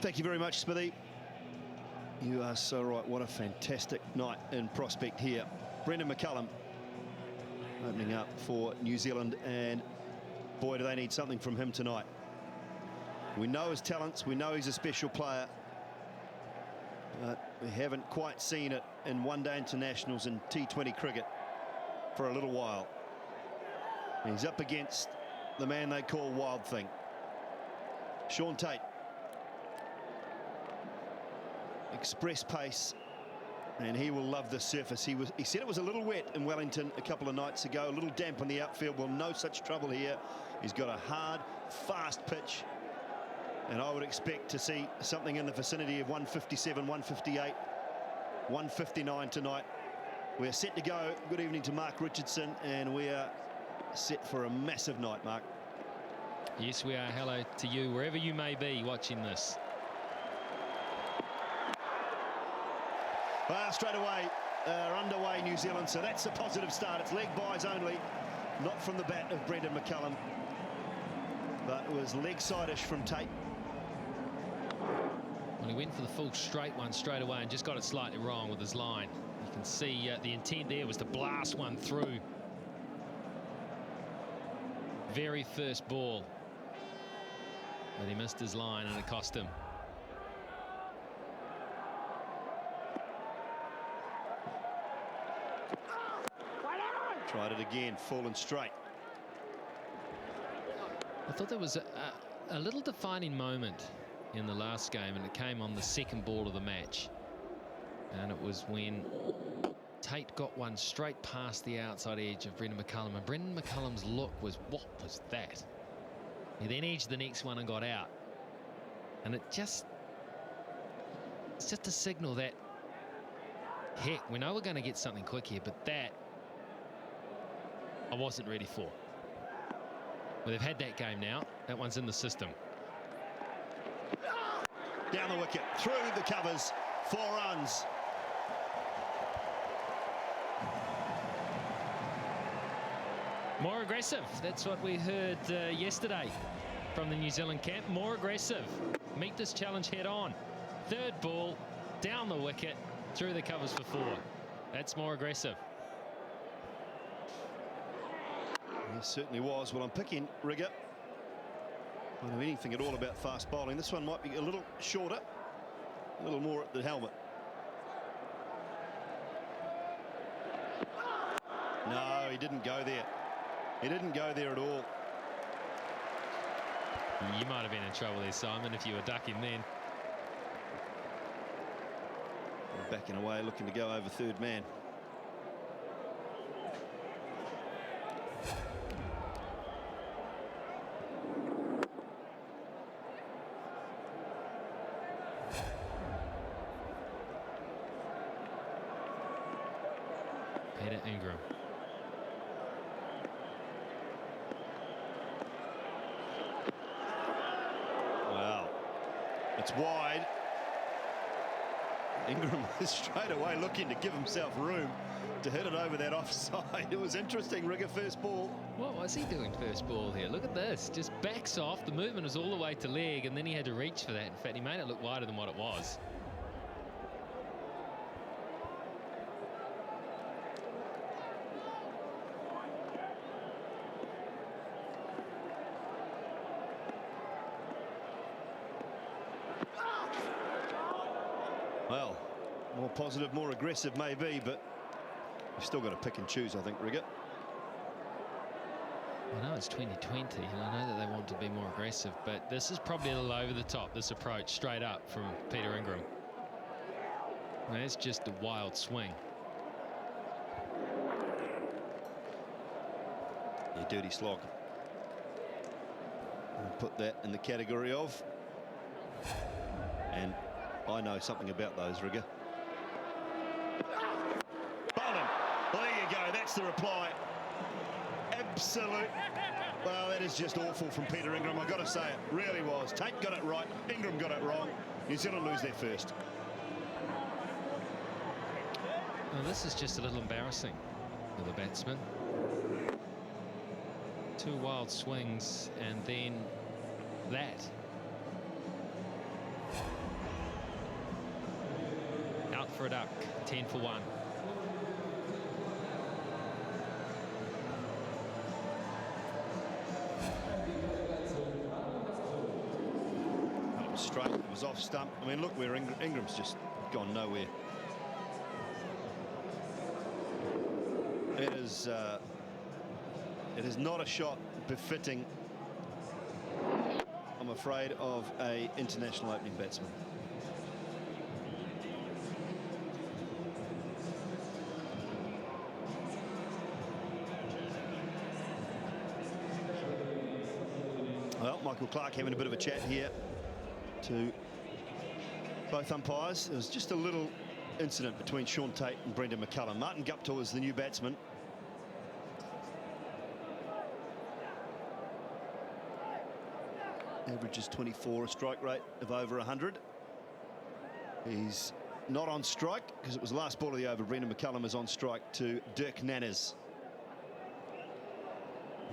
Thank you very much, Smithy. You are so right. What a fantastic night in Prospect here. Brendon McCullum opening up for New Zealand, and boy, do they need something from him tonight. We know his talents, we know he's a special player, but we haven't quite seen it in one-day internationals and T20 cricket for a little while. And he's up against the man they call Wild Thing, Shaun Tait. Express pace, and he will love this surface. He said it was a little wet in Wellington a couple of nights ago, a little damp on the outfield. Well, no such trouble here. He's got a hard, fast pitch, and I would expect to see something in the vicinity of 157, 158, 159 tonight. We're set to go. Good evening to Mark Richardson, and we are set for a massive night, Mark. Yes, we are. Hello to you, wherever you may be watching this. Well, straight away, underway New Zealand, so that's a positive start. It's leg byes only, not from the bat of Brendon McCullum, but it was leg side-ish from Tait. Well, he went for the full straight one straight away and just got it slightly wrong with his line. You can see the intent there was to blast one through. Very first ball, but he missed his line and it cost him. Tried it again, fallen straight. I thought there was a little defining moment in the last game, and it came on the second ball of the match. And it was when Tait got one straight past the outside edge of Brendon McCullum, and Brendon McCullum's look was, what was that? He then edged the next one and got out. And it's just a signal that, heck, we know we're going to get something quick here, but that I wasn't ready for. Well, they've had that game now. That one's in the system. Down the wicket, through the covers, 4 runs. More aggressive. That's what we heard yesterday from the New Zealand camp. More aggressive. Meet this challenge head on. Third ball, down the wicket, through the covers for 4. That's more aggressive. He certainly was. Well, I'm picking Rigger. I don't know anything at all about fast bowling. This one might be a little shorter, a little more at the helmet. No, he didn't go there. He didn't go there at all. You might have been in trouble there, Simon, if you were ducking then. Backing away, looking to go over third man. Ingram. Wow. It's wide. Ingram is straight away looking to give himself room to hit it over that offside. It was interesting, Rigger, first ball. What was he doing first ball here? Look at this. Just backs off. The movement was all the way to leg, and then he had to reach for that. In fact, he made it look wider than what it was. Well, more positive, more aggressive maybe, but you've still got to pick and choose, I think, Rigger. I know it's 2020, and I know that they want to be more aggressive, but this is probably a little over the top, this approach, straight up from Peter Ingram. That's just a wild swing. A dirty slog. I'll put that in the category of, and I know something about those, Rigger. Bowling. Well, there you go. That's the reply. Absolute. Well, that is just awful from Peter Ingram. I've got to say it. Really was. Tait got it right. Ingram got it wrong. New Zealand lose their first. Well, this is just a little embarrassing for the batsman. 2 wild swings and then that. for a duck. 10 for 1. Straight, it was off stump. I mean, look where Ingram's just gone nowhere. It is not a shot befitting, I'm afraid, of a international opening batsman. Well, Michael Clark having a bit of a chat here to both umpires. There was just a little incident between Shaun Tait and Brendon McCullum. Martin Guptill is the new batsman. Averages 24, a strike rate of over 100. He's not on strike because it was the last ball of the over. Brendon McCullum is on strike to Dirk Nanners.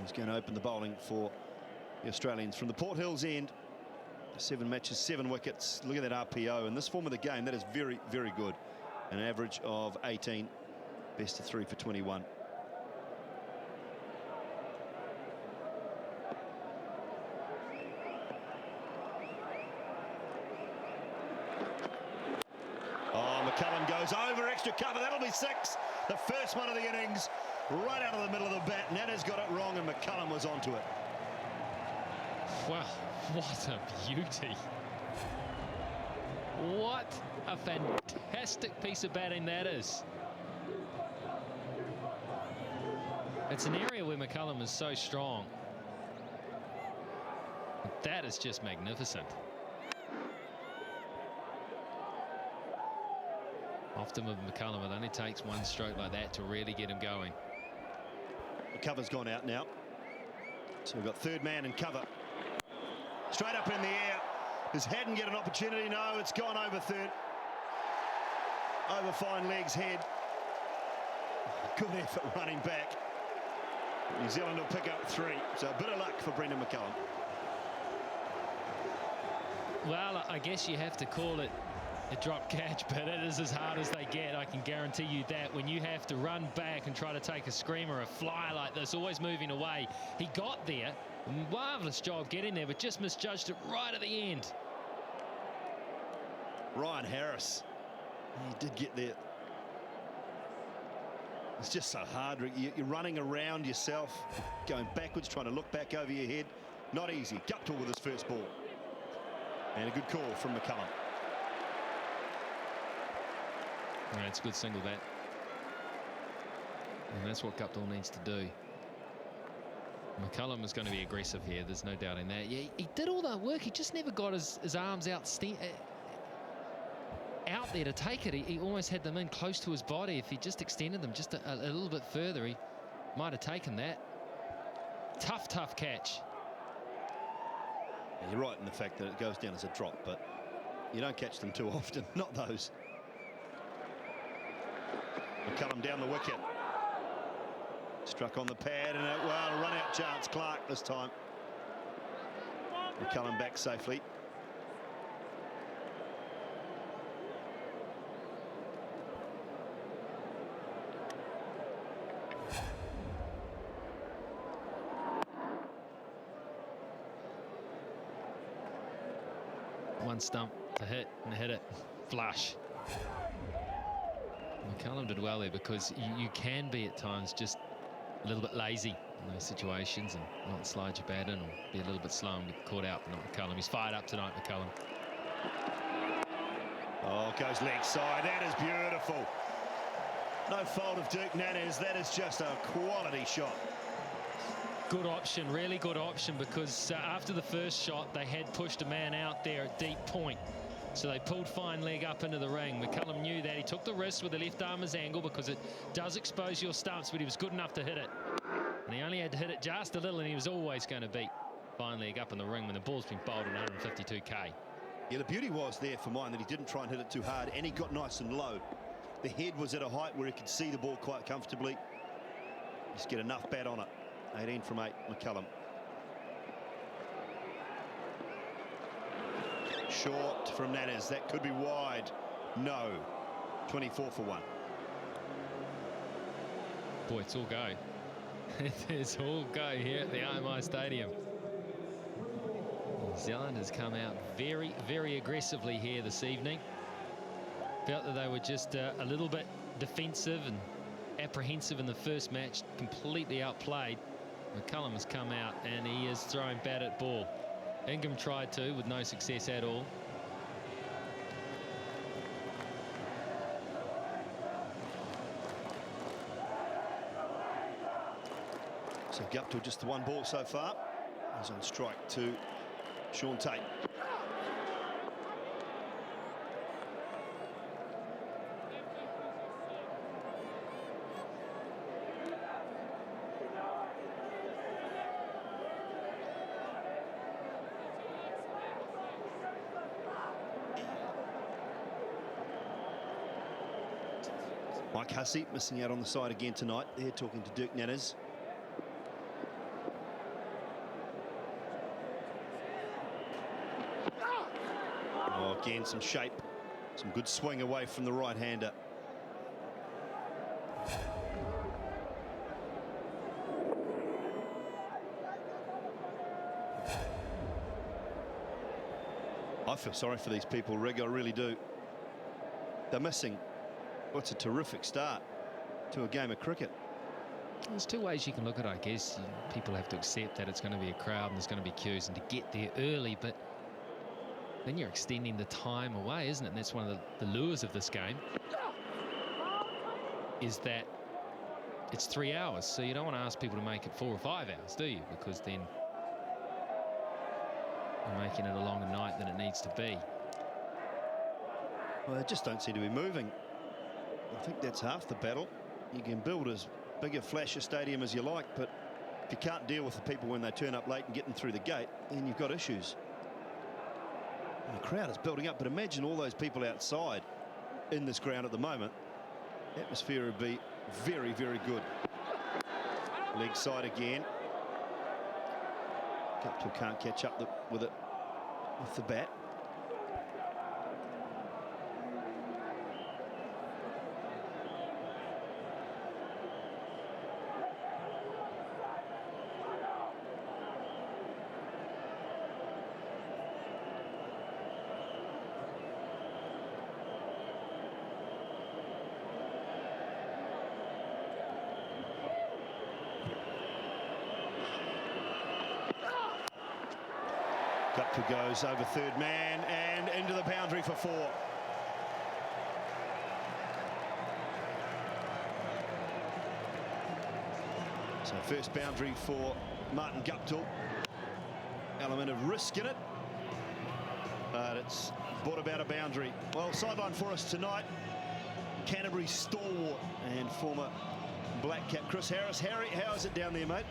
He's going to open the bowling for the Australians from the Port Hills end. 7 matches, 7 wickets. Look at that RPO. In this form of the game, that is very, very good. An average of 18, best of 3 for 21. Oh, McCullum goes over, extra cover. That'll be 6. The first one of the innings, right out of the middle of the bat. Nanner's got it wrong, and McCullum was onto it. Wow, what a beauty. What a fantastic piece of batting that is. It's an area where McCullum is so strong. That is just magnificent. Often with McCullum, it only takes one stroke like that to really get him going. The cover's gone out now. So we've got third man in cover. Straight up in the air. Does Haden get an opportunity? No, it's gone over third. Over fine legs, head. Good effort running back. New Zealand will pick up 3. So a bit of luck for Brendon McCullum. Well, I guess you have to call it a drop catch, but it is as hard as they get. I can guarantee you that. When you have to run back and try to take a screamer, a flyer like this, always moving away. He got there. Marvellous job getting there, but just misjudged it right at the end. Ryan Harris. He did get there. It's just so hard. You're running around yourself, going backwards, trying to look back over your head. Not easy. Guptill with his first ball. And a good call from McCullum. Yeah, it's a good single bat. And that's what Guptill needs to do. McCullum is going to be aggressive here, there's no doubt in that. Yeah, he did all that work, he just never got his arms out there to take it. He almost had them in close to his body. If he just extended them just a little bit further, he might have taken that. Tough catch. Yeah, you're right in the fact that it goes down as a drop, but you don't catch them too often, not those. McCullum down the wicket. Struck on the pad, and well, a run-out chance. Clark this time. McCullum back safely. One stump to hit and hit it flush. McCullum did well there, because you can be at times just a little bit lazy in those situations and not slide your bat in, or be a little bit slow and get caught out, but not McCullum. He's fired up tonight, McCullum. Oh, goes leg side. That is beautiful. No fault of Dirk Nanners. That is just a quality shot. Good option, really good option, because after the first shot, they had pushed a man out there at deep point. So they pulled fine leg up into the ring. McCullum knew that. He took the risk with the left armer's angle, because it does expose your stumps, but he was good enough to hit it. And he only had to hit it just a little, and he was always going to beat fine leg up in the ring when the ball's been bowled at 152k. Yeah, the beauty was there for mine that he didn't try and hit it too hard, and he got nice and low. The head was at a height where he could see the ball quite comfortably. Just get enough bat on it. 18 from 8, McCullum. Short from Nanners. That could be wide. No. 24 for 1. Boy, it's all go. It's all go here at the IMI Stadium. New Zealand has come out very, very aggressively here this evening. Felt that they were just a little bit defensive and apprehensive in the first match, completely outplayed. McCullum has come out and he is throwing bat at ball. Ingham tried to, with no success at all. So Guptill just the one ball so far. He's on strike to Shaun Tait. Mike Hussey missing out on the side again tonight. They're talking to Dirk Nanners. Oh, again, some shape. Some good swing away from the right-hander. I feel sorry for these people, Rig, I really do. They're missing what's a terrific start to a game of cricket. There's two ways you can look at it, I guess. People have to accept that it's going to be a crowd and there's going to be queues, and to get there early, but then you're extending the time away, isn't it? And that's one of the lures of this game, is that it's 3 hours, so you don't want to ask people to make it 4 or 5 hours, do you? Because then you're making it a longer night than it needs to be. Well, they just don't seem to be moving. I think that's half the battle. You can build as big a flash a stadium as you like, but if you can't deal with the people when they turn up late and get them through the gate, then you've got issues. And the crowd is building up, but imagine all those people outside in this ground at the moment. The atmosphere would be very, very good. Leg side again. Guptill can't catch up with it with the bat. Guptill goes over third man and into the boundary for 4. So first boundary for Martin Guptill. Element of risk in it, but it's brought about a boundary. Well, sideline for us tonight, Canterbury stalwart and former black cap Chris Harris. Harry, how is it down there, mate?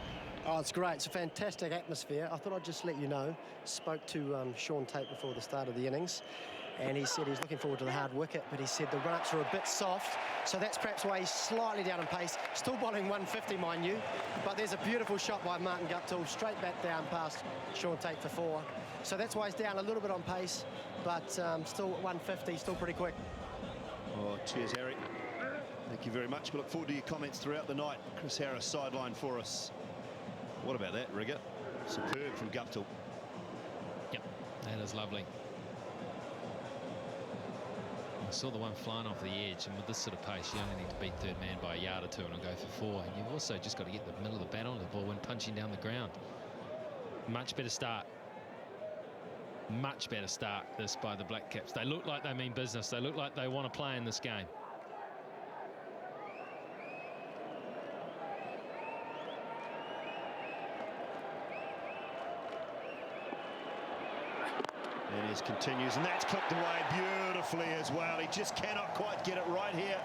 Oh, it's great. It's a fantastic atmosphere. I thought I'd just let you know. Spoke to Shaun Tait before the start of the innings, and he said he's looking forward to the hard wicket, but he said the run-ups are a bit soft, so that's perhaps why he's slightly down in pace. Still bowling 150, mind you, but there's a beautiful shot by Martin Guptill, straight back down past Shaun Tait for 4. So that's why he's down a little bit on pace, but still 150, still pretty quick. Oh, cheers, Harry. Thank you very much. We look forward to your comments throughout the night. Chris Harris sideline for us. What about that, Rigger? Superb from Guptill. Yep, that is lovely. I saw the one flying off the edge, and with this sort of pace, you only need to beat third man by a yard or 2 and it'll go for 4. And you've also just got to get the middle of the bat on the ball when punching down the ground. Much better start. Much better start, this, by the Black Caps. They look like they mean business. They look like they want to play in this game. And it continues, and that's clipped away beautifully as well. He just cannot quite get it right here.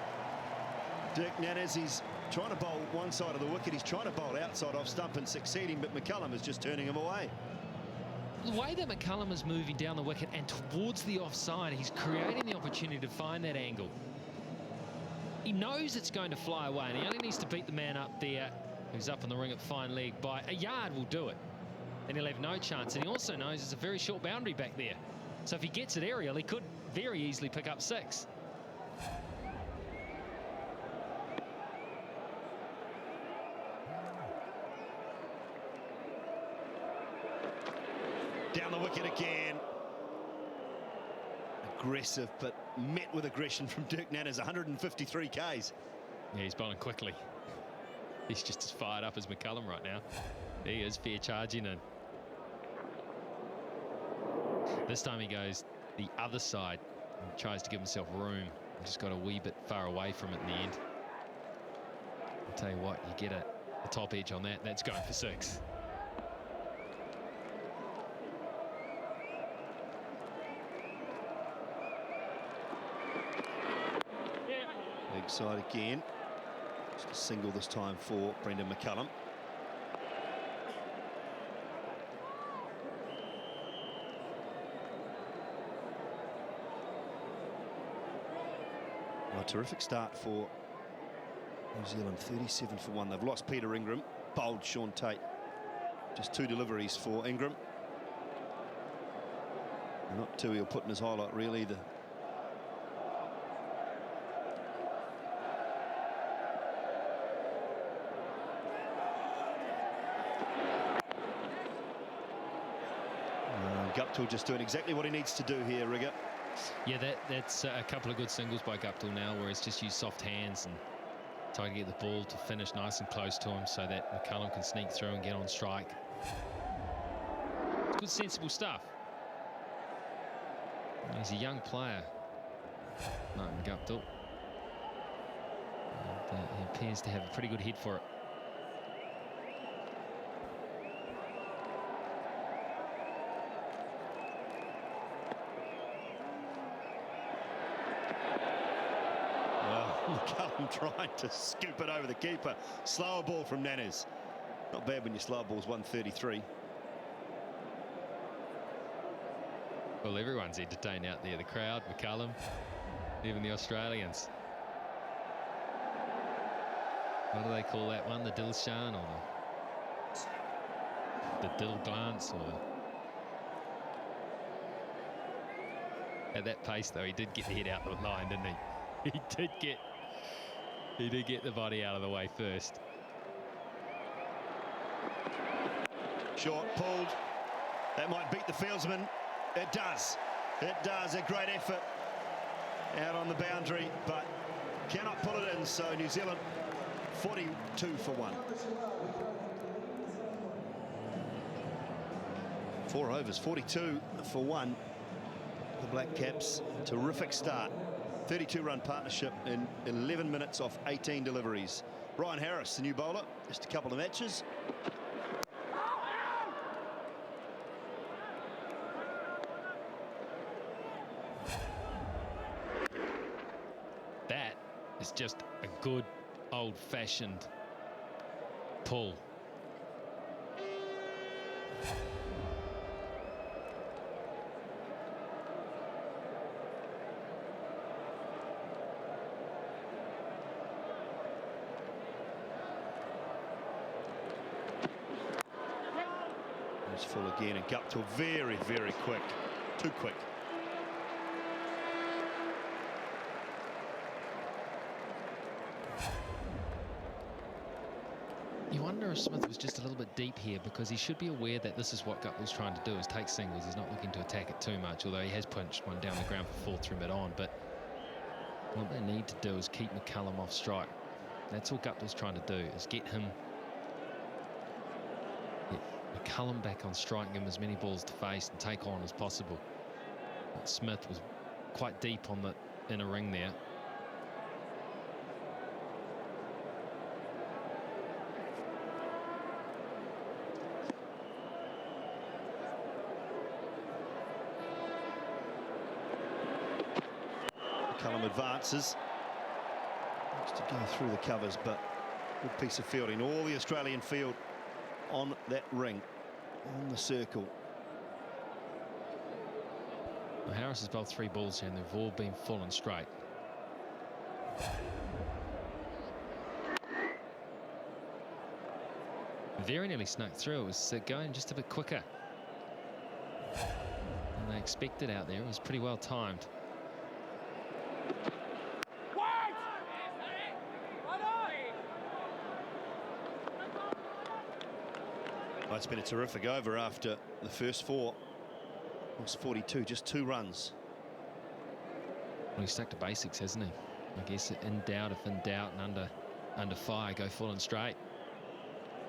Dirk Nanners, he's trying to bowl one side of the wicket. He's trying to bowl outside off stump and succeeding, but McCullum is just turning him away. The way that McCullum is moving down the wicket and towards the offside, he's creating the opportunity to find that angle. He knows it's going to fly away, and he only needs to beat the man up there, who's up on the ring at fine leg, by a yard will do it. And he'll have no chance. And he also knows it's a very short boundary back there. So if he gets it aerial, he could very easily pick up 6. it again. Aggressive, but met with aggression from Dirk Nanners. 153 Ks. Yeah, he's bowling quickly. He's just as fired up as McCullum right now. He is fair charging in. This time he goes the other side and tries to give himself room. Just got a wee bit far away from it in the end. I'll tell you what, you get a top edge on that. That's going for 6. Big side again. Just a single this time for Brendon McCullum. A terrific start for New Zealand, 37 for 1. They've lost Peter Ingram, bowled Shaun Tait. Just 2 deliveries for Ingram. Not 2 he'll put in his highlight reel either. Guptill just doing exactly what he needs to do here, Rigger. Yeah, that's a couple of good singles by Guptill now, where he's just used soft hands and tried to get the ball to finish nice and close to him so that McCullum can sneak through and get on strike. It's good, sensible stuff. He's a young player, Martin Guptill. And, he appears to have a pretty good head for it. McCullum trying to scoop it over the keeper. Slower ball from Nanners. Not bad when your slower ball's 133. Well, everyone's entertained out there. The crowd, McCullum, even the Australians. What do they call that one? The Dill Shaun or the Dill glance or at that pace though, he did get the head out the line, didn't he? He did get the body out of the way first. Short pulled. That might beat the fieldsman. It does. It does. A great effort out on the boundary, but cannot pull it in. So New Zealand 42 for 1. 4 overs, 42 for 1. The Black Caps, terrific start. 32-run partnership in 11 minutes off 18 deliveries. Ryan Harris, the new bowler, just a couple of matches. That is just a good old-fashioned pull. Full again, and Guptill very, very quick. Too quick. You wonder if Smith was just a little bit deep here, because he should be aware that this is what Guptill's trying to do, is take singles. He's not looking to attack it too much, although he has punched one down the ground for 4 through mid-on. But what they need to do is keep McCullum off strike. That's all Guptill's trying to do, is get McCullum back on strike and give him as many balls to face and take on as possible. But Smith was quite deep on the inner ring there. McCullum advances. Looks to go through the covers, but good piece of fielding. All the Australian field on that ring, on the circle. Well, Harris has bowled 3 balls here and they've all been full and straight. Very nearly snuck through. It was going just a bit quicker than they expected out there. It was pretty well timed. Well, it's been a terrific over after the first 4. Lost 42, just 2 runs. Well, he's stuck to basics, hasn't he? I guess in doubt, if in doubt and under fire, go full and straight.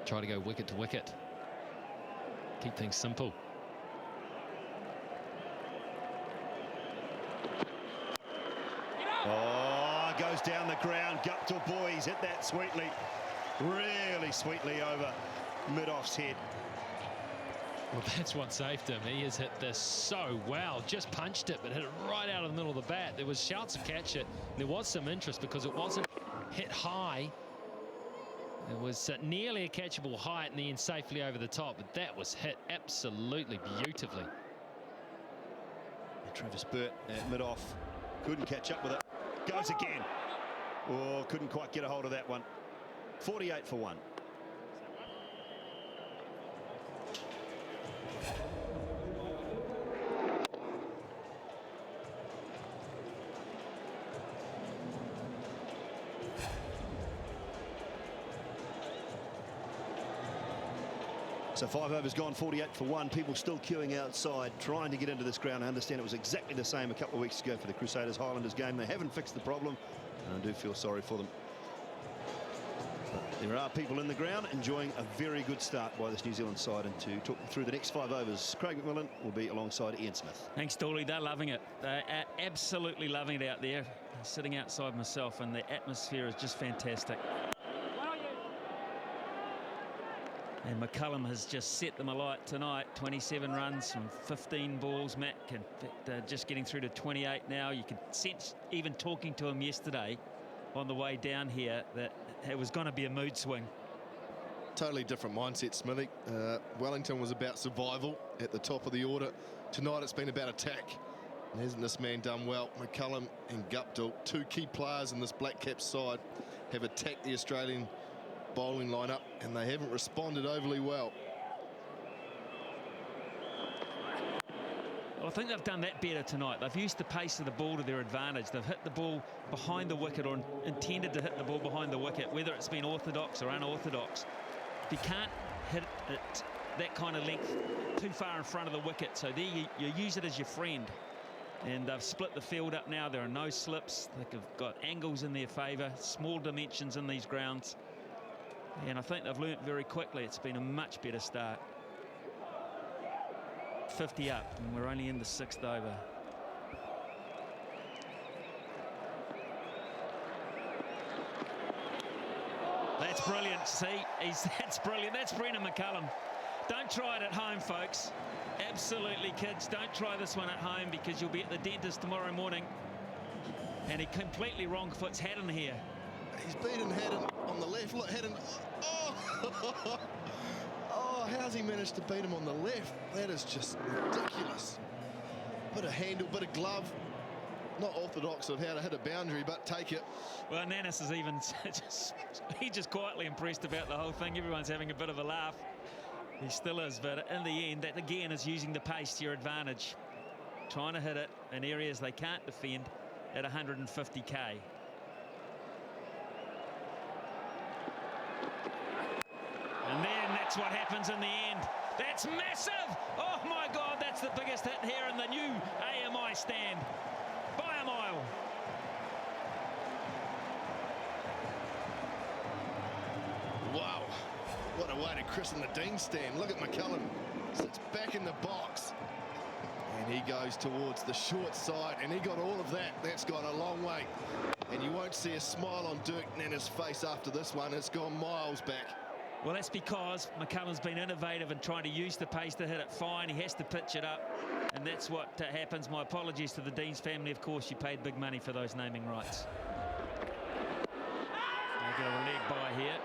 Try to go wicket to wicket. Keep things simple. Oh, goes down the ground. Guptill boys hit that sweetly. Really sweetly over mid-off's head. Well, that's what saved him. He has hit this so well. Just punched it, but hit it right out of the middle of the bat. There was shouts to catch it. There was some interest because it wasn't hit high. It was nearly a catchable height and then safely over the top, but that was hit absolutely beautifully. Travis Burt at mid-off. Couldn't catch up with it. Goes again. Oh, couldn't quite get a hold of that one. 48 for 1. So 5 overs gone, 48 for 1. People still queuing outside, trying to get into this ground. I understand it was exactly the same a couple of weeks ago for the Crusaders Highlanders game. They haven't fixed the problem, and I do feel sorry for them. But there are people in the ground enjoying a very good start by this New Zealand side. And to talk through the next 5 overs, Craig McMillan will be alongside Ian Smith. Thanks, Dooley. They're loving it. They're absolutely loving it out there. I'm sitting outside myself, and the atmosphere is just fantastic. And McCullum has just set them alight tonight. 27 runs from 15 balls, Matt. In fact, just getting through to 28 now. You could sense, even talking to him yesterday on the way down here, that it was going to be a mood swing. Totally different mindset, Smithy. Wellington was about survival at the top of the order. Tonight it's been about attack. And hasn't this man done well? McCullum and Guptill, 2 key players in this BLACKCAPS side, have attacked the Australian bowling lineup, and they haven't responded overly well. Well, I think they've done that better tonight. They've used the pace of the ball to their advantage. They've hit the ball behind the wicket, or intended to hit the ball behind the wicket, whether it's been orthodox or unorthodox. If you can't hit it that kind of length too far in front of the wicket, so there you use it as your friend. And they've split the field up now. There are no slips. They've got angles in their favour, small dimensions in these grounds. And I think they've learnt very quickly. It's been a much better start. 50 up, and we're only in the 6th over. That's brilliant. See, that's brilliant. That's Brendon McCullum. Don't try it at home, folks. Absolutely, kids. Don't try this one at home, because you'll be at the dentist tomorrow morning. And he completely wrong foots Haden here. He's beaten Haden on the left. Look, Haden. Oh, oh, how's he managed to beat him on the left? That is just ridiculous. Bit of handle, bit of glove. Not orthodox of how to hit a boundary, but take it. Well, Nannis is even he's just quietly impressed about the whole thing. Everyone's having a bit of a laugh. He still is, but in the end, that again is using the pace to your advantage. Trying to hit it in areas they can't defend at 150k. And then that's what happens in the end. That's massive! Oh my God, that's the biggest hit here in the new AMI stand. By a mile. Wow, what a way to christen the Dean stand. Look at McCullum, sits back in the box. And he goes towards the short side, and he got all of that. That's gone a long way. And you won't see a smile on Dirk Nanner's face after this one. It's gone miles back. Well, that's because McCullum's been innovative and trying to use the pace to hit it fine. He has to pitch it up, and that's what happens. My apologies to the Dean's family. Of course, you paid big money for those naming rights. They get a leg by here.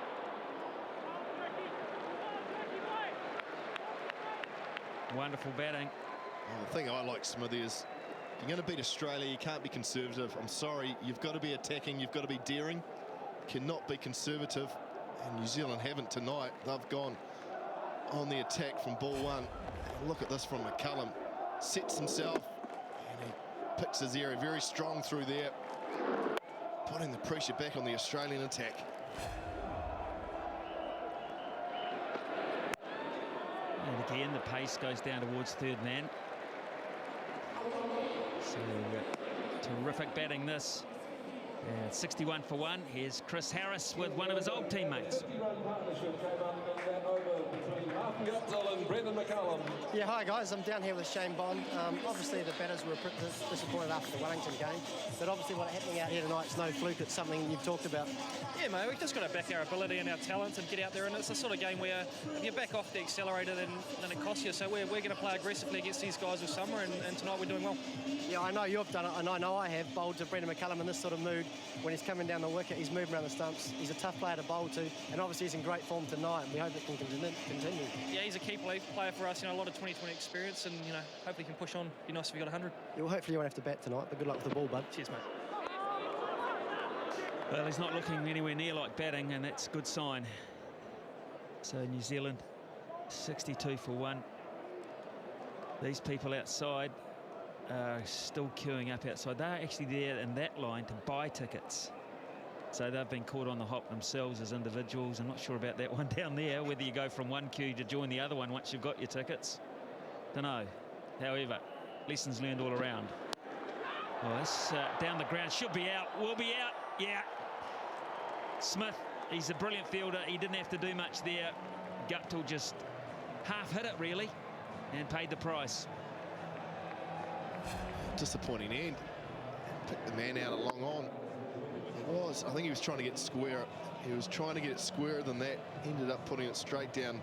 Wonderful batting. Well, the thing I like, Smithy, is if you're going to beat Australia, you can't be conservative. I'm sorry, you've got to be attacking, you've got to be daring. You cannot be conservative. And New Zealand haven't tonight. They've gone on the attack from ball 1. And look at this from McCullum. Sets himself, and he picks his area very strong through there, putting the pressure back on the Australian attack. And again, the pace goes down towards third man. So terrific batting this. 61 for 1. Here's Chris Harris with one of his old teammates. Brendon McCullum. Yeah, hi guys, I'm down here with Shaun. Obviously the batters were a bit disappointed after the Wellington game, but obviously what's happening out here tonight is no fluke. It's something you've talked about. Yeah, mate, we've just got to back our ability and our talent and get out there, and it's the sort of game where if you back off the accelerator, then it costs you. So we're going to play aggressively against these guys this summer, and tonight we're doing well. Yeah, I know you've done it, and I know I have bowled to Brendon McCullum in this sort of mood. When he's coming down the wicket, he's moving around the stumps. He's a tough player to bowl to, and obviously he's in great form tonight, and we hope it can continue. Yeah, he's a key player for us, a lot of 2020 experience, and, hopefully he can push on. Be nice if he got 100. Yeah, well, hopefully you won't have to bat tonight, but good luck with the ball, bud. Cheers, mate. Well, he's not looking anywhere near like batting, and that's a good sign. So New Zealand, 62 for 1. These people outside are still queuing up outside. They're actually there in that line to buy tickets. So they've been caught on the hop themselves as individuals. I'm not sure about that one down there, whether you go from one queue to join the other one once you've got your tickets. Don't know. However, lessons learned all around. Well, this down the ground should be out. Will be out. Yeah. Smith, he's a brilliant fielder. He didn't have to do much there. Guptill just half hit it, really, and paid the price. Disappointing end. Picked the man out at long on. I think he was trying to get square. He was trying to get it squarer than that. Ended up putting it straight down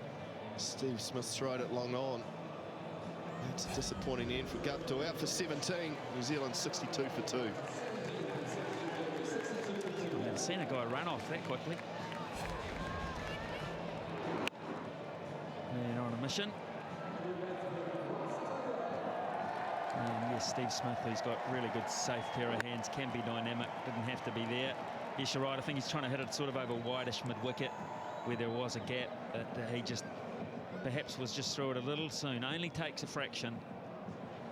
Steve Smith's throat at long on. That's a disappointing end for Guptill. Out for 17. New Zealand 62 for 2. I've never seen a guy run off that quickly. And on a mission. And yes, Steve Smith, who's got really good, safe pair of hands, can be dynamic, didn't have to be there. Yes, you're right, I think he's trying to hit it sort of over wideish mid-wicket where there was a gap, but he just perhaps was just through it a little soon. Only takes a fraction,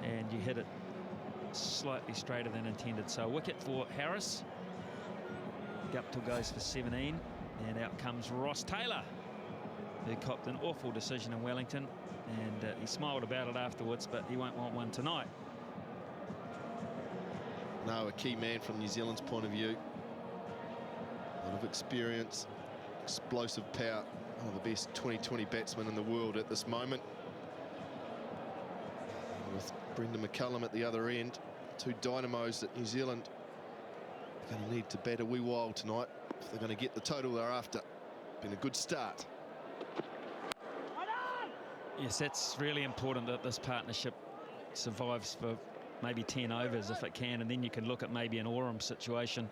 and you hit it slightly straighter than intended. So a wicket for Harris. Guptill goes for 17, and out comes Ross Taylor, who copped an awful decision in Wellington. And he smiled about it afterwards, but he won't want one tonight. No, a key man from New Zealand's point of view. A lot of experience, explosive power. One of the best 2020 batsmen in the world at this moment. And with Brendon McCullum at the other end, two dynamos that New Zealand are going to need to bat a wee while tonight if they're going to get the total they're after. Been a good start. Yes, that's really important that this partnership survives for maybe 10 overs if it can, and then you can look at maybe an Oram situation.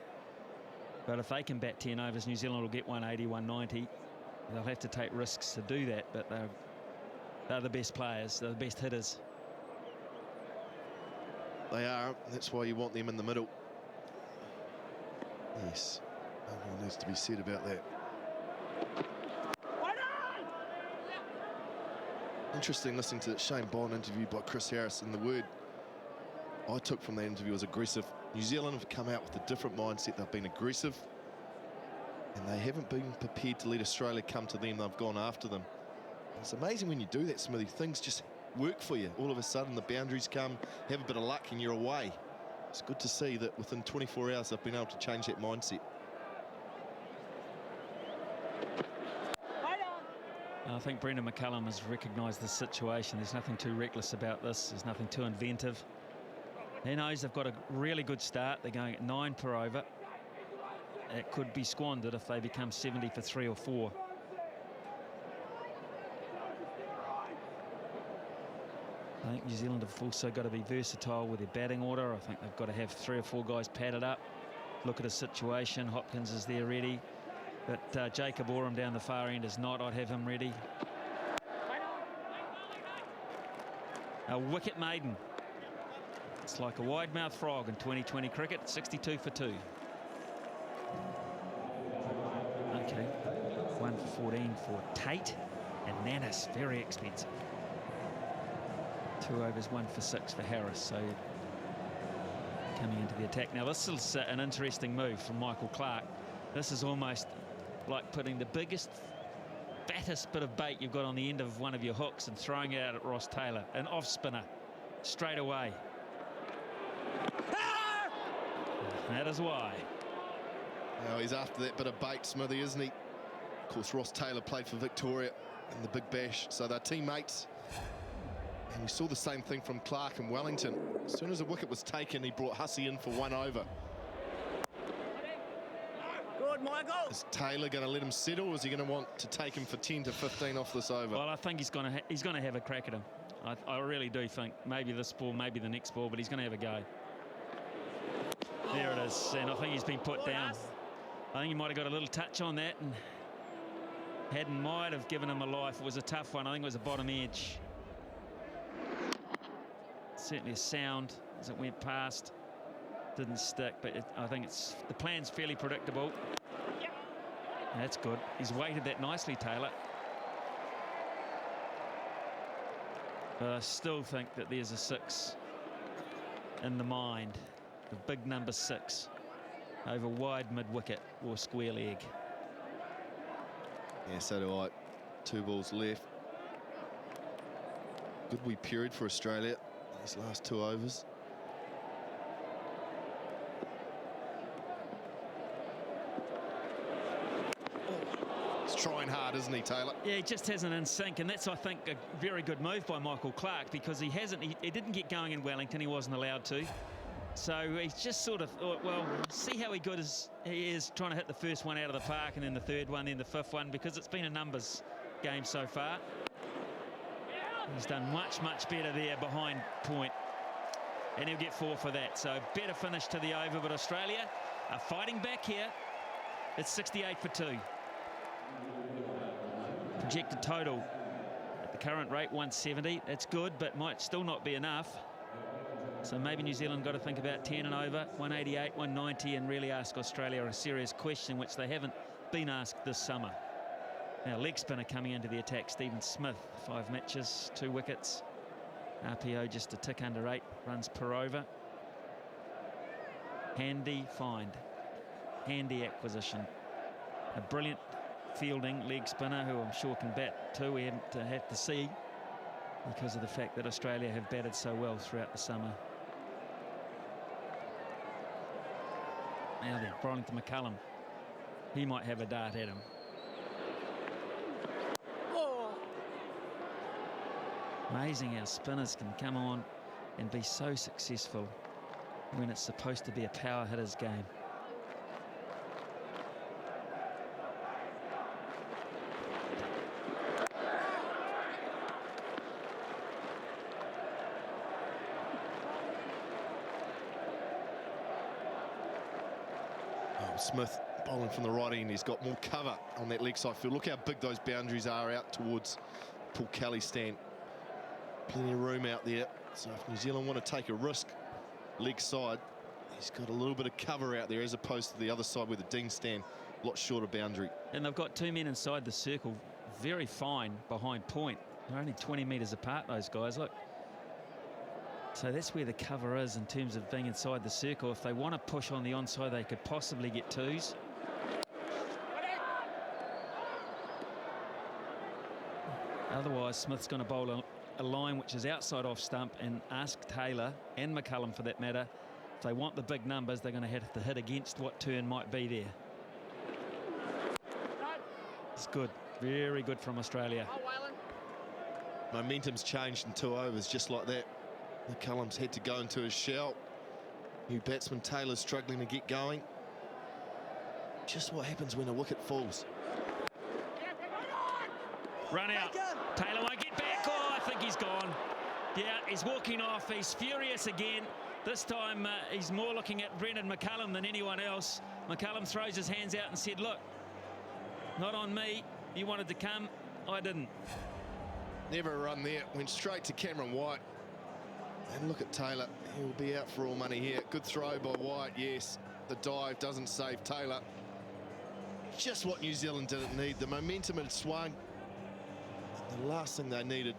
But if they can bat 10 overs, New Zealand will get 180, 190. They'll have to take risks to do that, but they're the best players, they're the best hitters. They are. That's why you want them in the middle. Yes, nothing needs to be said about that. Interesting listening to that Shane Bond interview by Chris Harris, and the word I took from that interview was aggressive. New Zealand have come out with a different mindset. They've been aggressive, and they haven't been prepared to let Australia come to them. They've gone after them. And it's amazing when you do that, Smithy. Things just work for you. All of a sudden, the boundaries come, have a bit of luck, and you're away. It's good to see that within 24 hours, they've been able to change that mindset. I think Brendon McCullum has recognised the situation. There's nothing too reckless about this. There's nothing too inventive. He knows they've got a really good start. They're going at 9 per over. It could be squandered if they become 70 for 3 or 4. I think New Zealand have also got to be versatile with their batting order. I think they've got to have 3 or 4 guys padded up. Look at a situation. Hopkins is there ready. But Jacob Oram down the far end is not. I'd have him ready. A wicket maiden. It's like a wide-mouthed frog in 2020 cricket. 62 for 2. Okay. 1 for 14 for Tait. And Nanis, very expensive. 2 overs, 1 for 6 for Harris. So coming into the attack. Now this is an interesting move from Michael Clarke. This is almost like putting the biggest, fattest bit of bait you've got on the end of one of your hooks and throwing it out at Ross Taylor, an off spinner, straight away. That is why. Now he's after that bit of bait, Smithy, isn't he? Of course, Ross Taylor played for Victoria in the Big Bash, so they're teammates. And we saw the same thing from Clark and Wellington. As soon as the wicket was taken, he brought Hussey in for 1 over. Good, Michael. Is Taylor going to let him settle, or is he going to want to take him for 10 to 15 off this over? Well, I think he's going to have a crack at him. I really do think maybe this ball, maybe the next ball, but he's going to have a go. There it is, and I think he's been put down. I think he might have got a little touch on that, and Haden might have given him a life. It was a tough one. I think it was a bottom edge. Certainly a sound as it went past. Didn't stick, but I think the plan's fairly predictable. That's good. He's weighted that nicely, Taylor. But I still think that there's a 6 in the mind. The big number 6 over wide mid-wicket or square leg. Yeah, so do I. 2 balls left. Good wee period for Australia these last 2 overs. He's trying hard, isn't he, Taylor? Yeah, he just hasn't in sync, and that's, I think, a very good move by Michael Clark, because he didn't get going in Wellington. He wasn't allowed to. So he's just sort of thought, well, see how he is trying to hit the first one out of the park, and then the third one, then the 5th one, because it's been a numbers game so far. He's done much, much better there behind point, and he'll get 4 for that. So better finish to the over, but Australia are fighting back here. It's 68 for 2. Projected total at the current rate 170. That's good, but might still not be enough. So maybe New Zealand got to think about 10 and over, 188, 190, and really ask Australia a serious question, which they haven't been asked this summer. Now, leg spinner coming into the attack, Stephen Smith, 5 matches, 2 wickets. RPO just a tick under 8 runs per over. Handy find, handy acquisition. A brilliant fielding leg spinner who I'm sure can bat too. We haven't had to see because of the fact that Australia have batted so well throughout the summer. Now then, Brendon McCullum. He might have a dart at him. Amazing how spinners can come on and be so successful when it's supposed to be a power hitter's game. Smith bowling from the right end. He's got more cover on that leg side field. Look how big those boundaries are out towards Paul Kelly's stand. Plenty of room out there. So if New Zealand want to take a risk leg side, he's got a little bit of cover out there as opposed to the other side with the Dean stand. A lot shorter boundary. And they've got 2 men inside the circle. Very fine behind point. They're only 20 metres apart, those guys. Look. So that's where the cover is in terms of being inside the circle. If they want to push on the onside, they could possibly get 2s. Otherwise, Smith's going to bowl a line which is outside off stump and ask Taylor and McCullum, for that matter, if they want the big numbers, they're going to have to hit against what turn might be there. It's good. Very good from Australia. Momentum's changed in 2 overs just like that. McCullum's had to go into his shell. New batsman Taylor's struggling to get going. Just what happens when a wicket falls. Run out. Taylor won't get back. Oh, I think he's gone. Yeah, he's walking off. He's furious again. This time he's more looking at Brendon McCullum than anyone else. McCullum throws his hands out and said, look, not on me. You wanted to come. I didn't. Never a run there. Went straight to Cameron White. And look at Taylor. He'll be out for all money here. Good throw by White, yes. The dive doesn't save Taylor. Just what New Zealand didn't need. The momentum had swung. And the last thing they needed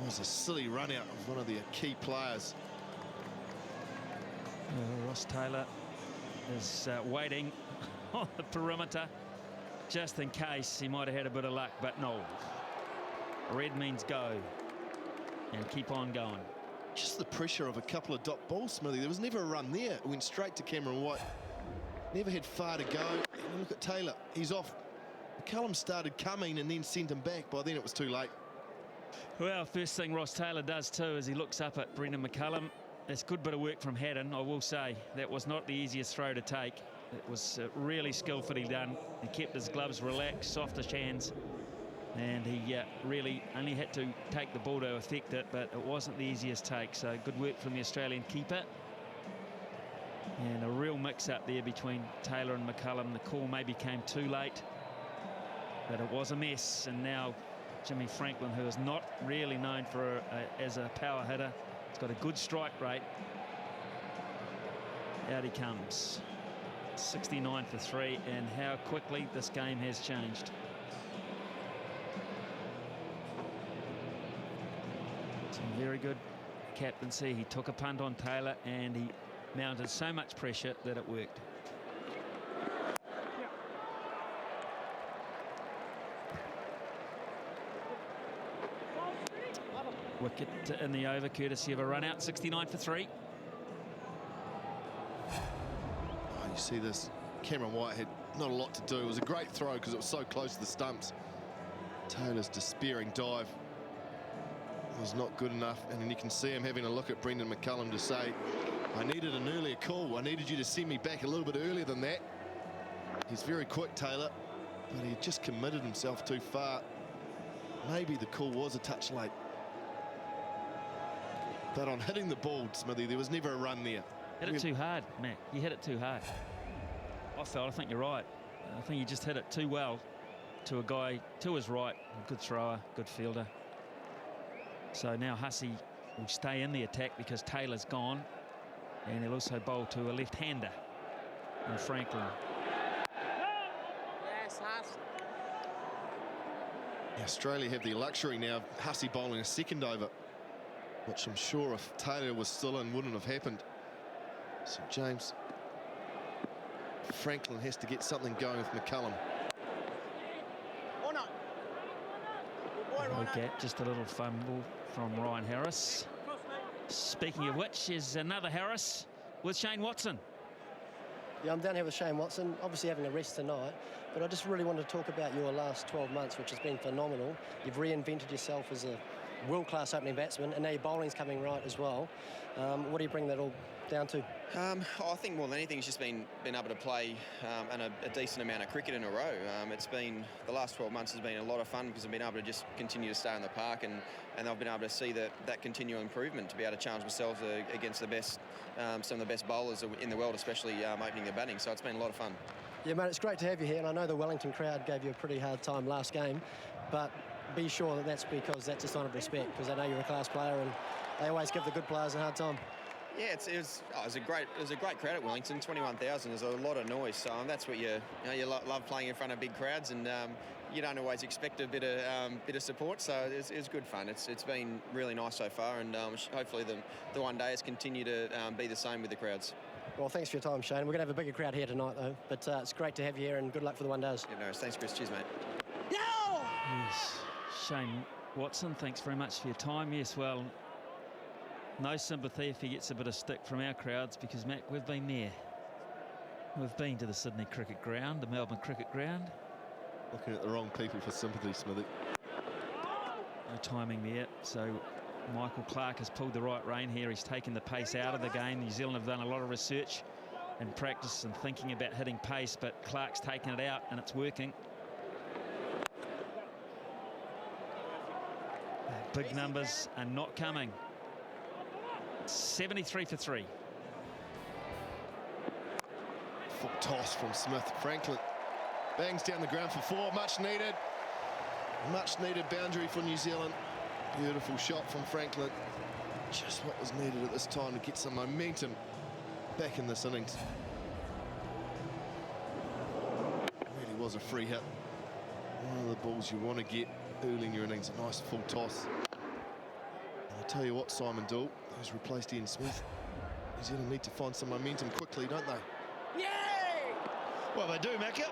was a silly run out of one of their key players. Ross Taylor is waiting on the perimeter just in case he might have had a bit of luck, but no. Red means go and keep on going. just the pressure of a couple of dot balls, Smithy. There was never a run there. It went straight to Cameron White. Never had far to go. And look at Taylor. He's off. McCullum started coming and then sent him back. By then it was too late. Well, first thing Ross Taylor does too is he looks up at Brendon McCullum. That's a good bit of work from Haden, I will say. That was not the easiest throw to take. It was really skillfully done. He kept his gloves relaxed, softish hands. And he really only had to take the ball to affect it, but it wasn't the easiest take. So good work from the Australian keeper. And a real mix-up there between Taylor and McCullum. The call maybe came too late, but it was a mess. And now Jimmy Franklin, who is not really known for as a power hitter, he's got a good strike rate. Out he comes. 69 for 3, and how quickly this game has changed. Some very good captaincy. He took a punt on Taylor and he mounted so much pressure that it worked. Wicket in the over, courtesy of a run out. 69 for 3. You see this, Cameron White had not a lot to do. It was a great throw because it was so close to the stumps. Taylor's despairing dive was not good enough, and then you can see him having a look at Brendon McCullum to say, I needed an earlier call. I needed you to send me back a little bit earlier than that. He's very quick, Taylor, but he just committed himself too far. Maybe the call was a touch late. But on hitting the ball, Smithy, there was never a run there. Hit it too hard, Matt. You hit it too hard. I think you're right. I think you just hit it too well to a guy to his right. A good thrower, good fielder. So now Hussey will stay in the attack because Taylor's gone. And he'll also bowl to a left-hander in Franklin. Yes, Huss. Australia have the luxury now of Hussey bowling a second over, which I'm sure if Taylor was still in wouldn't have happened. So James Franklin has to get something going with McCullum. Okay, just a little fumble from Ryan Harris. Speaking of which, is another Harris with Shane Watson. Yeah, I'm down here with Shane Watson, obviously having a rest tonight, but I just really wanted to talk about your last 12 months, which has been phenomenal. You've reinvented yourself as a world-class opening batsman, and now your bowling's coming right as well. What do you bring that all down to? I think more than anything, it's just been able to play and a decent amount of cricket in a row. It's been, the last 12 months has been a lot of fun because I've been able to just continue to stay in the park, and I've been able to see that continual improvement, to be able to challenge myself against the best, some of the best bowlers in the world, especially opening the batting. So it's been a lot of fun. Yeah, mate, it's great to have you here, and I know the Wellington crowd gave you a pretty hard time last game, but be sure that that's because that's a sign of respect, because they know you're a class player and they always give the good players a hard time. Yeah, it was a great crowd at Wellington. 21,000 is a lot of noise. So that's what you love playing in front of big crowds, and you don't always expect a bit of support. So it's good fun. It's been really nice so far, and hopefully the one days continue to be the same with the crowds. Well, thanks for your time, Shane. We're going to have a bigger crowd here tonight, though. But it's great to have you here, and good luck for the one days. Yeah, no, thanks, Chris. Cheers, mate. Yes, Shane Watson, thanks very much for your time. Yes, well, no sympathy if he gets a bit of stick from our crowds, because, Matt, we've been there. We've been to the Sydney Cricket Ground, the Melbourne Cricket Ground. Looking at the wrong people for sympathy, Smithy. No timing there. So Michael Clark has pulled the right rein here. He's taken the pace out of the game. New Zealand have done a lot of research and practice and thinking about hitting pace, but Clark's taken it out and it's working. Big numbers are not coming. 73 for 3. Full toss from Smith. Franklin bangs down the ground for 4. Much needed boundary for New Zealand. Beautiful shot from Franklin. Just what was needed at this time to get some momentum back in this innings. Really was a free hit. One of the balls you want to get early in your innings. A nice full toss. And I'll tell you what, Simon Doull, who's replaced Ian Smith, New Zealand need to find some momentum quickly, don't they? Yay! Well, they do, Macca,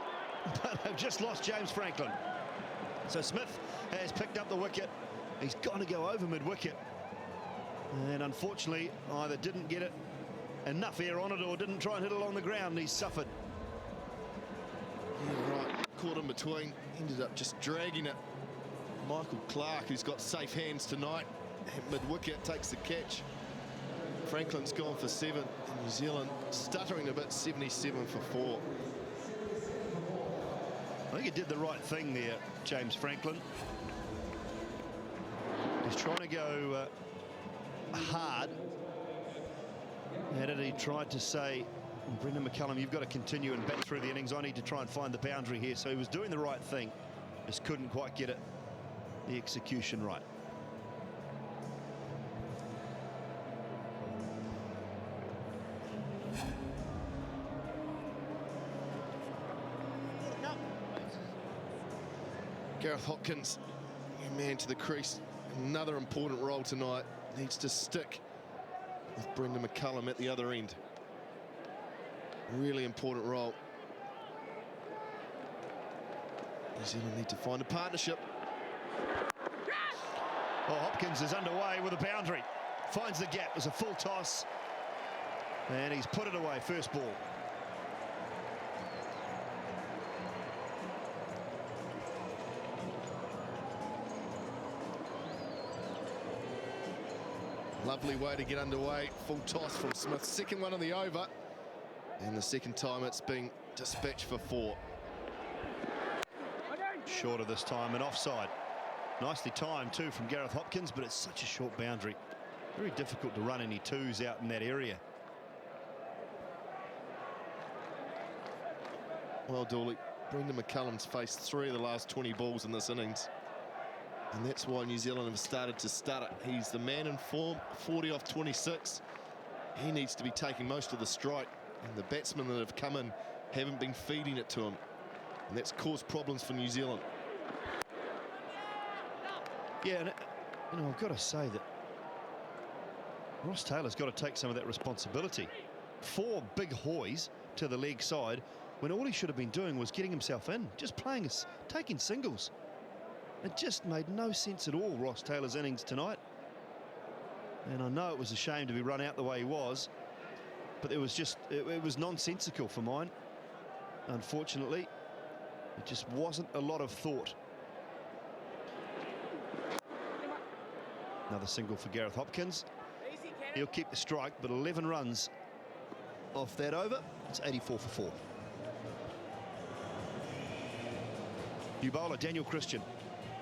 but they've just lost James Franklin. So Smith has picked up the wicket. He's got to go over mid-wicket. And unfortunately, either didn't get it enough air on it or didn't try and hit it along the ground, and he's suffered. Yeah, right. Caught in between. Ended up just dragging it. Michael Clark, who's got safe hands tonight, at mid-wicket, takes the catch. Franklin's gone for 7. And New Zealand stuttering a bit, 77 for 4. I think he did the right thing there, James Franklin. He's trying to go hard at it. He tried to say, Brendon McCullum, you've got to continue and bat through the innings. I need to try and find the boundary here. So he was doing the right thing, just couldn't quite get it, the execution right. Gareth Hopkins, new man to the crease. Another important role tonight. Needs to stick with Brendon McCullum at the other end. Really important role. New Zealand need to find a partnership. Well, Hopkins is underway with a boundary. Finds the gap. There's a full toss. And he's put it away. First ball. Lovely way to get underway. Full toss from Smith. Second one on the over. And the second time it's been dispatched for 4. Shorter this time and offside. Nicely timed too from Gareth Hopkins, but it's such a short boundary. Very difficult to run any twos out in that area. Well, Dooley, Brendon McCullum's faced 3 of the last 20 balls in this innings. And that's why New Zealand have started to stutter. He's the man in form, 40 off 26. He needs to be taking most of the strike. And the batsmen that have come in haven't been feeding it to him. And that's caused problems for New Zealand. Yeah, and you know, I've got to say that Ross Taylor's got to take some of that responsibility. 4 big hoys to the leg side when all he should have been doing was getting himself in, just playing, taking singles. It just made no sense at all, Ross Taylor's innings tonight. And I know it was a shame to be run out the way he was, but it was just, it was nonsensical for mine. Unfortunately, it just wasn't a lot of thought. Another single for Gareth Hopkins. He'll keep the strike, but 11 runs off that over. It's 84 for 4. New bowler, Daniel Christian.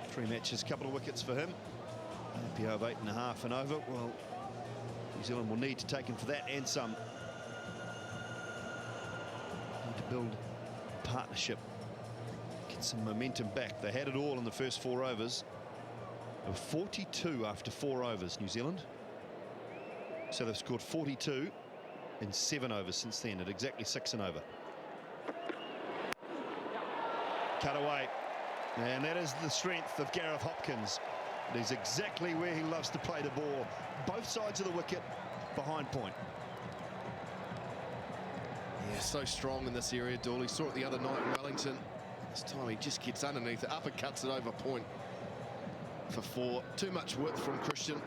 3 matches, couple of wickets for him. APO of 8.5 and over. Well, New Zealand will need to take him for that and some. Need to build a partnership. Get some momentum back. They had it all in the first 4 overs. They were 42 after 4 overs, New Zealand. So they've scored 42 in 7 overs since then, at exactly 6 and over. Cut away. And that is the strength of Gareth Hopkins. It is exactly where he loves to play the ball. Both sides of the wicket, behind point. Yeah, so strong in this area, Dooley. Saw it the other night in Wellington. This time he just gets underneath it, uppercuts it over point for 4. Too much width from Christian.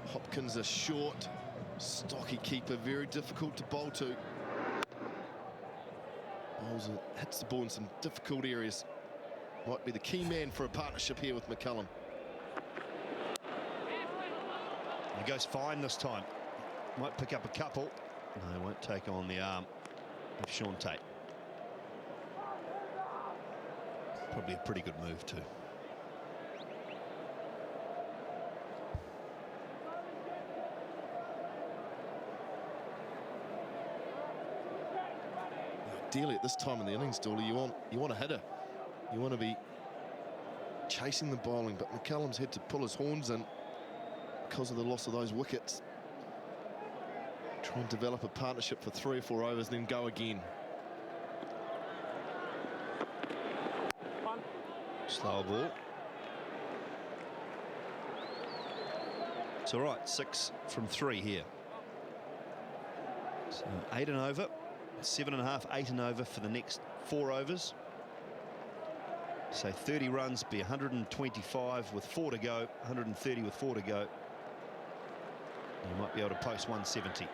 Hopkins a short, stocky keeper, very difficult to bowl to. Bowls it, hits the ball in some difficult areas. Might be the key man for a partnership here with McCullum. He goes fine this time. Might pick up a couple. No, he won't take on the arm of Shaun Tait. Probably a pretty good move too. Ideally at this time in the innings, Dooley, you want a hitter. You want to be chasing the bowling, but McCullum's had to pull his horns in because of the loss of those wickets. Try and develop a partnership for 3 or 4 overs, then go again. Slower ball. It's all right, 6 from 3 here. So 8 and over, 7.5, 8 and over for the next 4 overs. So 30 runs, be 125 with 4 to go, 130 with 4 to go. He might be able to post 170.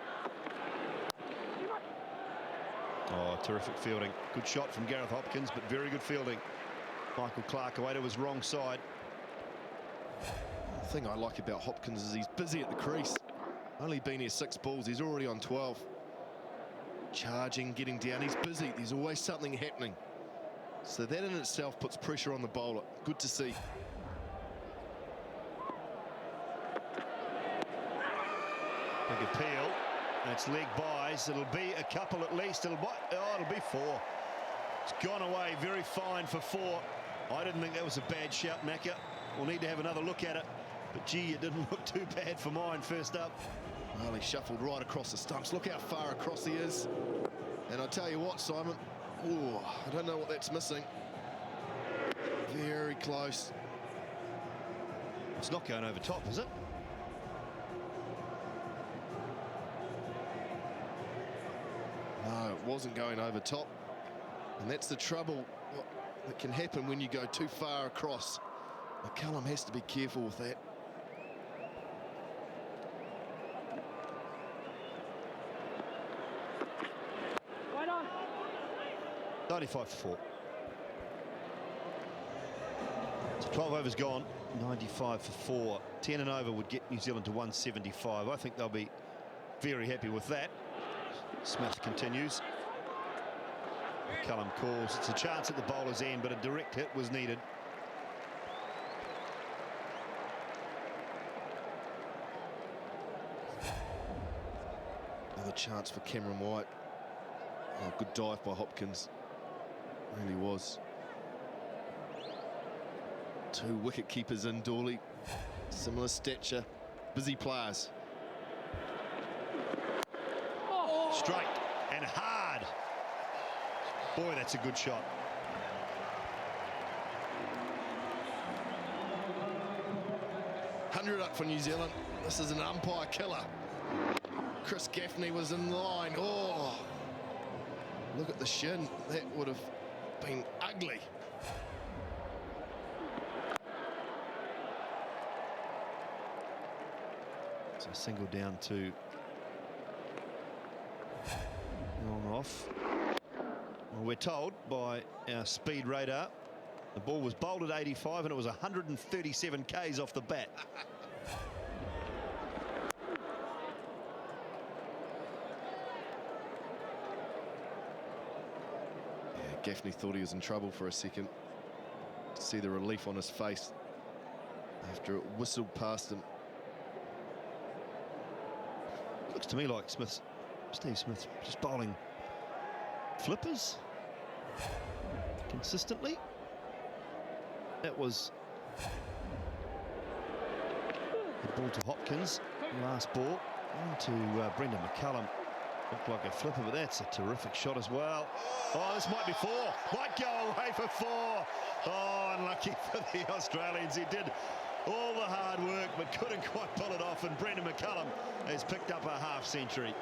Oh, terrific fielding. Good shot from Gareth Hopkins, but very good fielding. Michael Clark away to his wrong side. The thing I like about Hopkins is he's busy at the crease. Only been here 6 balls, he's already on 12. Charging, getting down, he's busy. There's always something happening. So that in itself puts pressure on the bowler. Good to see. Big appeal. That's leg buys. It'll be a couple at least. It'll be 4. It's gone away very fine for 4. I didn't think that was a bad shout, Macca. We'll need to have another look at it. But gee, it didn't look too bad for mine first up. Well, he shuffled right across the stumps. Look how far across he is. And I tell you what, Simon, ooh, I don't know what that's missing. Very close. It's not going over top, is it? No, it wasn't going over top. And that's the trouble that can happen when you go too far across. McCullum has to be careful with that. Right on. 95 for 4. So 12 overs gone. 95 for 4. 10 and over would get New Zealand to 175. I think they'll be very happy with that. Smith continues. McCullum calls. It's a chance at the bowler's end, but a direct hit was needed. Another chance for Cameron White. Oh, good dive by Hopkins. Really was. 2 wicket keepers in Dawley. Similar stature. Busy players. Straight and hard. Boy, that's a good shot. $100 up for New Zealand. This is an umpire killer. Chris Gaffney was in line. Oh, look at the shin. That would have been ugly. So single down to long off. Well, we're told by our speed radar the ball was bowled at 85 and it was 137 k's off the bat. Yeah, Gaffney thought he was in trouble for a second. To see the relief on his face after it whistled past him. Looks to me like Steve Smith just bowling flippers consistently. That was the ball to Hopkins. Last ball on to Brendon McCullum. Looked like a flipper, but that's a terrific shot as well. Oh, this might be 4. Might go away for 4. Oh, unlucky for the Australians. He did all the hard work, but couldn't quite pull it off. And Brendon McCullum has picked up a half-century.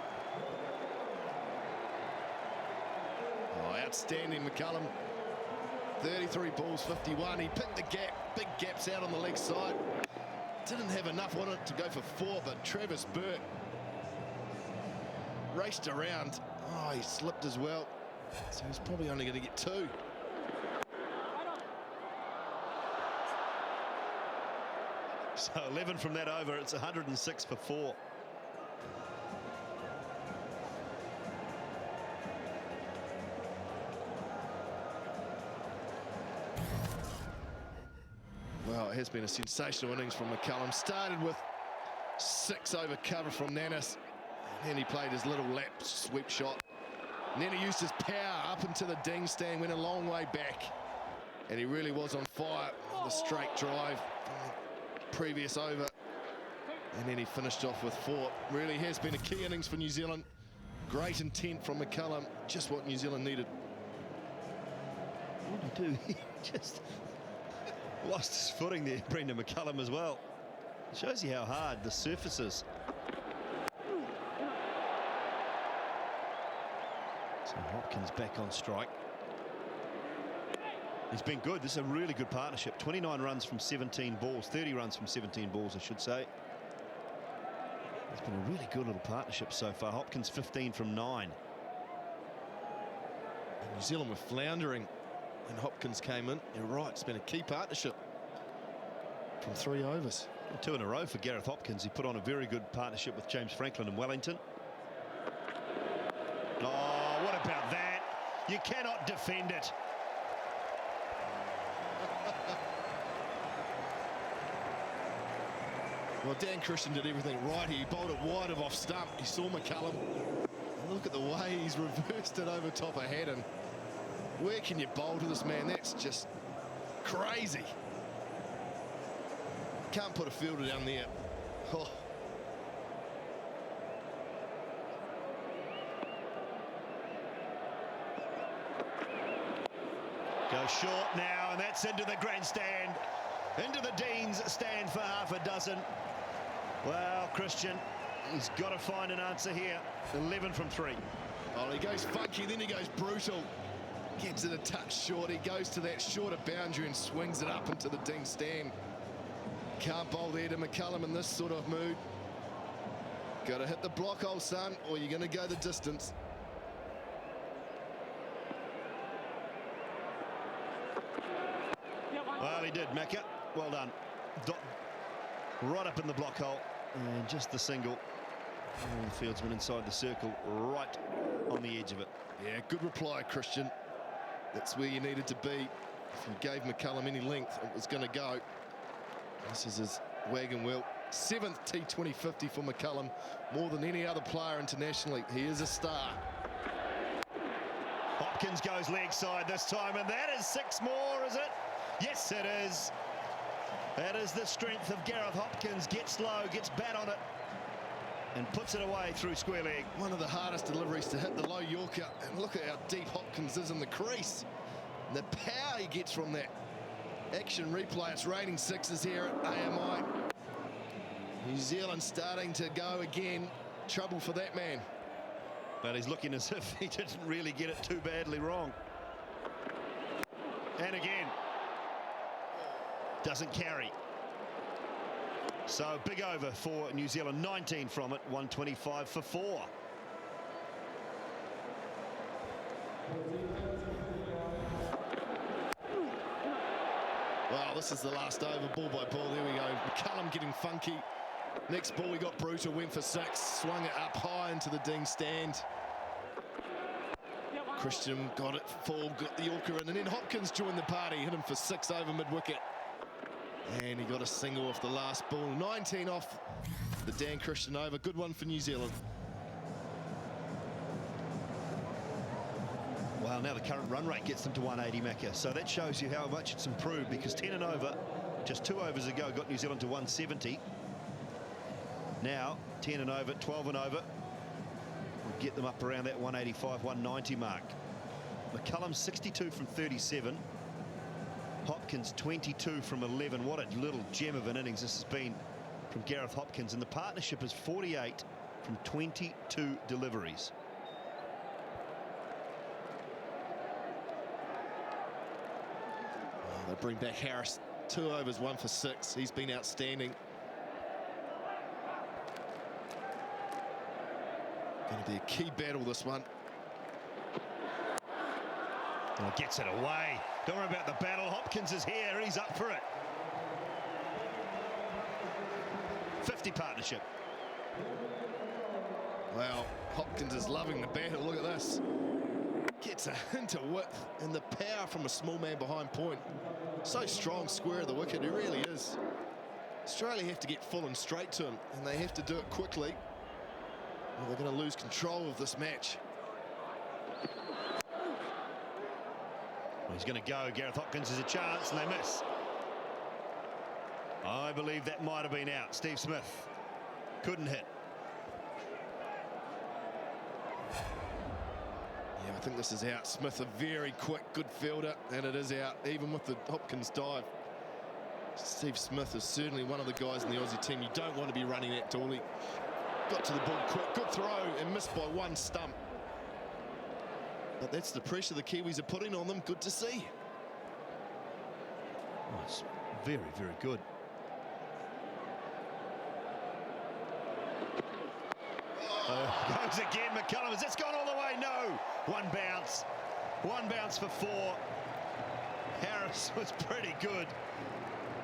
Oh, outstanding, McCullum. 33 balls, 51. He picked the gap. Big gaps out on the leg side. Didn't have enough on it to go for 4, but Travis Burt raced around. Oh, he slipped as well. So he's probably only going to get 2. So 11 from that over. It's 106 for 4. Well, it has been a sensational innings from McCullum. Started with 6 over cover from Nannis. And then he played his little lap sweep shot. And then he used his power up into the ding stand, went a long way back. And he really was on fire on the straight drive from the previous over. And then he finished off with 4. Really has been a key innings for New Zealand. Great intent from McCullum, just what New Zealand needed. What did he do? He just lost his footing there, Brendon McCullum, as well. It shows you how hard the surface is. So Hopkins back on strike. He's been good. This is a really good partnership. 29 runs from 17 balls, 30 runs from 17 balls, I should say. It's been a really good little partnership so far. Hopkins 15 from 9. And New Zealand were floundering and Hopkins came in. You're right, it's been a key partnership from 3 overs. 2 in a row for Gareth Hopkins. He put on a very good partnership with James Franklin in Wellington. Oh, what about that? You cannot defend it. Well, Dan Christian did everything right here. He bowled it wide of off stump. He saw McCullum. And look at the way he's reversed it over top of Haden. Where can you bowl to this man? That's just crazy. Can't put a fielder down there. Oh. Goes short now, and that's into the grandstand. Into the Dean's stand for half a dozen. Well, Christian, he's got to find an answer here. 11 from 3. Oh, he goes funky, then he goes brutal. Gets it a touch short. He goes to that shorter boundary and swings it up into the Dean stand. Can't bowl there to McCullum in this sort of mood. Got to hit the block, old son, or you're going to go the distance. Well, he did, Macca. Well done. Right up in the block hole. And just the single. And the fieldsman inside the circle, right on the edge of it. Yeah, good reply, Christian. That's where you needed to be. If you gave McCullum any length, it was going to go. This is his wagon wheel. 7th T20 50 for McCullum. More than any other player internationally. He is a star. Hopkins goes leg side this time, and that is 6 more, is it? Yes, it is. That is the strength of Gareth Hopkins. Gets low, gets bat on it, and puts it away through square leg. One of the hardest deliveries to hit the low Yorker. And look at how deep Hopkins is in the crease. And the power he gets from that action replay. It's raining 6s here at AMI. New Zealand starting to go again. Trouble for that man. But he's looking as if he didn't really get it too badly wrong. And again. Doesn't carry. So big over for New Zealand. 19 from it. 125 for 4. Well, this is the last over. Ball by ball. There we go. McCullum getting funky. Next ball, we got brutal. Went for 6. Swung it up high into the Dean stand. Christian got it full. Got the Yorker in. And then Hopkins joined the party. Hit him for 6 over mid-wicket. And he got a single off the last ball. 19 off the Dan Christian over. Good one for New Zealand. Well, now the current run rate gets them to 180, Macca. So that shows you how much it's improved, because 10 and over, just 2 overs ago, got New Zealand to 170. Now, 10 and over, 12 and over, will get them up around that 185, 190 mark. McCullum 62 from 37. Hopkins 22 from 11. What a little gem of an innings this has been from Gareth Hopkins. And the partnership is 48 from 22 deliveries. They bring back Harris. 2 overs, 1 for 6. He's been outstanding. Going to be a key battle, this one. Oh, gets it away. Don't worry about the battle. Hopkins is here. He's up for it. 50 partnership. Well, Hopkins is loving the battle. Look at this. Gets a hint of width, and the power from a small man behind point. So strong, square of the wicket. It really is. Australia have to get full and straight to him, and they have to do it quickly, or they're going to lose control of this match. He's going to go. Gareth Hopkins has a chance, and they miss. I believe that might have been out. Steve Smith couldn't hit. Yeah, I think this is out. Smith, a very quick, good fielder, and it is out, even with the Hopkins dive. Steve Smith is certainly one of the guys in the Aussie team you don't want to be running that tall. He got to the ball quick, good throw, and missed by 1 stump. But that's the pressure the Kiwis are putting on them. Good to see. Oh, it's very, very good. Goes again, McCullum. Has this gone all the way? No. One bounce. One bounce for 4. Harris was pretty good.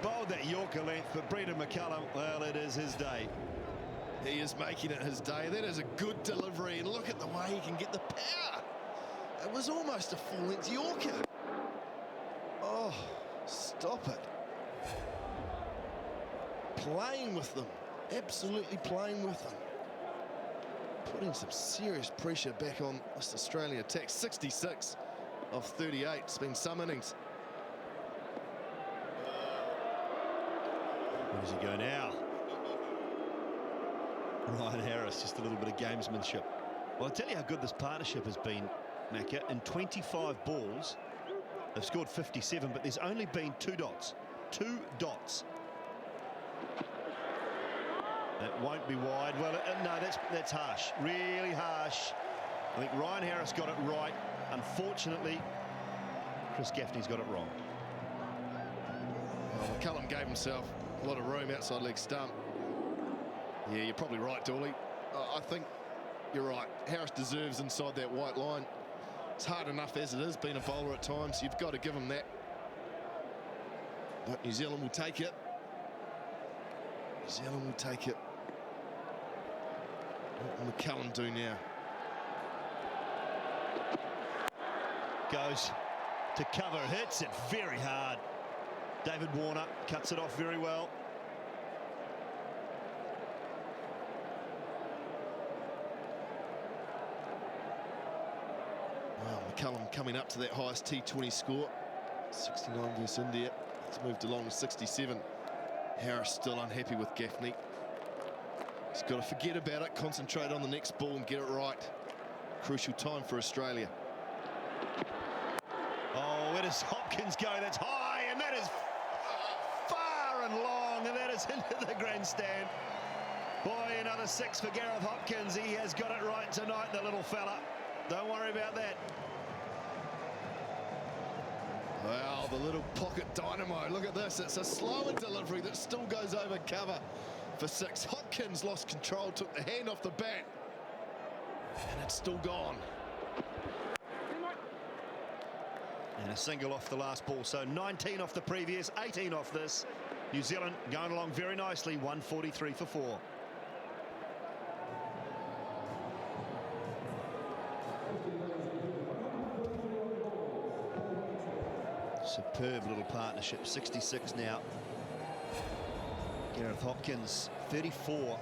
Bowled that Yorker length, but Brendon McCullum, well, it is his day. He is making it his day. That is a good delivery, and look at the way he can get the power. It was almost a full-length Yorker. Oh, stop it. Playing with them. Absolutely playing with them. Putting some serious pressure back on this Australian attack. 66 of 38. It's been some innings. Where does he go now? Ryan Harris, just a little bit of gamesmanship. Well, I'll tell you how good this partnership has been, Macca. In 25 balls, they've scored 57, but there's only been 2 dots. 2 dots. That won't be wide. Well, no, that's harsh. Really harsh. I think Ryan Harris got it right. Unfortunately, Chris Gaffney's got it wrong. Well, McCullum gave himself a lot of room outside leg stump. Yeah, you're probably right, Dooley. I think you're right. Harris deserves inside that white line. It's hard enough as it is, being a bowler at times. You've got to give him that. But New Zealand will take it. New Zealand will take it. What will McCullum do now? Goes to cover, hits it very hard. David Warner cuts it off very well. Well, McCullum coming up to that highest T20 score. 69 versus India. It's moved along to 67. Harris still unhappy with Gaffney. He's got to forget about it, concentrate on the next ball and get it right. Crucial time for Australia. Oh, where does Hopkins go? That's high, and that is far and long, and that is into the grandstand. Boy, another 6 for Gareth Hopkins. He has got it right tonight, the little fella. Don't worry about that. Wow, the little pocket dynamo. Look at this. It's a slower delivery that still goes over cover for 6. Hopkins lost control, took the hand off the bat, and it's still gone. And a single off the last ball, so 19 off the previous, 18 off this. New Zealand going along very nicely, 143 for 4. Superb little partnership, 66 now. Gareth Hopkins, 34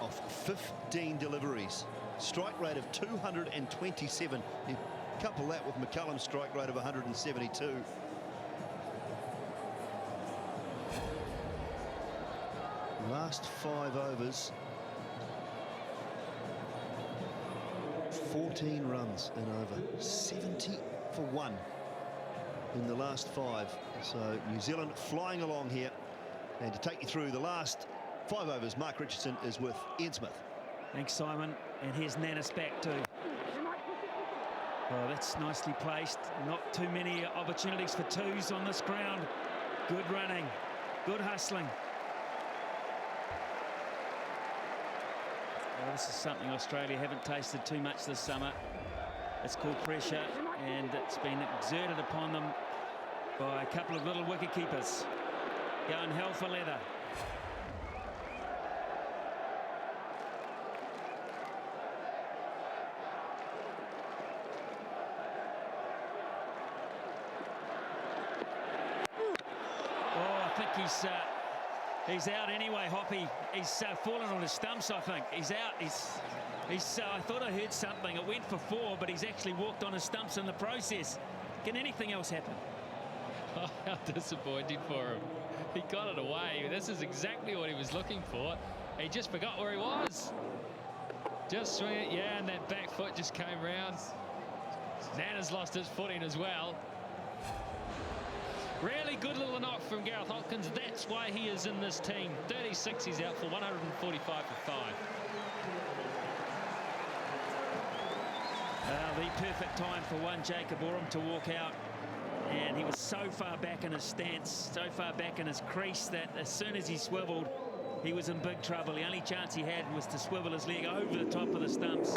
of 15 deliveries. Strike rate of 227. You couple that with McCullum's strike rate of 172. Last 5 overs. 14 runs in over. 70 for 1 in the last 5. So New Zealand flying along here. And to take you through the last 5 overs, Mark Richardson is with Ian Smith. Thanks, Simon. And here's Nannis back too. Oh, that's nicely placed. Not too many opportunities for 2s on this ground. Good running, good hustling. Well, this is something Australia haven't tasted too much this summer. It's called pressure, and it's been exerted upon them by a couple of little wicket keepers. Going hell for leather. He's out anyway, Hoppy. He's fallen on his stumps, I think. He's out. I thought I heard something. It went for 4, but he's actually walked on his stumps in the process. Can anything else happen? Oh, how disappointing for him. He got it away. This is exactly what he was looking for. He just forgot where he was. Just swing it, yeah, and that back foot just came round. Nana's lost his footing as well. Really good little knock from Gareth Hopkins. That's why he is in this team. 36, he's out for 145 for 5. The perfect time for one Jacob Oram to walk out. And he was so far back in his stance, so far back in his crease, that as soon as he swiveled, he was in big trouble. The only chance he had was to swivel his leg over the top of the stumps.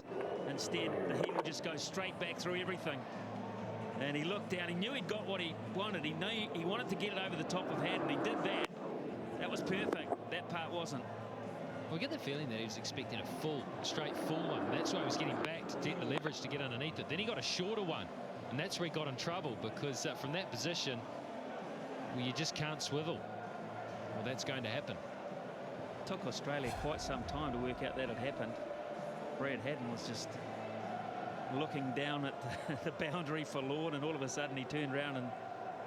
Instead, the heel just goes straight back through everything. And he looked down. He knew he'd got what he wanted. He knew he wanted to get it over the top of Haden. He did that. That was perfect. That part wasn't. We get the feeling that he was expecting a straight full one. That's why he was getting back to get the leverage to get underneath it. Then he got a shorter one, and that's where he got in trouble, because from that position, well, you just can't swivel. Well, that's going to happen. It took Australia quite some time to work out that had happened. Brad Haden was just looking down at the boundary for Lord, and all of a sudden he turned around and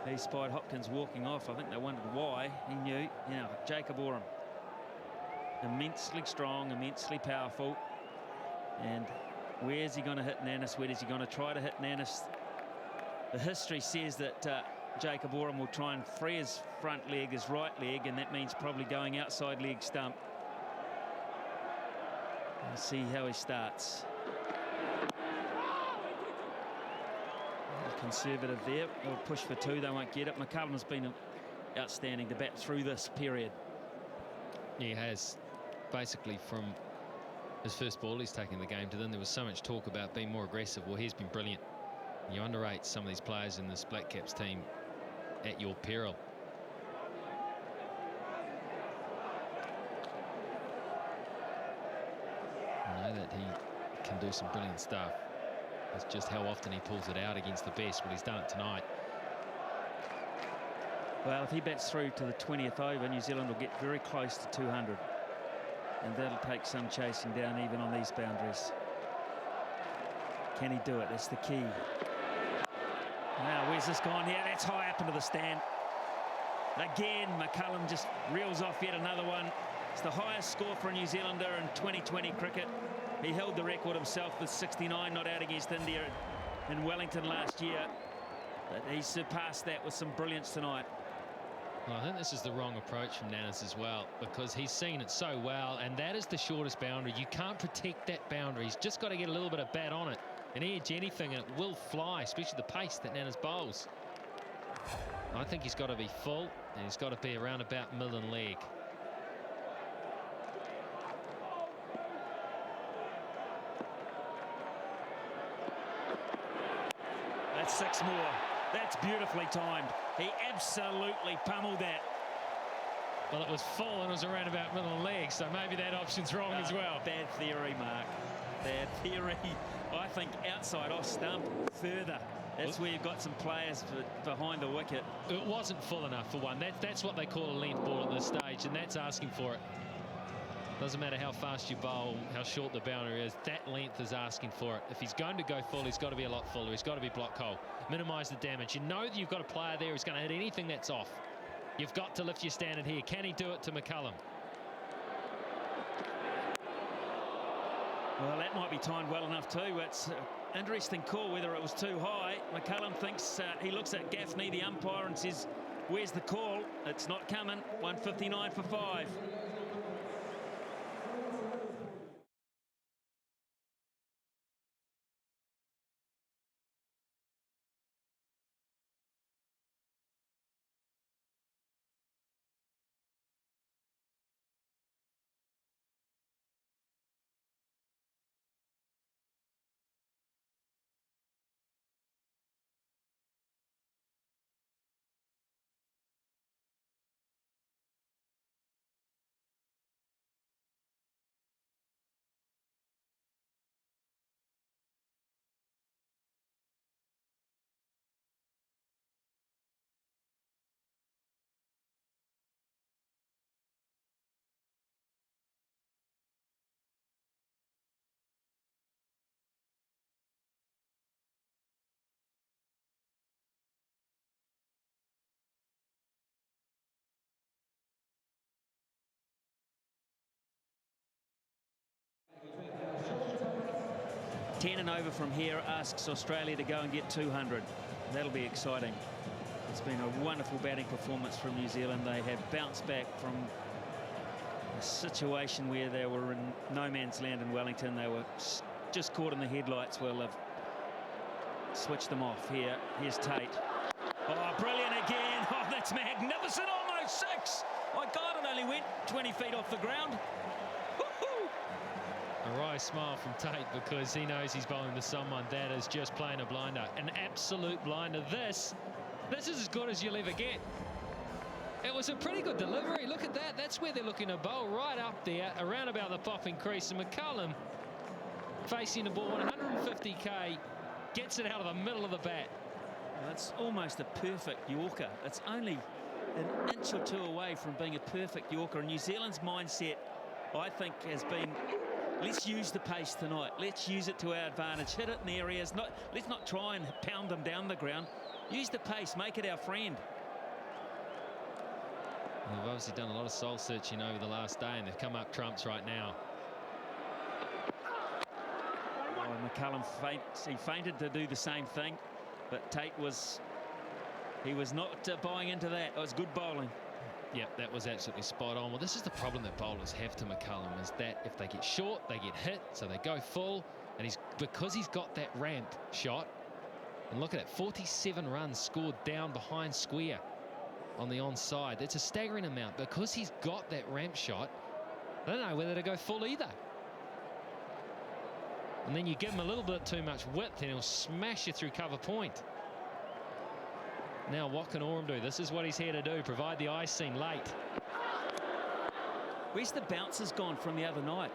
he spied Hopkins walking off. I think they wondered why. He knew. You know, Jacob Oram, immensely strong, immensely powerful. And where's he going to hit Nannes? Where is he going to try to hit Nannes? The history says that Jacob Oram will try and free his front leg, his right leg, and that means probably going outside leg stump. We'll see how he starts. Conservative there. They'll push for two. They won't get it. McCullum has been outstanding to bat through this period. He has. Basically, from his first ball he's taken the game to then, there was so much talk about being more aggressive. Well, he's been brilliant. You underrate some of these players in this Black Caps team at your peril. I know that he can do some brilliant stuff. It's just how often he pulls it out against the best. Well, he's done it tonight. Well, if he bats through to the 20th over, New Zealand will get very close to 200. And that'll take some chasing down even on these boundaries. Can he do it? That's the key. Now, where's this gone? Yeah, that's high up into the stand. Again, McCullum just reels off yet another one. It's the highest score for a New Zealander in 2020 cricket. He held the record himself with 69 not out against India in Wellington last year. But he surpassed that with some brilliance tonight. Well, I think this is the wrong approach from Nannes as well, because he's seen it so well, and that is the shortest boundary. You can't protect that boundary. He's just got to get a little bit of bat on it and edge anything, and it will fly, especially the pace that Nannes bowls. I think he's got to be full, and he's got to be around about middle and leg. That's 6 more. That's beautifully timed. He absolutely pummeled that. Well, it was full and it was around about middle and leg, so maybe that option's wrong as well. Bad theory, Mark. Bad theory. I think outside off stump further. That's where you've got some players behind the wicket. It wasn't full enough for one. That's what they call a length ball at this stage, and that's asking for it. Doesn't matter how fast you bowl, how short the boundary is, that length is asking for it. If he's going to go full, he's got to be a lot fuller. He's got to be block hole. Minimise the damage. You know that you've got a player there who's going to hit anything that's off. You've got to lift your standard here. Can he do it to McCullum? Well, that might be timed well enough too. It's an interesting call whether it was too high. McCullum thinks, he looks at Gaffney, the umpire, and says, where's the call? It's not coming. 159 for 5. Ten and over from here asks Australia to go and get 200. That'll be exciting. It's been a wonderful batting performance from New Zealand. They have bounced back from a situation where they were in no man's land in Wellington. They were just caught in the headlights. Well, they've switched them off here. Here's Tait. Oh, brilliant again. Oh, that's magnificent. Almost 6. My God, it only went 20 feet off the ground. A wry smile from Tait because he knows he's bowling to someone that is just playing a blinder, an absolute blinder. This is as good as you'll ever get. It was a pretty good delivery. Look at that. That's where they're looking to bowl, right up there, around about the popping crease. And McCullum, facing the ball 150k, gets it out of the middle of the bat. Well, that's almost a perfect Yorker. It's only an inch or two away from being a perfect Yorker. And New Zealand's mindset, I think, has been, let's use the pace tonight. Let's use it to our advantage. Hit it in areas. Let's not try and pound them down the ground. Use the pace. Make it our friend. They've obviously done a lot of soul searching over the last day, and they've come up trumps right now. Oh, McCullum fainted to do the same thing, but Tait was not buying into that. It was good bowling. Yep, that was absolutely spot on. Well, this is the problem that bowlers have to McCullum, is that if they get short, they get hit, so they go full, and because he's got that ramp shot, and look at it, 47 runs scored down behind square on the onside. It's a staggering amount. Because he's got that ramp shot, I don't know whether to go full either. And then you give him a little bit too much width and he'll smash you through cover point. Now what can Oram do? This is what he's here to do, provide the icing late. Where's the bouncers gone from the other night?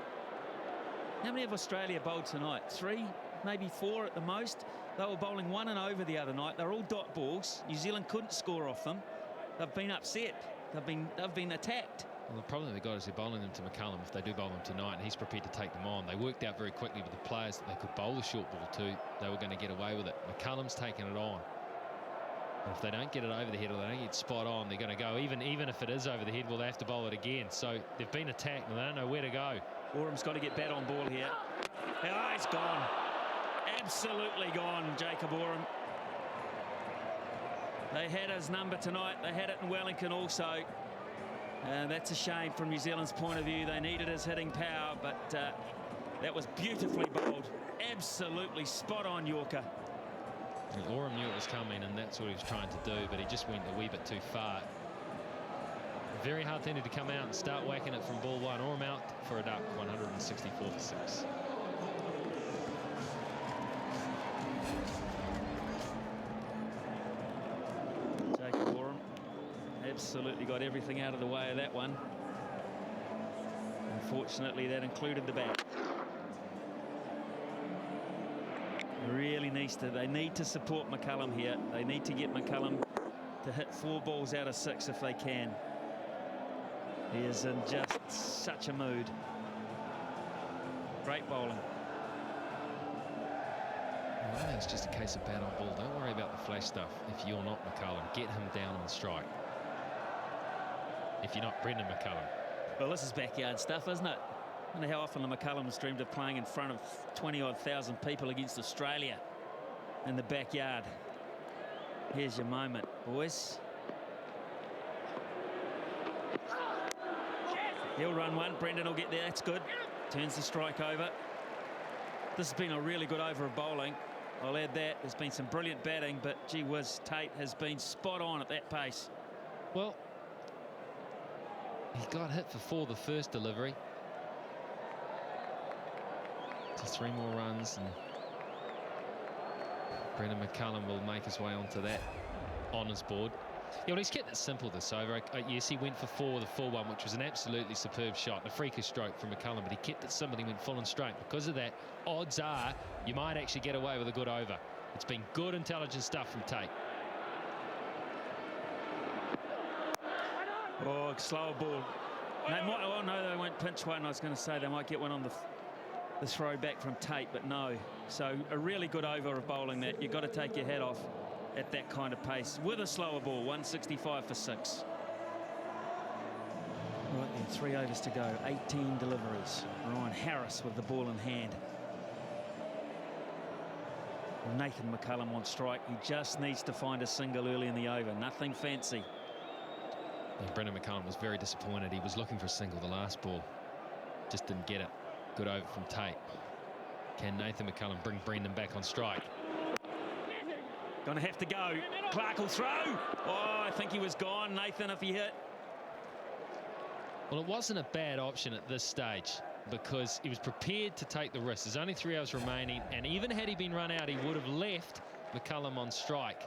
How many have Australia bowled tonight? 3, maybe 4 at the most. They were bowling 1 and over the other night. They're all dot balls. New Zealand couldn't score off them. They've been upset. They've been attacked. Well, the problem they've got is they're bowling them to McCullum. If they do bowl them tonight and he's prepared to take them on, they worked out very quickly with the players that they could bowl the short ball to. They were going to get away with it. McCullum's taking it on. And if they don't get it over the head or they don't get spot on, they're going to go. Even if it is over the head, well, they have to bowl it again. So they've been attacked and they don't know where to go. Oram's got to get bat on ball here. Oh, he's gone. Absolutely gone, Jacob Oram. They had his number tonight. They had it in Wellington also. That's a shame from New Zealand's point of view. They needed his hitting power, but that was beautifully bowled. Absolutely spot on Yorker. Oram knew it was coming, and that's what he was trying to do, but he just went a wee bit too far. Very hard thing to come out and start whacking it from ball 1. Oram out for a duck, 164 for 6. Absolutely got everything out of the way of that one. Unfortunately, that included the bat. Really they need to support McCullum here. They need to get McCullum to hit 4 balls out of 6 if they can. He is in just such a mood. Great bowling. I think it's just a case of bat on ball. Don't worry about the flash stuff if you're not McCullum. Get him down on strike. If you're not Brendon McCullum. Well, this is backyard stuff, isn't it? I wonder how often the McCullums dreamed of playing in front of 20-odd thousand people against Australia in the backyard. Here's your moment, boys. He'll run one. Brendon will get there. That's good. Turns the strike over. This has been a really good over of bowling. I'll add that. There's been some brilliant batting, but gee whiz, Tait has been spot on at that pace. Well, he got hit for 4 the first delivery. So 3 more runs, and Brendon McCullum will make his way onto that honours board. Yeah, well, he's kept it simple this over. Yes, he went for 4 the full one, which was an absolutely superb shot, a freakish stroke from McCullum, but he kept it simple. He went full and straight. Because of that, odds are you might actually get away with a good over. It's been good, intelligent stuff from Tait. Oh, slower ball. No, they won't pinch one. I was going to say they might get one on the throw back from Tait, but no. So a really good over of bowling that. You've got to take your hat off at that kind of pace with a slower ball. 165 for 6. Right then, 3 overs to go. 18 deliveries. Ryan Harris with the ball in hand. Nathan McCullum on strike. He just needs to find a single early in the over. Nothing fancy. And Brendon McCullum was very disappointed. He was looking for a single the last ball. Just didn't get it. Good over from Tait. Can Nathan McCullum bring Brendon back on strike? Gonna have to go. Clark will throw. Oh, I think he was gone, Nathan, if he hit. Well, it wasn't a bad option at this stage because he was prepared to take the risk. There's only 3 hours remaining, and even had he been run out, he would have left McCullum on strike.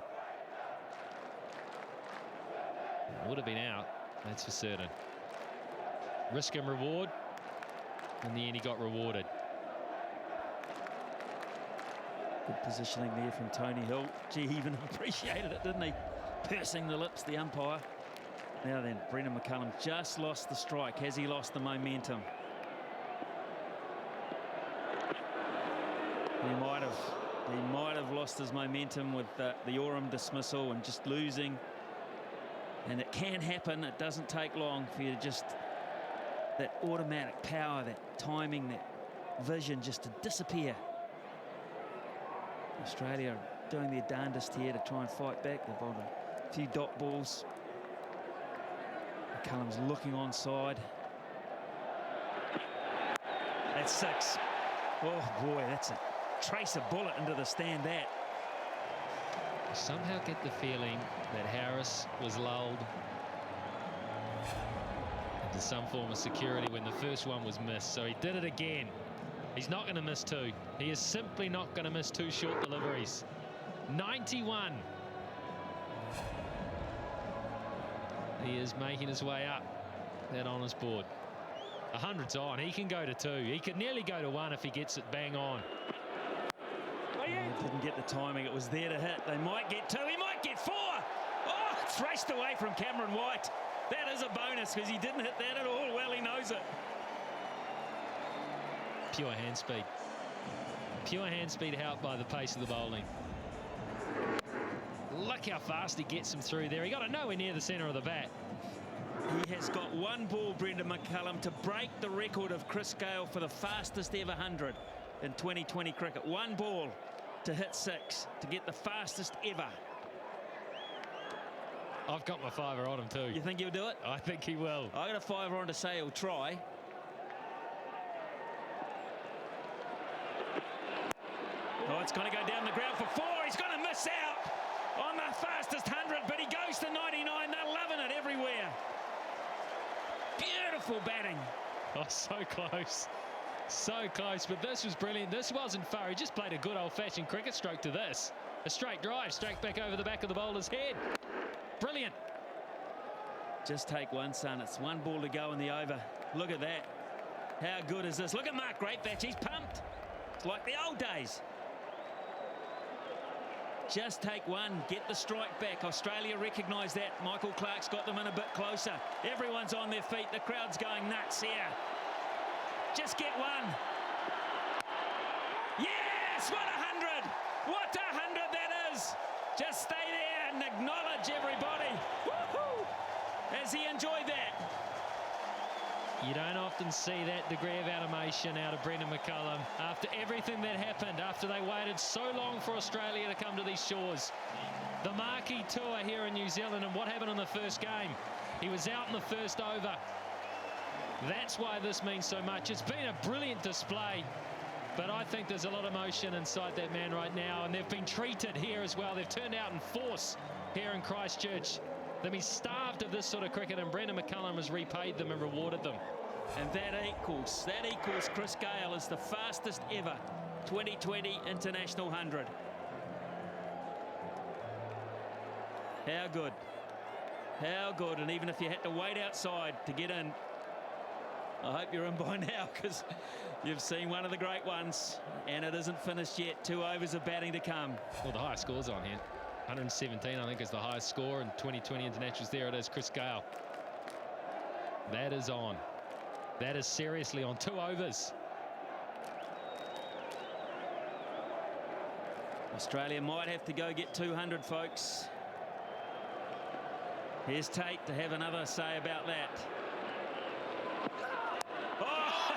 Would have been out, that's for certain. Risk and reward. In the end, he got rewarded. Good positioning there from Tony Hill. Gee, he even appreciated it, didn't he? Pursing the lips, the umpire. Now then, Brendon McCullum just lost the strike. Has he lost the momentum? He might have lost his momentum with the Oram dismissal and just losing. And it can happen. It doesn't take long for you to just, that automatic power, that timing, that vision just to disappear. Australia are doing their darndest here to try and fight back. They've bowled a few dot balls. McCullum's looking onside. That's 6. Oh boy, that's a trace of bullet into the stand. That. I somehow get the feeling that Harris was lulled into some form of security when the first one was missed, so he did it again. He's not going to miss 2. He is simply not going to miss 2 short deliveries. 91. He is making his way up that honours board. 100's on. He can go to 2. He could nearly go to 1 if he gets it bang on. He didn't get the timing. It was there to hit. They might get 2. He might get 4. Oh, it's raced away from Cameron White. That is a bonus because he didn't hit that at all. Well, he knows it. Pure hand speed. Pure hand speed helped by the pace of the bowling. Look how fast he gets him through there. He got it nowhere near the centre of the bat. He has got 1 ball, Brendon McCullum, to break the record of Chris Gale for the fastest ever 100 in 2020 cricket. 1 ball to hit 6 to get the fastest ever. I've got my 5er on him too. You think he'll do it? I think he will. I got a 5er on to say he'll try. Oh, it's going to go down the ground for 4. He's going to miss out on the fastest 100, but he goes to 99. They're loving it everywhere. Beautiful batting. Oh, so close. So close, but this was brilliant. This wasn't far. He just played a good old-fashioned cricket stroke to this. A straight drive, straight back over the back of the bowler's head. Brilliant. Just take 1, son. It's 1 ball to go in the over. Look at that. How good is this? Look at Mark Greatbatch. He's pumped. It's like the old days. Just take 1, get the strike back. Australia recognise that. Michael Clark's got them in a bit closer. Everyone's on their feet. The crowd's going nuts here. Just get 1. Yes, what a 100. What a 100 that is. Just stay there and acknowledge everybody. Woohoo! As he enjoyed that. You don't often see that degree of animation out of Brendon McCullum after everything that happened, after they waited so long for Australia to come to these shores. The marquee tour here in New Zealand, and what happened in the first game? He was out in the first over. That's why this means so much. It's been a brilliant display, but I think there's a lot of emotion inside that man right now, and they've been treated here as well. They've turned out in force here in Christchurch. They've been starved of this sort of cricket, and Brendon McCullum has repaid them and rewarded them. And that equals Chris Gale as the fastest ever 2020 International 100. How good. How good. And even if you had to wait outside to get in, I hope you're in by now, because you've seen one of the great ones, and it isn't finished yet. 2 overs of batting to come. Well, the highest score's on here. 117, I think, is the highest score in 2020 internationals. There it is, Chris Gale. That is on. That is seriously on. 2 overs. Australia might have to go get 200, folks. Here's Tait to have another say about that. Oh,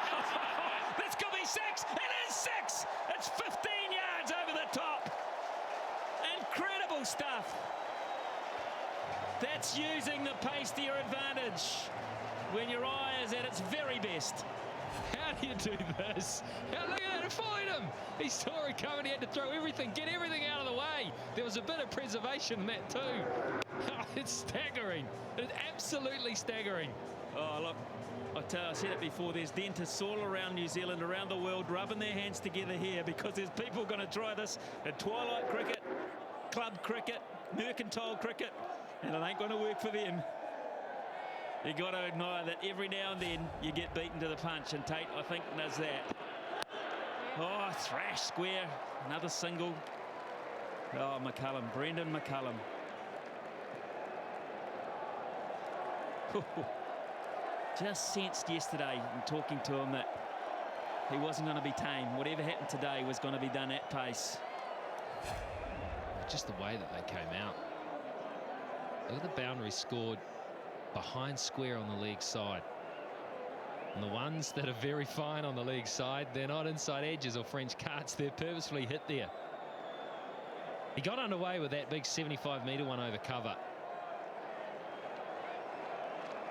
this could be 6. It is 6. It's 15 yards over the top. Incredible stuff. That's using the pace to your advantage when your eye is at its very best. How do you do this? Look at that, find him. He saw it coming. He had to throw everything, get everything out of the way. There was a bit of preservation in that too. It's staggering. It's absolutely staggering. Oh, look, I said it before, there's dentists all around New Zealand, around the world, rubbing their hands together here because there's people going to try this in twilight cricket, club cricket, mercantile cricket, and it ain't going to work for them. You got to admire that every now and then you get beaten to the punch, and Tait, I think, does that. Oh, thrash square, another single. Oh, McCullum, Brendon McCullum. Just sensed yesterday in talking to him that he wasn't going to be tame. Whatever happened today was going to be done at pace. Just the way that they came out. Look at the boundary scored behind square on the leg side. And the ones that are very fine on the leg side, they're not inside edges or French carts. They're purposefully hit there. He got underway with that big 75-metre one over cover.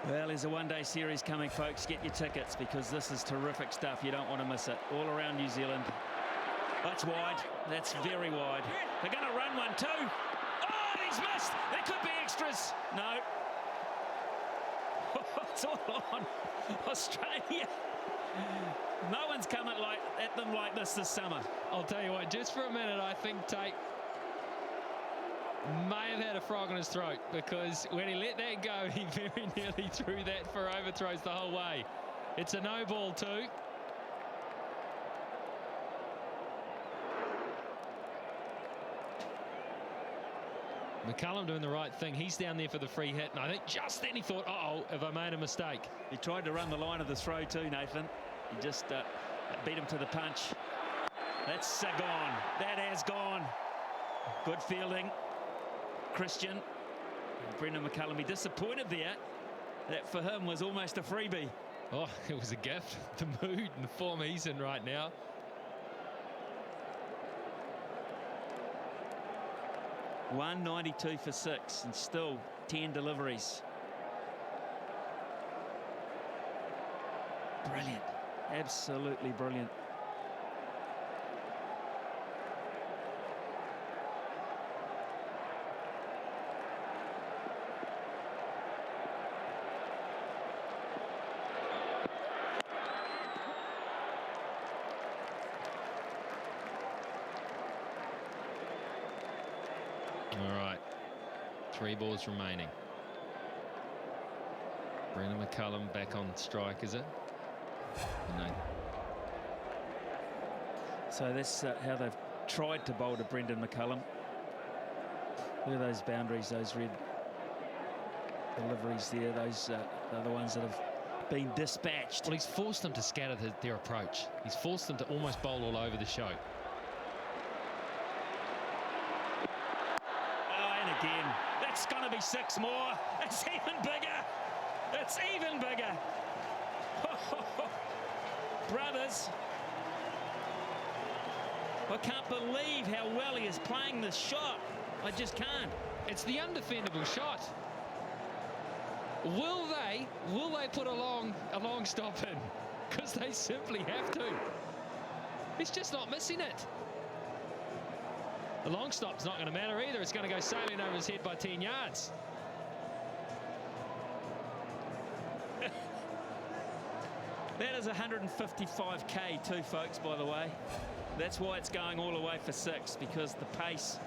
Well, there's a one-day series coming, folks. Get your tickets because this is terrific stuff. You don't want to miss it. All around New Zealand. That's wide. That's very wide. They're going to run one too. Oh, and he's missed. There could be extras. No. It's all on. Australia. No one's come at them like this summer. I'll tell you what, just for a minute, I think Tait may have had a frog in his throat, because when he let that go, he very nearly threw that for overthrows the whole way. It's a no ball too. McCullum doing the right thing. He's down there for the free hit, and I think just then he thought, uh-oh, have I made a mistake? He tried to run the line of the throw too, Nathan. He just beat him to the punch. That's gone. That has gone. Good fielding. Christian. Brendon McCullum, be disappointed there. That for him was almost a freebie. Oh, it was a gift. The mood and the form he's in right now. $192 for 6 and still 10 deliveries. Brilliant. Absolutely brilliant. All right, 3 balls remaining. Brendon McCullum back on strike, is it? No. So that's how they've tried to bowl to Brendon McCullum. Look at those boundaries, those red deliveries there. Those are the ones that have been dispatched. Well, he's forced them to scatter their approach. He's forced them to almost bowl all over the show. Again, that's going to be 6 more. It's even bigger. It's even bigger. Brothers, I can't believe how well he is playing this shot. I just can't. It's the undefendable shot. Will they put a long stop in? Because they simply have to. He's just not missing it. The long stop's not going to matter either. It's going to go sailing over his head by 10 yards. That is 155k too, folks, by the way. That's why it's going all the way for 6, because the pace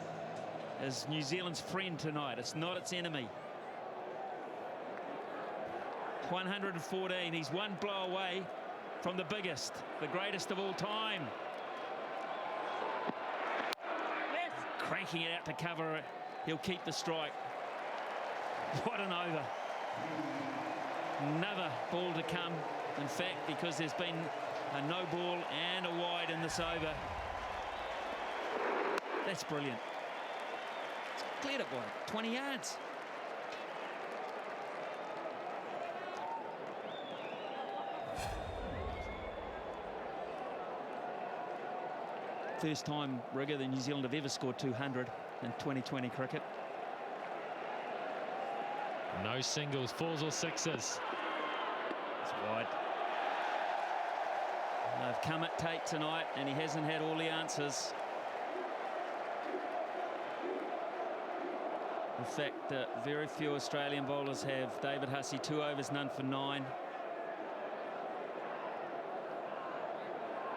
is New Zealand's friend tonight. It's not its enemy. 114. He's one blow away from the biggest, the greatest of all time. Cranking it out to cover it. He'll keep the strike. What an over. Another ball to come. In fact, because there's been a no ball and a wide in this over. That's brilliant. It's cleared it by 20 yards. First time, Rigger, that New Zealand have ever scored 200 in 2020 cricket. No singles, 4s or 6s. It's wide. They've come at Tait tonight, and he hasn't had all the answers. The fact that very few Australian bowlers have. David Hussey, 2 overs, none for 9.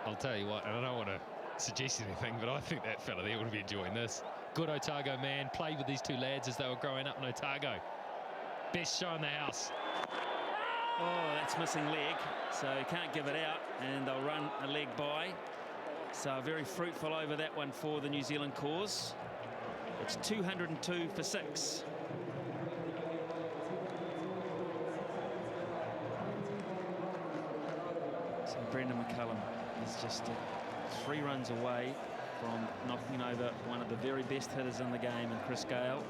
I'll tell you what, and I don't want to suggest anything, but I think that fella there would be enjoying this. Good Otago man, played with these two lads as they were growing up in Otago. Best show in the house. Oh, that's missing leg, so he can't give it out, and they'll run a leg by. So very fruitful over that one for the New Zealand cause. It's 202 for 6. So Brendon McCullum is just 3 runs away from knocking over one of the very best hitters in the game, and Chris Gale,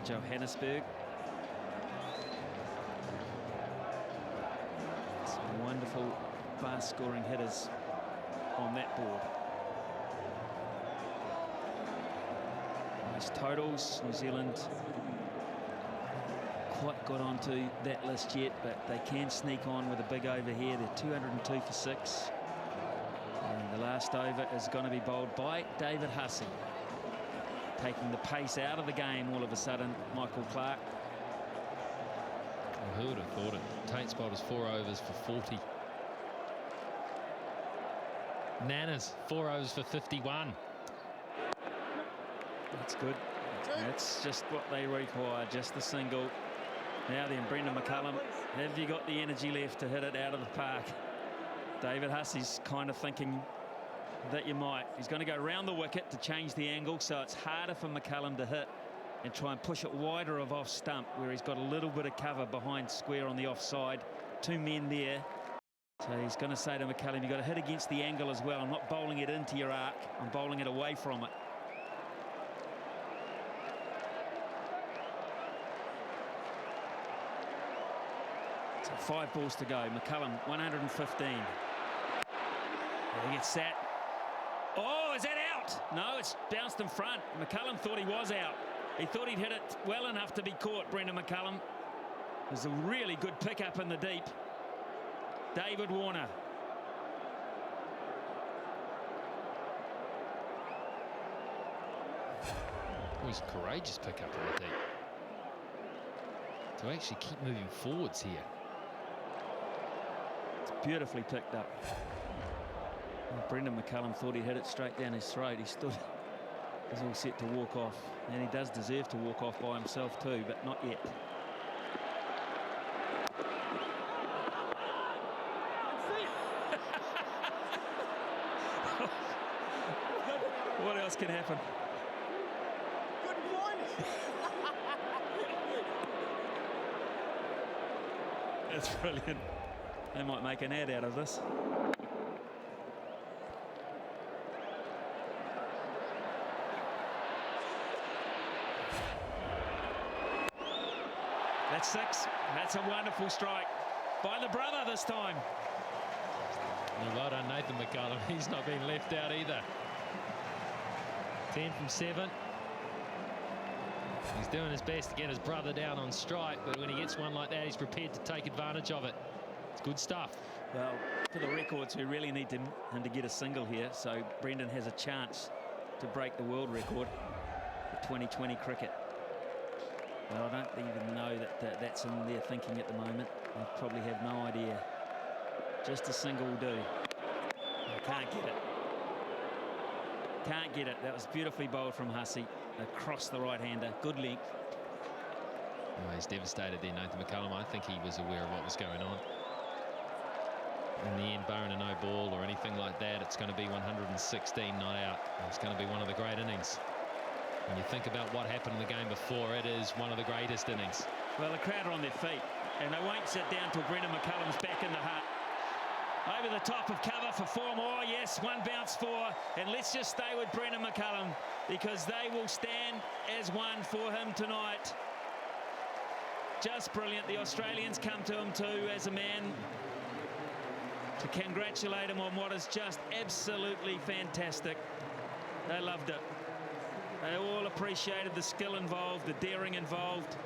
Johannesburg. Some wonderful fast scoring hitters on that board. Nice totals. New Zealand quite got onto that list yet, but they can sneak on with a big over here. They're 202 for 6. And the last over is going to be bowled by David Hussey, taking the pace out of the game all of a sudden. Michael Clark. Well, who would have thought it? Tait's bowled us 4 overs for 40. Nanas, 4 overs for 51. That's good. That's just what they require, just the single. Now then, Brendon McCullum, have you got the energy left to hit it out of the park? David Hussey's kind of thinking that you might. He's going to go round the wicket to change the angle, so it's harder for McCullum to hit and try and push it wider of off stump, where he's got a little bit of cover behind square on the offside. 2 men there. So he's going to say to McCullum, you've got to hit against the angle as well. I'm not bowling it into your arc, I'm bowling it away from it. So 5 balls to go. McCullum, 115. He gets set. Oh, is that out? No, it's bounced in front. McCullum thought he was out. He thought he'd hit it well enough to be caught, Brendon McCullum. It was a really good pickup in the deep. David Warner. It was a courageous pickup in the deep. To actually keep moving forwards here. It's beautifully picked up. Brendon McCullum thought he hit it straight down his throat. He stood, was all set to walk off, and he does deserve to walk off by himself too, but not yet. What else can happen? Good morning. That's brilliant. They might make an ad out of this. That's 6. That's a wonderful strike by the brother this time. Well done, Nathan McCullum. He's not been left out either. 10 from 7. He's doing his best to get his brother down on strike, but when he gets one like that, he's prepared to take advantage of it. It's good stuff. Well, for the records, we really need him to get a single here, so Brendon has a chance to break the world record for 2020 cricket. Well, I don't even know that that's in their thinking at the moment. They probably have no idea. Just a single will do. I can't get it. Can't get it. That was beautifully bowled from Hussey across the right-hander. Good length. Oh, he's devastated there, Nathan McCullum. I think he was aware of what was going on. In the end, barring a no ball or anything like that, it's going to be 116 not out. It's going to be one of the great innings. When you think about what happened in the game before, it is one of the greatest innings. Well, the crowd are on their feet, and they won't sit down till Brendon McCullum's back in the hut. Over the top of cover for 4 more. Yes, 1 bounce 4. And let's just stay with Brendon McCullum, because they will stand as one for him tonight. Just brilliant. The Australians come to him too as a man to congratulate him on what is just absolutely fantastic. They loved it. They all appreciated the skill involved, the daring involved.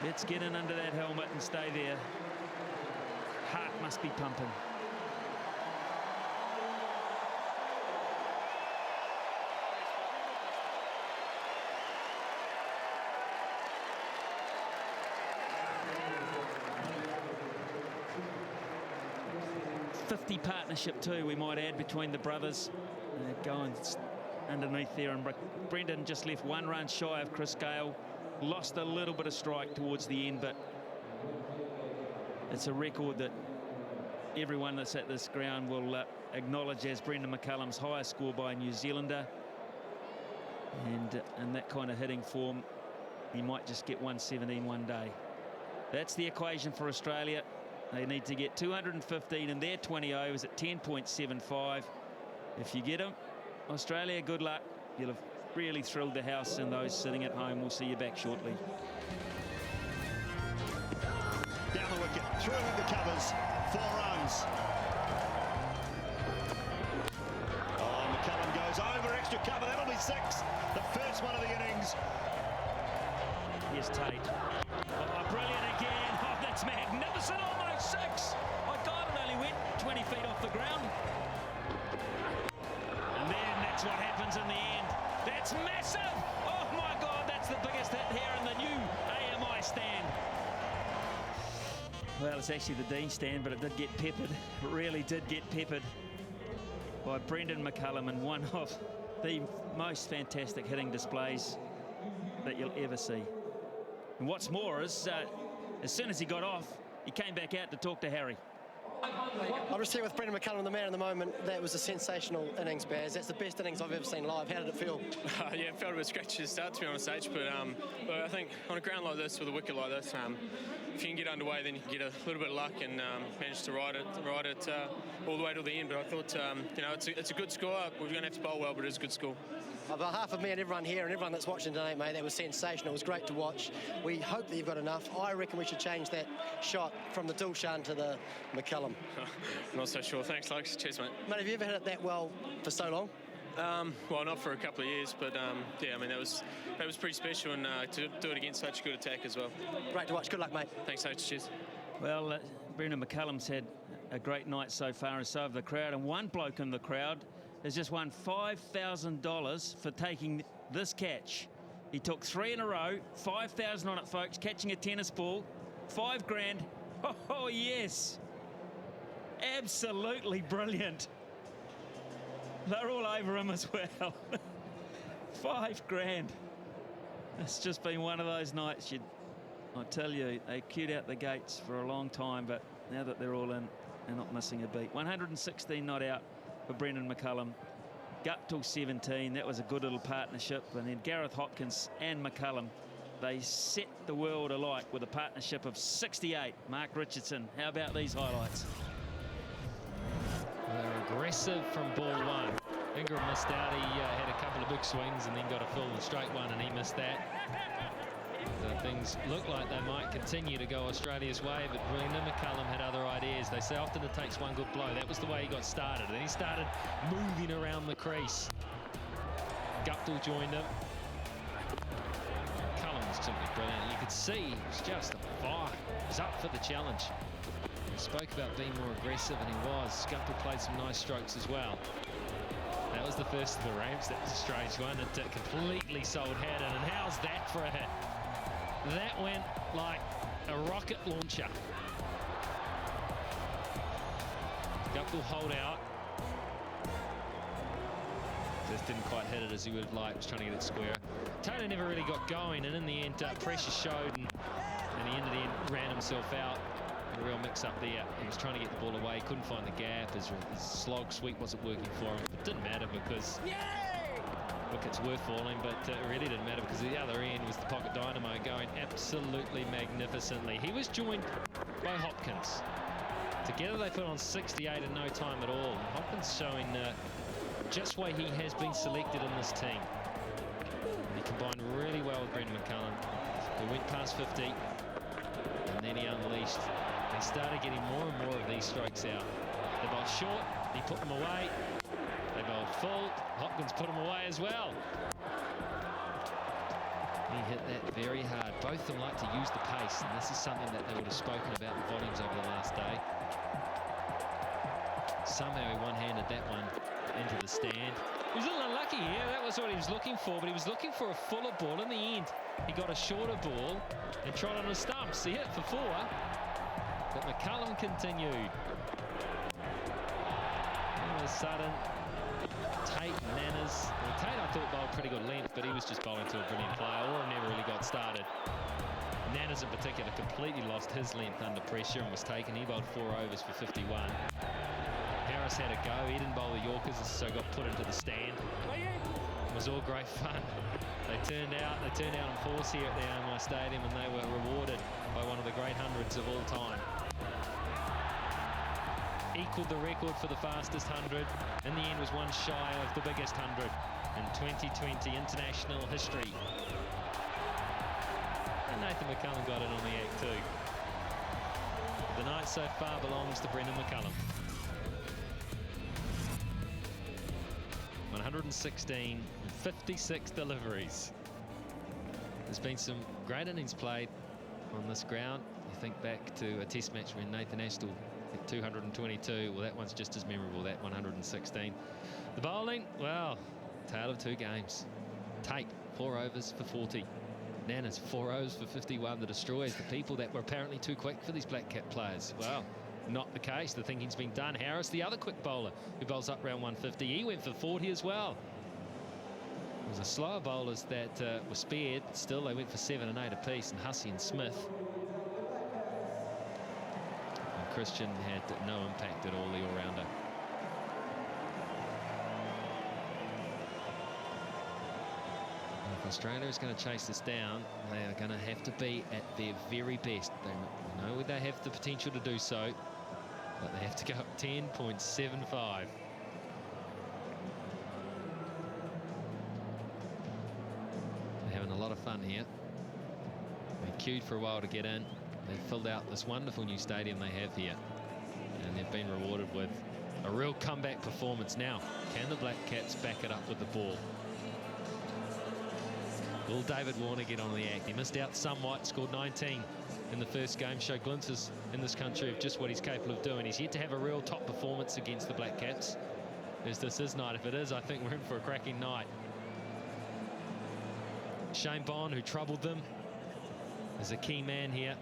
Let's get in under that helmet and stay there. Heart must be pumping. 50 partnership too, we might add, between the brothers. Going underneath there, and Brendon just left 1 run shy of Chris Gale. Lost a little bit of strike towards the end, but it's a record that everyone that's at this ground will acknowledge as Brendon McCullum's highest score by a New Zealander. And in that kind of hitting form, he might just get 117 one day. That's the equation for Australia. They need to get 215 in their 20 overs at 10.75. If you get them, Australia, good luck. You'll have really thrilled the house, and those sitting at home will see you back shortly. Down the wicket, through the covers, 4 runs. Oh, McCullum goes over, extra cover, that'll be 6. The first one of the innings. Here's Tait. Oh, brilliant again. Oh, that's magnificent, almost 6. My God, it only went 20 feet off the ground. And then that's what happens in the end. That's massive. Oh, my God, that's the biggest hit here in the new AMI stand. Well, it's actually the Dean stand, but it did get peppered. It really did get peppered by Brendon McCullum in one of the most fantastic hitting displays that you'll ever see. And what's more is, as soon as he got off, he came back out to talk to Harry. I'm just here with Brendon McCullum, the man of the moment. That was a sensational innings, Baz. That's the best innings I've ever seen live. How did it feel? Yeah, it felt a bit scratchy to start, to be honest, H, but I think on a ground like this, with a wicket like this, if you can get underway, then you can get a little bit of luck and manage to ride it all the way to the end. But I thought, you know, it's a good score. We're going to have to bowl well, but it's a good score. On behalf of me and everyone here and everyone that's watching tonight, mate, that was sensational. It was great to watch. We hope that you've got enough. I reckon we should change that shot from the Shaun to the McCullum. Not so sure. Thanks, Alex. Cheers, mate. Mate, have you ever hit it that well for so long? Well, not for a couple of years, but yeah, I mean, that was pretty special, and to do it against such a good attack as well. Great to watch. Good luck, mate. Thanks, H. Cheers. Well, Brendon McCullum's had a great night so far, and so have the crowd. And one bloke in the crowd has just won $5,000 for taking this catch. He took 3 in a row, 5,000 on it, folks, catching a tennis ball, 5 grand. Oh, yes. Absolutely brilliant. They're all over him as well. 5 grand. It's just been one of those nights, I tell you, they queued out the gates for a long time, but now that they're all in, they're not missing a beat. 116 not out for Brendon McCullum. Gut till 17. That was a good little partnership. And then Gareth Hopkins and McCullum, they set the world alight with a partnership of 68. Mark Richardson, how about these highlights? They're aggressive from ball 1. Ingram missed out. He had a couple of big swings and then got a full and straight one, and he missed that. So things look like they might continue to go Australia's way, but Brendon McCullum had other ideas. They say often it takes one good blow. That was the way he got started. Then he started moving around the crease. Guptill joined him. McCullum was simply brilliant. You could see he was just a fire. He was up for the challenge. He spoke about being more aggressive, and he was. Guptill played some nice strokes as well. That was the first of the ramps. That was a strange one. It completely sold Haden, and how's that for a hit? That went like a rocket launcher. Guptill hold out. Just didn't quite hit it as he would have liked. Was trying to get it square. Tait never really got going, and in the end, pressure showed, and he ended the ran himself out. A real mix-up there. He was trying to get the ball away, couldn't find the gap. His slog sweep wasn't working for him. It didn't matter because wickets were falling, but it really didn't matter because the other end was the pocket dynamo going absolutely magnificently. He was joined by Hopkins. Together they put on 68 in no time at all. And Hopkins showing just why he has been selected in this team. And he combined really well with Brendon McCullum. He went past 50, and then he unleashed. They started getting more and more of these strokes out. They bowled short, he put them away. They bowled full, Hopkins put them away as well. He hit that very hard. Both of them like to use the pace, and this is something that they would have spoken about in volumes over the last day. Somehow he one-handed that one into the stand. He was a little unlucky here. That was what he was looking for, but he was looking for a fuller ball. In the end, he got a shorter ball and trod on the stumps. He hit it for 4, but McCullum continued. of a sudden, Tait, Nanas. Well, Tait, I thought, bowled pretty good length, but he was just bowling to a brilliant player, or never really got started. Nanas, in particular, completely lost his length under pressure and was taken. He bowled 4 overs for 51. Harris had a go. He didn't bowl the Yorkers, so got put into the stand. It was all great fun. They turned out in force here at the AMI Stadium, and they were rewarded by one of the great hundreds of all time. Equalled the record for the fastest 100. In the end, was one shy of the biggest 100 in 2020 international history. And Nathan McCullum got in on the act too. The night so far belongs to Brendon McCullum. 116 and 56 deliveries. There's been some great innings played on this ground. You think back to a test match when Nathan Astle hit 222. Well, that one's just as memorable, that 116. The bowling, well, tale of 2 games. Tait, 4 overs for 40. Nanas, 4 overs for 51. The destroyers, the people that were apparently too quick for these black cap players. Well, not the case. The thinking's been done. Harris, the other quick bowler, who bowls up round 150. He went for 40 as well. It was the slower bowlers that were spared, but still they went for 7 and 8 apiece, and Hussey and Smith. And Christian had no impact at all, the all-rounder. If Australia is going to chase this down, they are going to have to be at their very best. They know they have the potential to do so, but they have to go up 10.75. They're having a lot of fun here. They queued for a while to get in. They filled out this wonderful new stadium they have here, and they've been rewarded with a real comeback performance. Now, can the Black Caps back it up with the ball? Will David Warner get on the act? He missed out somewhat, scored 19 in the first game, showed glimpses in this country of just what he's capable of doing. He's yet to have a real top performance against the Black Caps, as this is night. If it is, I think we're in for a cracking night. Shane Bond, who troubled them, is a key man here.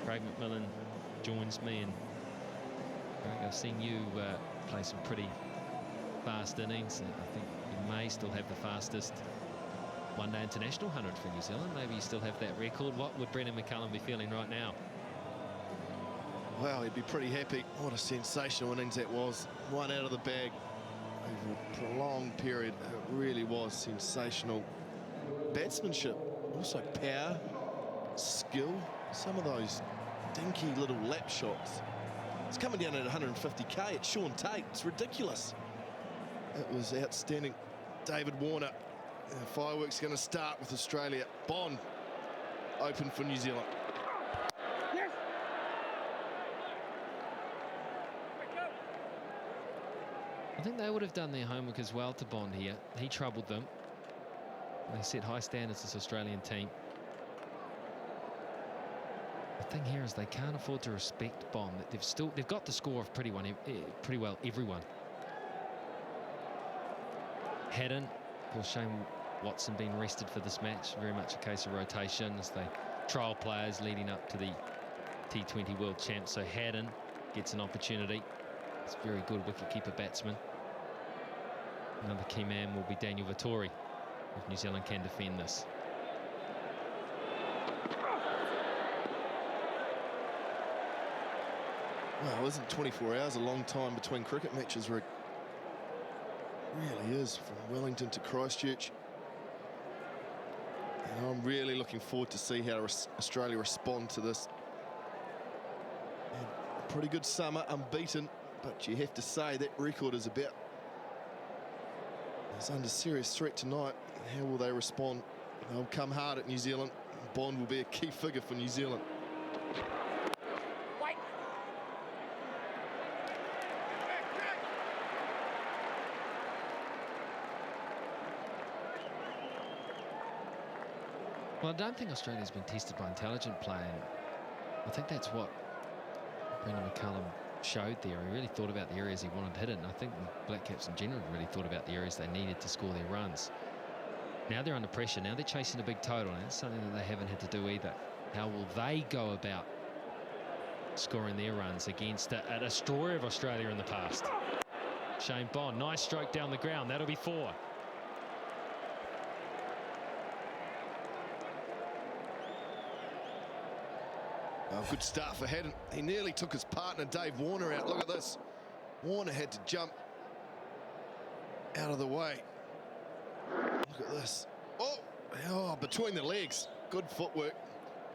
Craig McMillan joins me, and Craig, I've seen you play some pretty fast innings. I think you may still have the fastest one-day international 100 for New Zealand. Maybe you still have that record. What would Brendon McCullum be feeling right now? Well, he'd be pretty happy. What a sensational innings that was. One out of the bag over a prolonged period. It really was sensational. Batsmanship, also power, skill. Some of those dinky little lap shots. It's coming down at 150k. It's Shaun Tait. It's ridiculous. It was outstanding. David Warner. The fireworks going to start with Australia. Bond open for New Zealand. Yes. I think they would have done their homework as well to Bond here. He troubled them. They set high standards, this Australian team. The thing here is they can't afford to respect Bond. They've got the score of pretty well everyone. Haden, of course, Shane Watson being rested for this match. Very much a case of rotation as they trial players leading up to the T20 World Champs. So Haden gets an opportunity. It's a very good wicketkeeper batsman. Another key man will be Daniel Vettori, if New Zealand can defend this. Well, isn't 24 hours a long time between cricket matches, Rick? Really is, from Wellington to Christchurch. And I'm really looking forward to see how Australia respond to this. And a pretty good summer, unbeaten, but you have to say that record is about... It's under serious threat tonight. How will they respond? They'll come hard at New Zealand. Bond will be a key figure for New Zealand. Well, I don't think Australia's been tested by intelligent play, and I think that's what Brendon McCullum showed there. He really thought about the areas he wanted to hit it, and I think the Black Caps in general really thought about the areas they needed to score their runs. Now they're under pressure. Now they're chasing a big total, and that's something that they haven't had to do either. How will they go about scoring their runs against a destroyer of Australia in the past. Shane Bond, nice stroke down the ground. That'll be 4. Oh, good start for Haden. He nearly took his partner Dave Warner out. Look at this. Warner had to jump out of the way. Look at this. Oh, between the legs. Good footwork.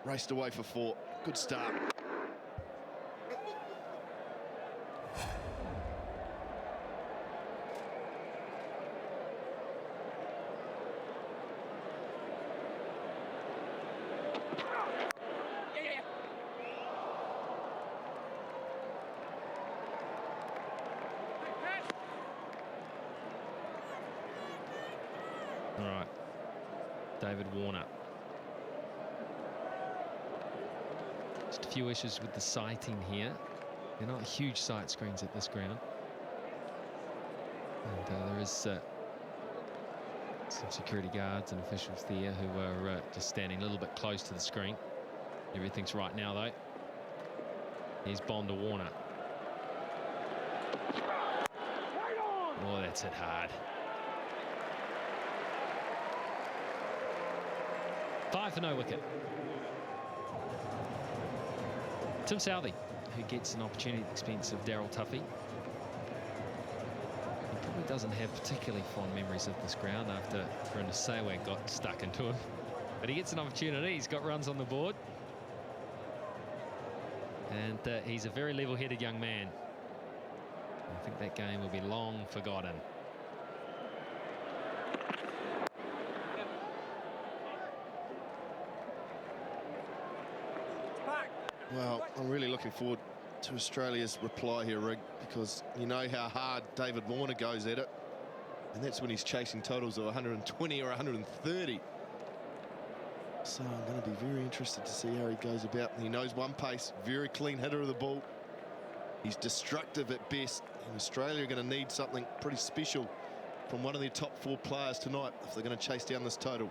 Raced away for 4. Good start. All right, David Warner. Just a few issues with the sighting here. They're not huge sight screens at this ground. And there is some security guards and officials there who are just standing a little bit close to the screen. Everything's right now, though. Here's Bond to Warner. Oh, that's hit hard. 5 for no wicket. Tim Southey, who gets an opportunity at the expense of Daryl Tuffy. He probably doesn't have particularly fond memories of this ground after Brendon Sawag got stuck into him. But he gets an opportunity. He's got runs on the board. And he's a very level-headed young man. I think that game will be long forgotten. Well, I'm really looking forward to Australia's reply here, Rig, because you know how hard David Warner goes at it. And that's when he's chasing totals of 120 or 130. So I'm going to be very interested to see how he goes about. He knows one pace, very clean hitter of the ball. He's destructive at best. And Australia are going to need something pretty special from one of their top 4 players tonight if they're going to chase down this total.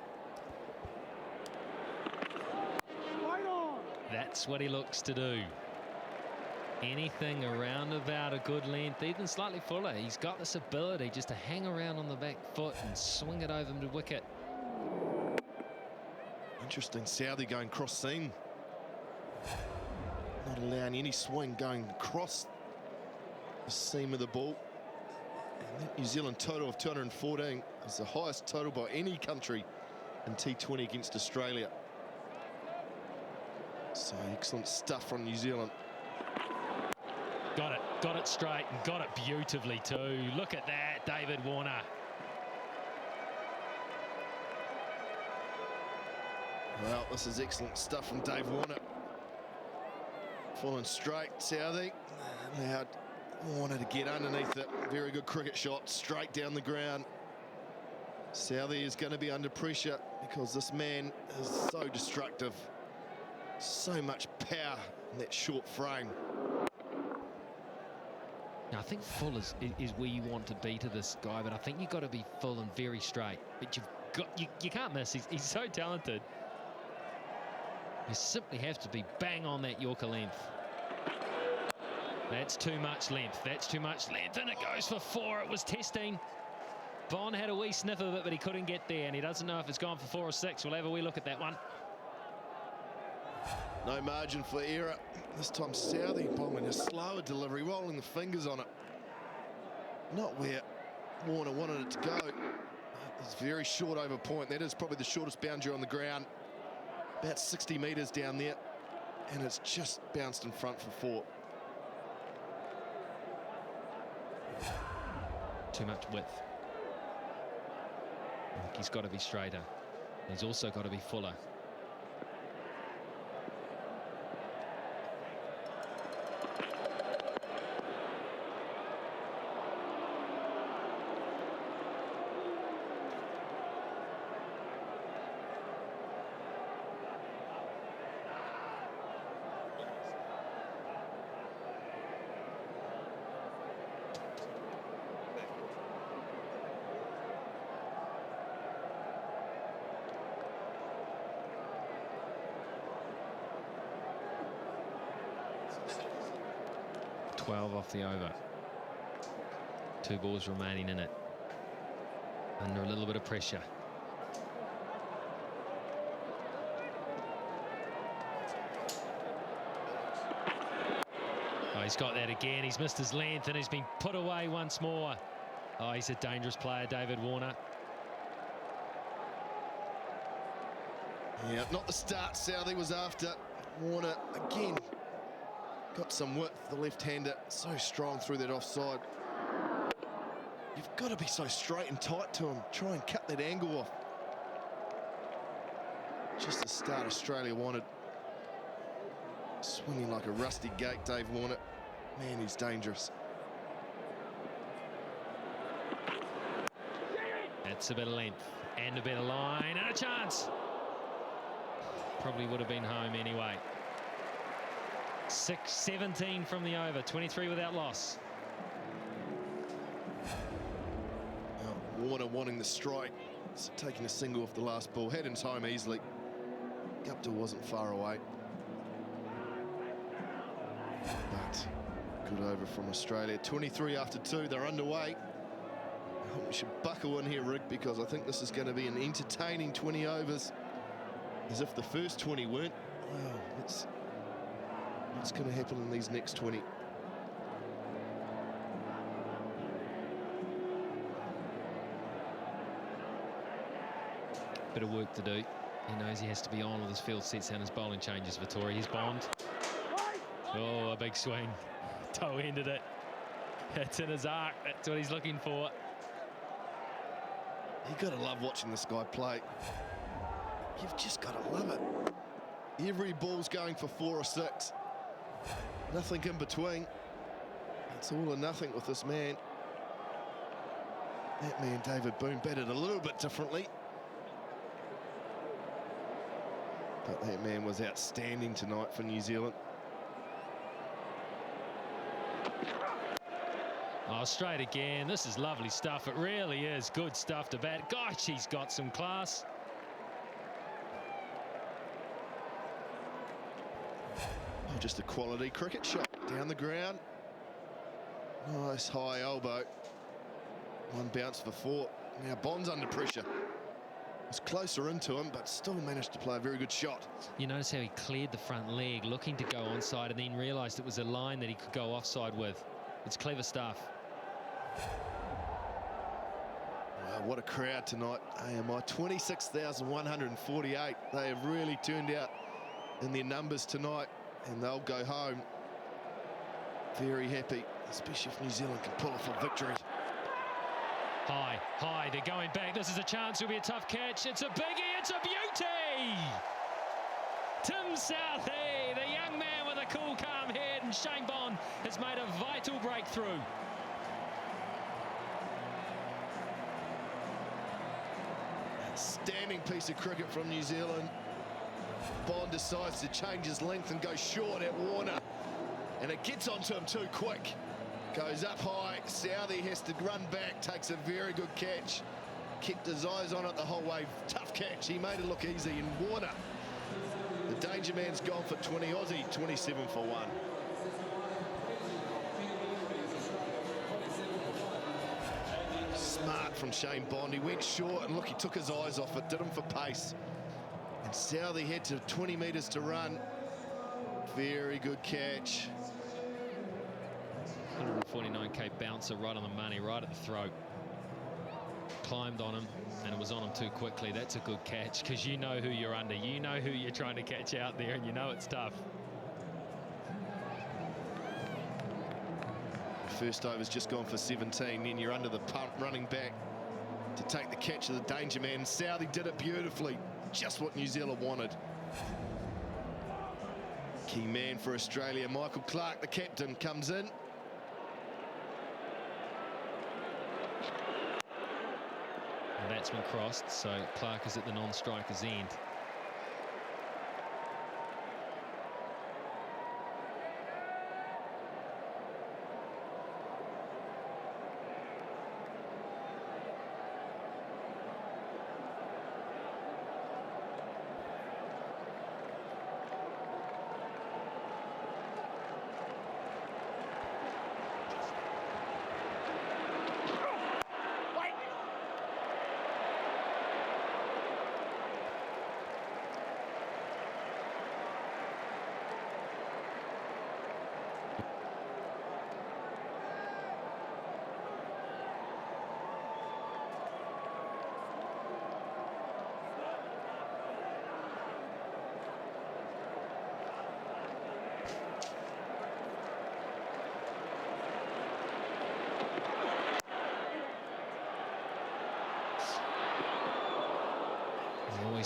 That's what he looks to do. Anything around about a good length, even slightly fuller. He's got this ability just to hang around on the back foot and swing it over to wicket. Interesting, Southey going cross seam. Not allowing any swing going across the seam of the ball. And that New Zealand total of 214 is the highest total by any country in T20 against Australia. So excellent stuff from New Zealand. Got it straight and got it beautifully too. Look at that, David Warner. Well, this is excellent stuff from Dave Warner. Falling straight, Southey. Allowed Warner to get underneath it. Very good cricket shot, straight down the ground. Southey is going to be under pressure because this man is so destructive. So much power in that short frame. Now, I think full is where you want to be to this guy, but I think you've got to be full and very straight. But you can't miss. He's so talented. You simply have to be bang on that Yorker length. That's too much length. That's too much length, and it goes for 4. It was testing. Bond had a wee sniff of it, but he couldn't get there, and he doesn't know if it's gone for 4 or 6. We'll have a wee look at that one. No margin for error. This time Southey bombing a slower delivery, rolling the fingers on it. Not where Warner wanted it to go. It's very short over point. That is probably the shortest boundary on the ground. About 60 metres down there. And it's just bounced in front for 4. Too much width. I think he's got to be straighter. He's also got to be fuller. 12 off the over. 2 balls remaining in it. Under a little bit of pressure. Oh, he's got that again. He's missed his length and he's been put away once more. Oh, he's a dangerous player, David Warner. Yeah, not the start Southey was after. Warner again got some width. The left-hander so strong through that offside. You've got to be so straight and tight to him. Try and cut that angle off. Just the start Australia wanted. Swinging like a rusty gate, Dave Warner. Man, he's dangerous. That's a bit of length and a bit of line and a chance. Probably would have been home anyway. 6-17 from the over, 23 without loss. Warner wanting the strike, so taking a single off the last ball. Haden's home easily. Gupta wasn't far away. But good over from Australia. 23 after 2, they're underway. I hope we should buckle in here, Rick, because I think this is going to be an entertaining 20 overs. As if the first 20 weren't. Wow, what's going to happen in these next 20? Bit of work to do. He knows he has to be on with his field sets and his bowling changes. Vittori, his Bond. Oh, a big swing. Toe ended it. It's in his arc. That's what he's looking for. You've got to love watching this guy play. You've just got to love it. Every ball's going for 4 or 6. Nothing in between. It's all or nothing with this man. That man, David Boone, batted a little bit differently. But that man was outstanding tonight for New Zealand. Oh, straight again. This is lovely stuff. It really is good stuff to bat. Gosh, he's got some class. Oh, just a quality cricket shot down the ground. Nice high elbow. One bounce for 4. Now Bond's under pressure. Was closer into him, but still managed to play a very good shot. You notice how he cleared the front leg, looking to go onside, and then realised it was a line that he could go offside with. It's clever stuff. Wow, what a crowd tonight. AMI 26,148. They have really turned out in their numbers tonight, and they'll go home very happy, especially if New Zealand can pull off a victory. High, high, they're going back. This is a chance. It'll be a tough catch. It's a biggie, it's a beauty! Tim Southey, the young man with a cool, calm head, and Shane Bond has made a vital breakthrough. Outstanding piece of cricket from New Zealand. Bond decides to change his length and go short at Warner. And it gets onto him too quick. Goes up high. Southey has to run back. Takes a very good catch. Kept his eyes on it the whole way. Tough catch. He made it look easy. And Warner, the danger man's gone for 20. Aussie 27 for 1. Smart from Shane Bond. He went short and look, he took his eyes off it. Did him for pace. And Southey had to 20 metres to run. Very good catch. 149k bouncer right on the money, right at the throat. Climbed on him, and it was on him too quickly. That's a good catch, because you know who you're under. You know who you're trying to catch out there, and you know it's tough. First over's just gone for 17, then you're under the pump, running back to take the catch of the danger man. Southey did it beautifully. Just what New Zealand wanted. Key man for Australia, Michael Clarke, the captain, comes in. The batsman crossed, so Clarke is at the non-striker's end.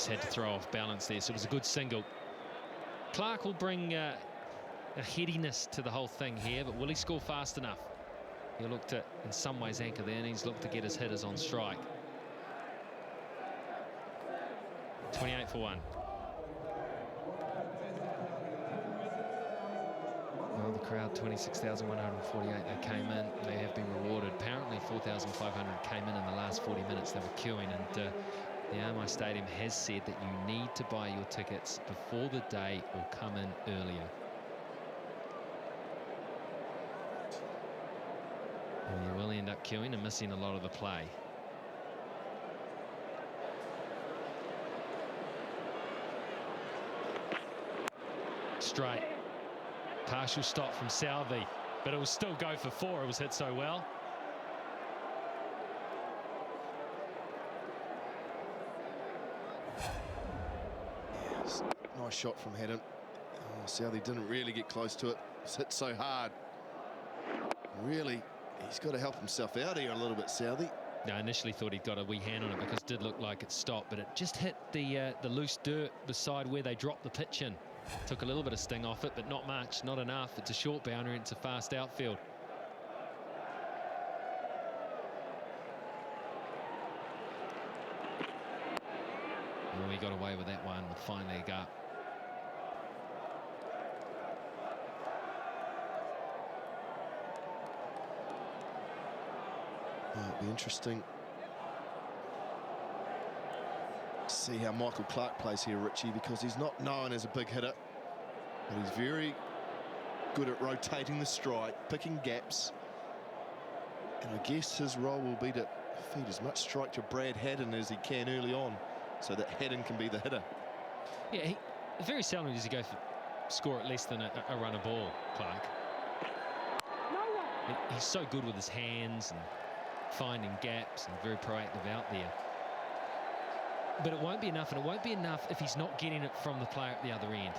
just had to throw off balance there, so it was a good single. Clark will bring a headiness to the whole thing here, but will he score fast enough? He'll look to, in some ways, anchor there, and he's looked to get his hitters on strike. 28 for 1. Well, the crowd, 26,148, they came in. They have been rewarded. Apparently 4,500 came in the last 40 minutes. They were queuing, and the AMI Stadium has said that you need to buy your tickets before the day or come in earlier. And you will end up queuing and missing a lot of the play. Straight. Partial stop from Southey, but it will still go for 4. It was hit so well. Yes, nice shot from Haden. Oh, Southey didn't really get close to it. It was hit so hard. Really, he's got to help himself out here a little bit, Southey. I initially thought he'd got a wee hand on it because it did look like it stopped, but it just hit the loose dirt beside where they dropped the pitch in. Took a little bit of sting off it, but not much, not enough. It's a short boundary, and it's a fast outfield. Oh, he got away with that one with fine leg up. It'll be interesting to see how Michael Clark plays here, Richie, because he's not known as a big hitter, but he's very good at rotating the strike, picking gaps, and I guess his role will be to feed as much strike to Brad Haden as he can early on, so that Haden can be the hitter. Yeah, very seldom does he go for score at less than a run a ball, Clark. He's so good with his hands and finding gaps and very proactive out there. But it won't be enough, and it won't be enough if he's not getting it from the player at the other end.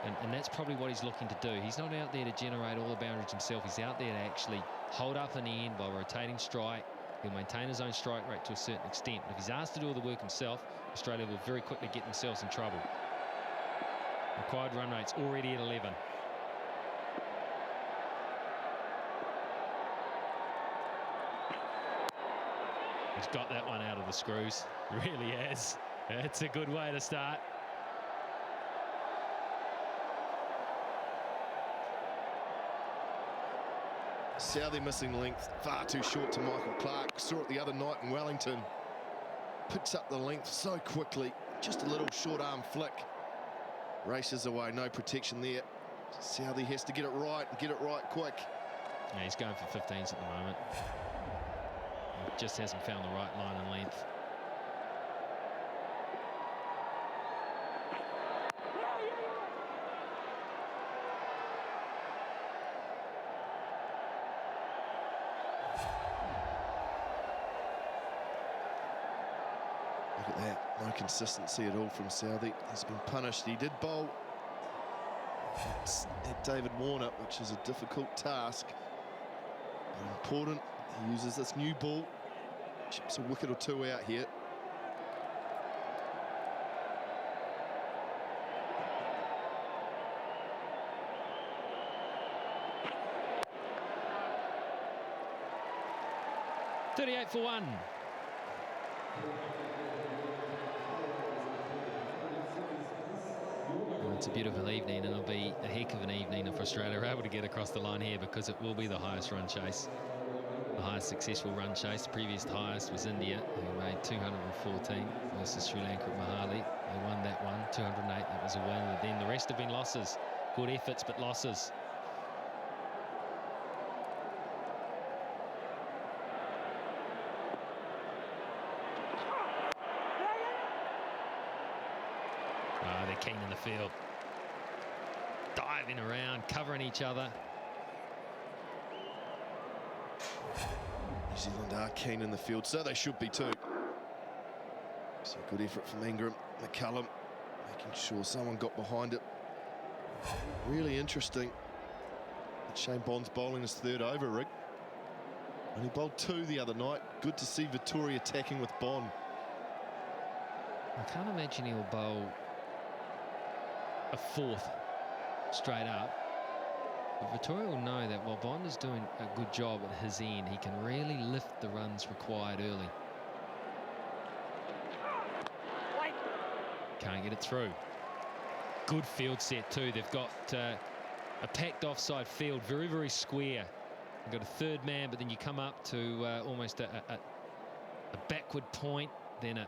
And that's probably what he's looking to do. He's not out there to generate all the boundaries himself. He's out there to actually hold up an end by rotating strike. He'll maintain his own strike rate to a certain extent. But if he's asked to do all the work himself, Australia will very quickly get themselves in trouble. Required run rate's already at 11. He's got that one out of the screws. Really has. It's a good way to start. Southey missing length, far too short to Michael Clark. Saw it the other night in Wellington. Picks up the length so quickly. Just a little short arm flick. Races away, no protection there. Southey has to get it right and get it right quick. Yeah, he's going for 15s at the moment. He just hasn't found the right line and length. Look at that, no consistency at all from Southey. He's been punished. He did bowl at David Warner, which is a difficult task, but important. He uses this new ball, chips a wicket or two out here. .38 for 1. Well, it's a beautiful evening, and it'll be a heck of an evening if Australia are able to get across the line here, because it will be the highest run chase. The highest successful run chase. The previous highest was India, who made 214 versus Sri Lanka at Mohali. They won that one, 208. That was a win. And then the rest have been losses. Good efforts, but losses. Oh, they're keen in the field. Diving around, covering each other. New Zealand are keen in the field, so they should be too. So good effort from Ingram, McCullum, making sure someone got behind it. Really interesting that Shane Bond's bowling his third over, Rick. And he bowled 2 the other night. Good to see Vittori attacking with Bond. I can't imagine he'll bowl a fourth straight up. But Victoria will know that while Bond is doing a good job at his end, he can really lift the runs required early. Can't get it through. Good field set too. They've got a packed offside field, very, very square. You've got a third man, but then you come up to almost a backward point, then a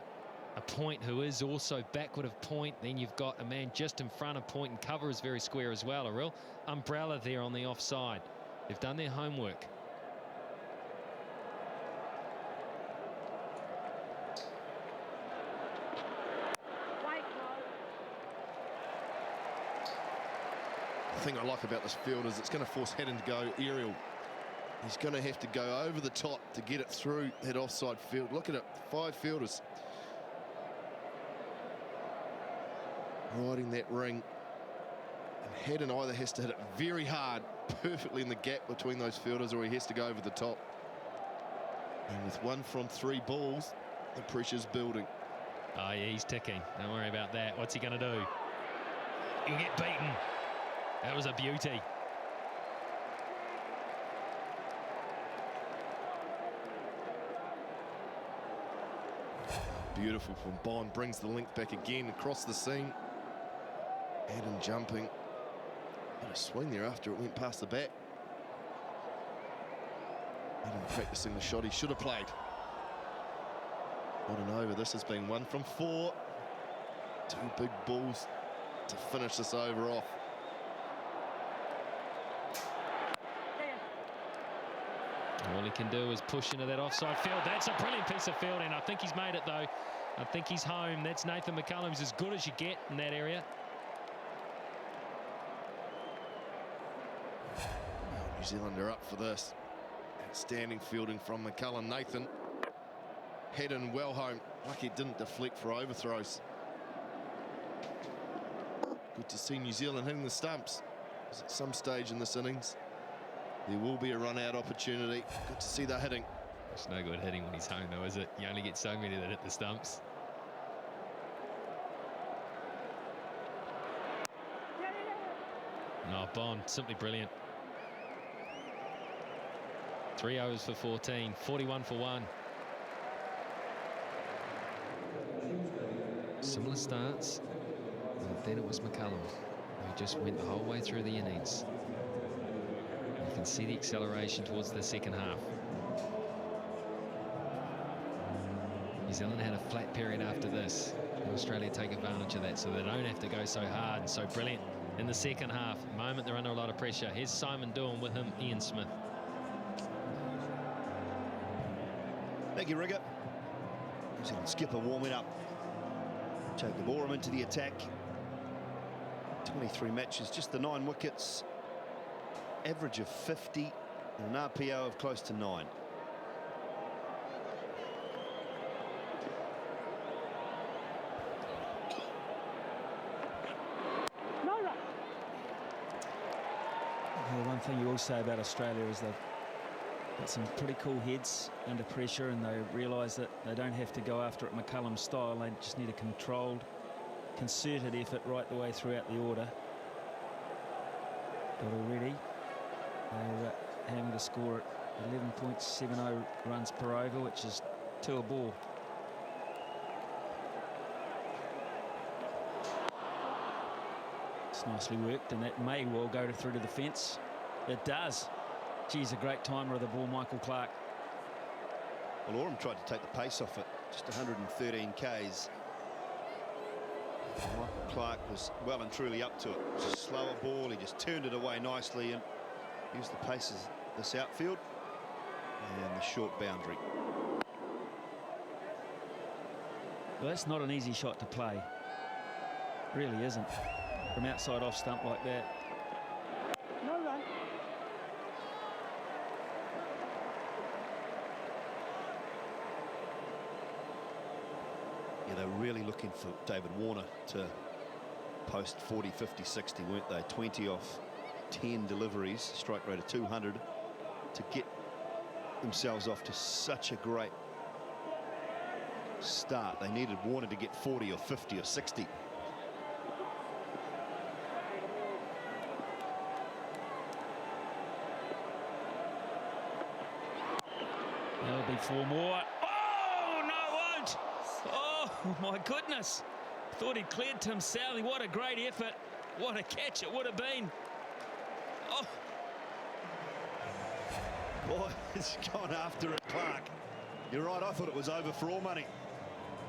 point who is also backward of point. Then you've got a man just in front of point, and cover is very square as well. A real umbrella there on the offside. They've done their homework. The thing I like about this field is it's going to force Haden to go aerial. He's going to have to go over the top to get it through that offside field. Look at it, 5 fielders riding that ring. And Haden either has to hit it very hard, perfectly in the gap between those fielders, or he has to go over the top. And with 1 from 3 balls, the pressure's building. Oh, yeah, he's ticking. Don't worry about that. What's he going to do? He'll get beaten. That was a beauty. Beautiful from Bond, brings the length back again across the seam. Haden jumping. And a swing there after it went past the bat. Haden practicing the shot he should have played. Not an over. This has been 1 from 4. 2 big balls to finish this over off. All he can do is push into that offside field. That's a brilliant piece of fielding. I think he's made it, though. I think he's home. That's Nathan McCullum. He's as good as you get in that area. New Zealand are up for this. Outstanding fielding from McCullum. Nathan. Haden well home. Lucky it didn't deflect for overthrows. Good to see New Zealand hitting the stumps. At some stage in this innings, there will be a run-out opportunity. Good to see that hitting. It's no good hitting when he's home, though, is it? You only get so many that hit the stumps. No, Bond, simply brilliant. 3 overs for 14, 41 for 1. Similar starts, and then it was McCullum who just went the whole way through the innings. You can see the acceleration towards the second half. New Zealand had a flat period after this. Australia take advantage of that so they don't have to go so hard and so brilliant in the second half. At the moment, they're under a lot of pressure. Here's Simon Doan with him, Ian Smith. Thank you, Rigger. New Zealand skipper warming up. Jacob Oram into the attack. 23 matches, just the 9 wickets. Average of 50 and an RPO of close to 9. Well, one thing you will say about Australia is they've got some pretty cool heads under pressure, and they realise that they don't have to go after it McCullum style. They just need a controlled, concerted effort right the way throughout the order. But already they're having to score at 11.70 runs per over, which is 2 a ball. It's nicely worked, and that may well go through to the fence. It does. Geez, a great timer of the ball, Michael Clark. Well, Oram tried to take the pace off it, just 113 Ks. Michael Clark was well and truly up to it. It was a slower ball, he just turned it away nicely and used the pace of this outfield and the short boundary. Well, that's not an easy shot to play. Really isn't. From outside off stump like that. No run. Yeah, they're really looking for David Warner to post 40, 50, 60, weren't they? 20 off 10 deliveries, strike rate of 200, to get themselves off to such a great start. They needed Warner to get 40 or 50 or 60. There'll be 4 more. Oh, no, it won't. Oh, my goodness. Thought he'd cleared Tim Southey. What a great effort. What a catch it would have been. Oh. Boy, it's gone after it, Clark. You're right, I thought it was over for all money.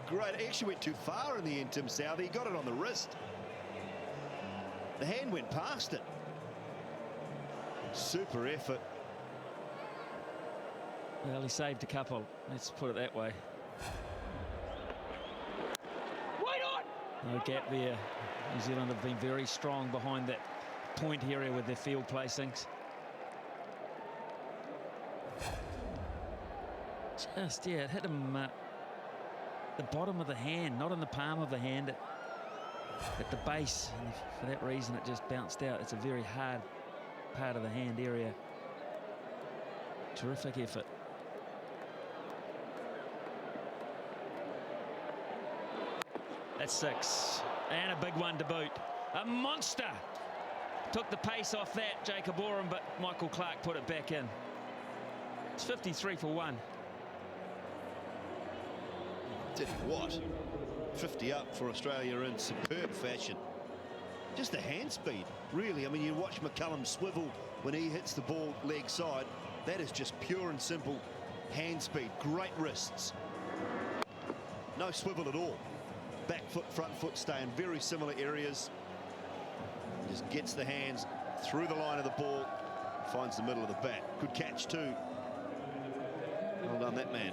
Great, actually went too far in the end, Tim Southey. He got it on the wrist. The hand went past it. Super effort. Well, he saved a couple. Let's put it that way. Why not? No gap there. New Zealand have been very strong behind that point area with their field placings. Just, yeah, it hit him the bottom of the hand, not in the palm of the hand, at the base. And for that reason, it just bounced out. It's a very hard part of the hand area. Terrific effort. That's 6. And a big one to boot. A monster. Took the pace off that, Jacob Oram, but Michael Clark put it back in. It's 53 for 1. Did he what? 50 up for Australia in superb fashion. Just the hand speed, really. I mean, you watch McCullum swivel when he hits the ball leg side. That is just pure and simple hand speed. Great wrists. No swivel at all. Back foot, front foot stay in very similar areas. Just gets the hands through the line of the ball. Finds the middle of the bat. Good catch too. Well done, that man.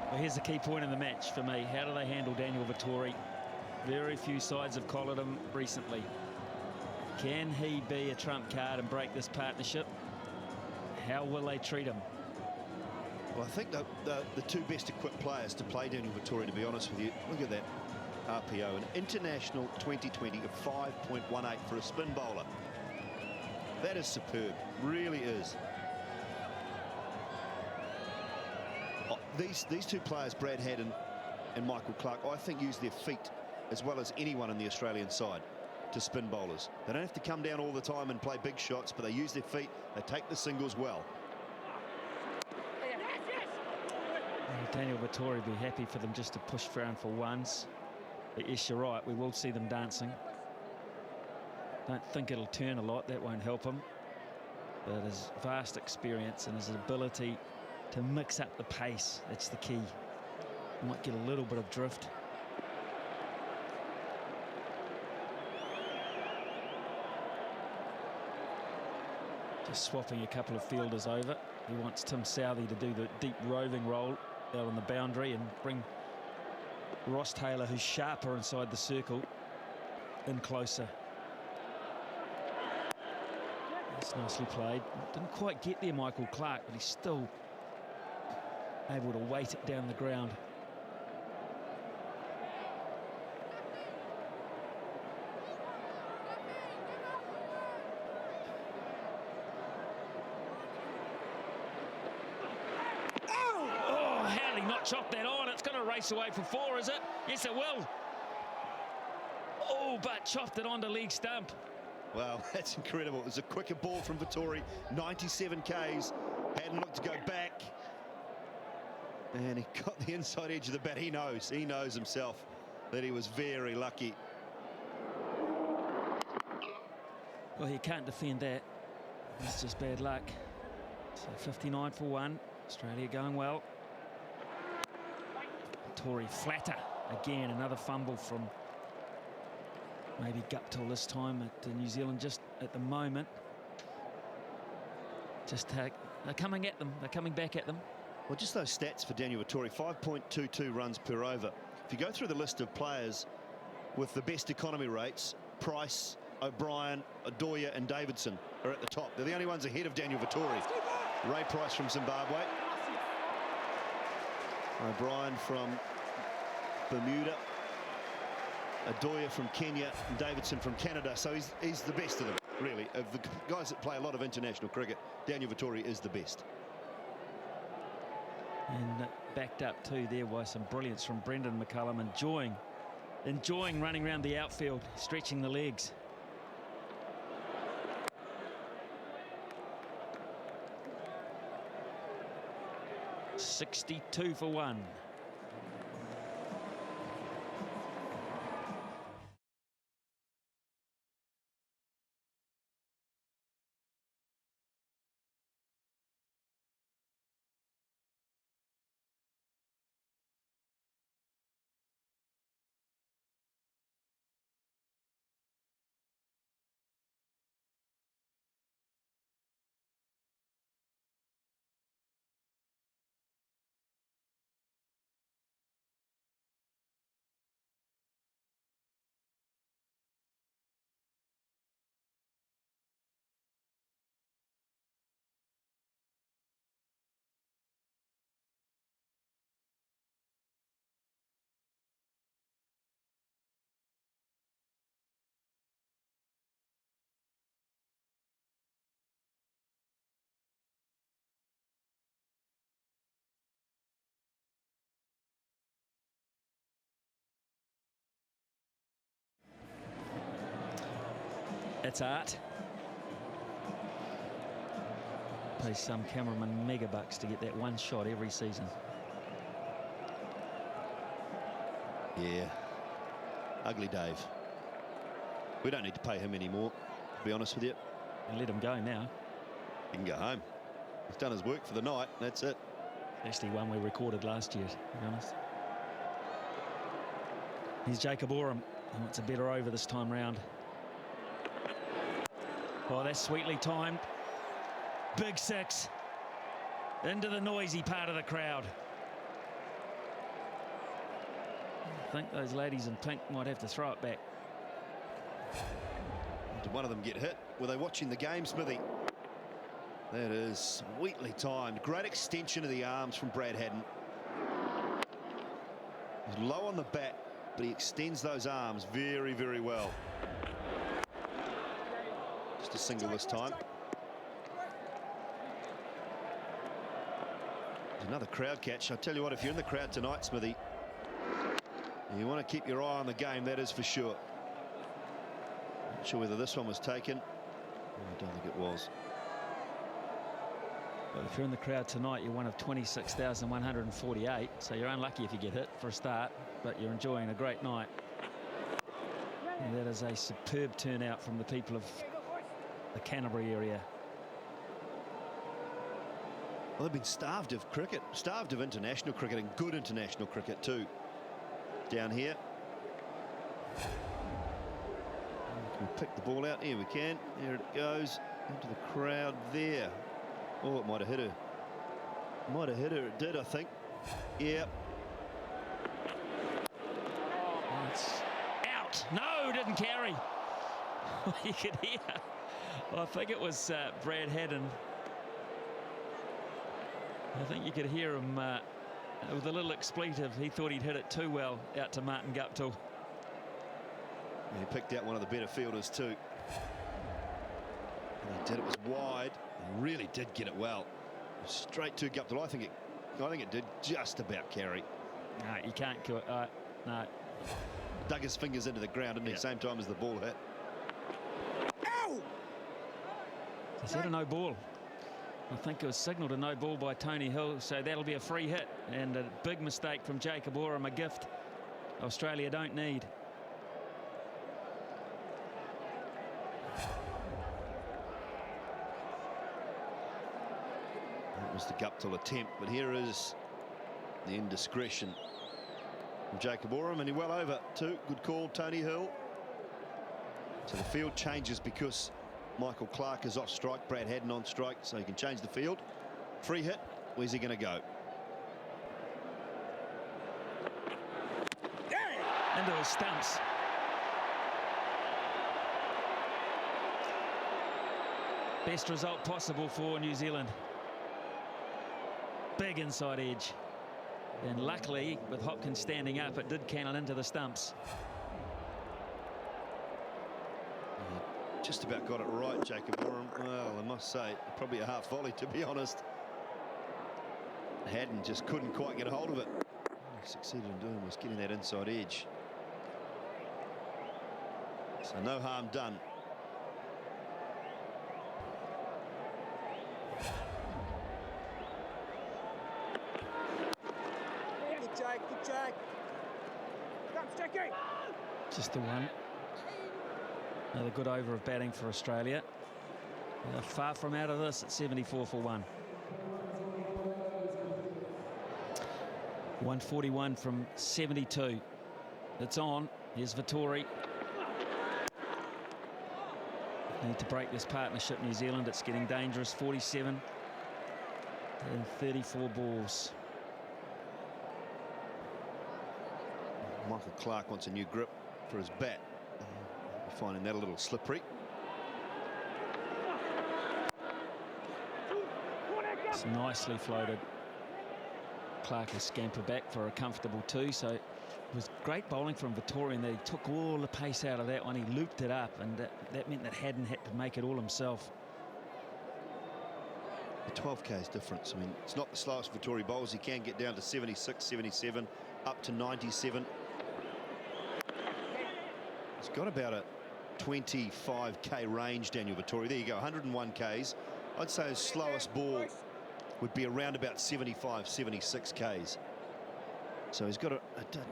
Well, here's the key point in the match for me. How do they handle Daniel Vettori? Very few sides have collared him recently. Can he be a trump card and break this partnership? How will they treat him? Well, I think the two best equipped players to play Daniel Vettori, to be honest with you, look at that RPO, an international 2020 of 5.18 for a spin bowler. That is superb, really is. Oh, these two players, Brad Haden and Michael Clark, I think use their feet as well as anyone in the Australian side to spin bowlers. They don't have to come down all the time and play big shots, but they use their feet, they take the singles well. Daniel Vettori would be happy for them just to push around for ones. But yes, you're right, we will see them dancing. Don't think it'll turn a lot, that won't help him. But his vast experience and his ability to mix up the pace, that's the key. You might get a little bit of drift. Just swapping a couple of fielders over. He wants Tim Southey to do the deep roving roll out on the boundary and bring Ross Taylor, who's sharper inside the circle, in closer. That's nicely played. Didn't quite get there, Michael Clark, but he's still able to weight it down the ground. Chop that on. It's going to race away for 4, is it? Yes, it will. Oh, but chopped it onto leg stump. Well, that's incredible. It was a quicker ball from Vettori. 97 Ks. Hadn't looked to go back. And he got the inside edge of the bat. He knows himself that he was very lucky. Well, he can't defend that. It's just bad luck. So 59 for 1. Australia going well. Vettori flatter again, another fumble from maybe Guptill this time at New Zealand. Just at the moment, they're coming at them, they're coming back at them. Well, just those stats for Daniel Vettori, 5.22 runs per over. If you go through the list of players with the best economy rates, Price, O'Brien, Adoya and Davidson are at the top. They're the only ones ahead of Daniel Vettori. Ray Price from Zimbabwe, O'Brien from Bermuda, Adoya from Kenya, and Davidson from Canada. So he's the best of them, really. Of the guys that play a lot of international cricket, Daniel Vettori is the best. And backed up too there by some brilliance from Brendon McCullum, enjoying running around the outfield, stretching the legs. .62 for one. It's art. Pays some cameraman mega bucks to get that one shot every season. Yeah. Ugly Dave. We don't need to pay him anymore, to be honest with you. And let him go now. He can go home. He's done his work for the night. That's it. Actually, one we recorded last year, to be honest. Here's Jacob Oram. He wants a better over this time round. Oh, that's sweetly timed. Big six. Into the noisy part of the crowd. I think those ladies in pink might have to throw it back. Did one of them get hit? Were they watching the game, Smithy? That is sweetly timed. Great extension of the arms from Brad Haden. He's low on the bat, but he extends those arms very, very well. Just a single this time. There's another crowd catch. I tell you what, if you're in the crowd tonight, Smithy, you want to keep your eye on the game, that is for sure. Not sure whether this one was taken. I don't think it was. Well, if you're in the crowd tonight, you're one of 26,148, so you're unlucky if you get hit for a start, but you're enjoying a great night. And that is a superb turnout from the people of the Canterbury area. Well, they've been starved of cricket, starved of international cricket, and good international cricket too. Down here. Can we pick the ball out? Here we can. There it goes. Into the crowd there. Oh, it might have hit her. Might have hit her. It did, I think. Yeah. It's out. No, didn't carry. You could hear. Well, I think it was Brad Haden. I think you could hear him with a little expletive. He thought he'd hit it too well out to Martin Guptill. He picked out one of the better fielders too. And he did. It was wide. He really did get it well. Straight to Guptill. I think it did just about carry. No, you can't kill it. No. Dug his fingers into the ground at the same time as the ball hit. Ow! Is that a no ball? I think it was signalled a no ball by Tony Hill, so that'll be a free hit. And a big mistake from Jacob Oram, a gift Australia don't need. That was the Guptill attempt, but here is the indiscretion from Jacob Oram, and he well over too. Good call, Tony Hill. So the field changes because Michael Clark is off strike, Brad Haden on strike, so he can change the field. Free hit. Where's he going to go? Into his stumps. Best result possible for New Zealand. Big inside edge. And luckily, with Hopkins standing up, it did cannon into the stumps. Just about got it right, Jacob Oram. Well, I must say, probably a half volley, to be honest. Haden just couldn't quite get a hold of it. What he succeeded in doing was getting that inside edge. So no harm done. Good Jake, good Jake. Come, Jackie. Just the one. Another good over of batting for Australia. They're far from out of this at 74 for 1. 141 from 72. It's on. Here's Vettori. Need to break this partnership, New Zealand. It's getting dangerous. 47 and 34 balls. Michael Clark wants a new grip for his bat. Finding that a little slippery. It's nicely floated. Clark has scampered back for a comfortable 2, so it was great bowling from Vettori, and he took all the pace out of that one. He looped it up, and that meant that Haden had to make it all himself. The 12 k's difference. I mean, it's not the slowest Vettori bowls. He can get down to 76, 77, up to 97. He's got about a 25k range, Daniel Vettori. There you go, 101 k's. I'd say his slowest ball would be around about 75, 76 k's. So he's got a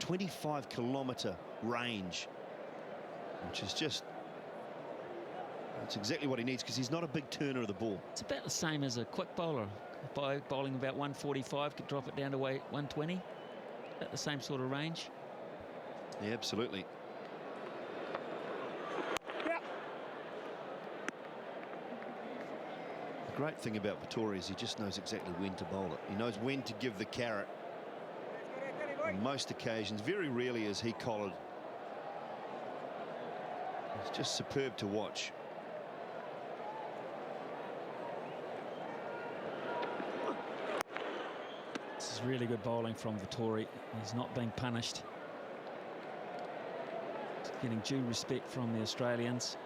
25-kilometre range, which is just, that's exactly what he needs, because he's not a big turner of the ball. It's about the same as a quick bowler. By bowling about 145, could drop it down to 120. About the same sort of range. Yeah, absolutely. The great thing about Vettori is he just knows exactly when to bowl it. He knows when to give the carrot. On most occasions, very rarely is he collared. It's just superb to watch. This is really good bowling from Vettori. He's not being punished. He's getting due respect from the Australians.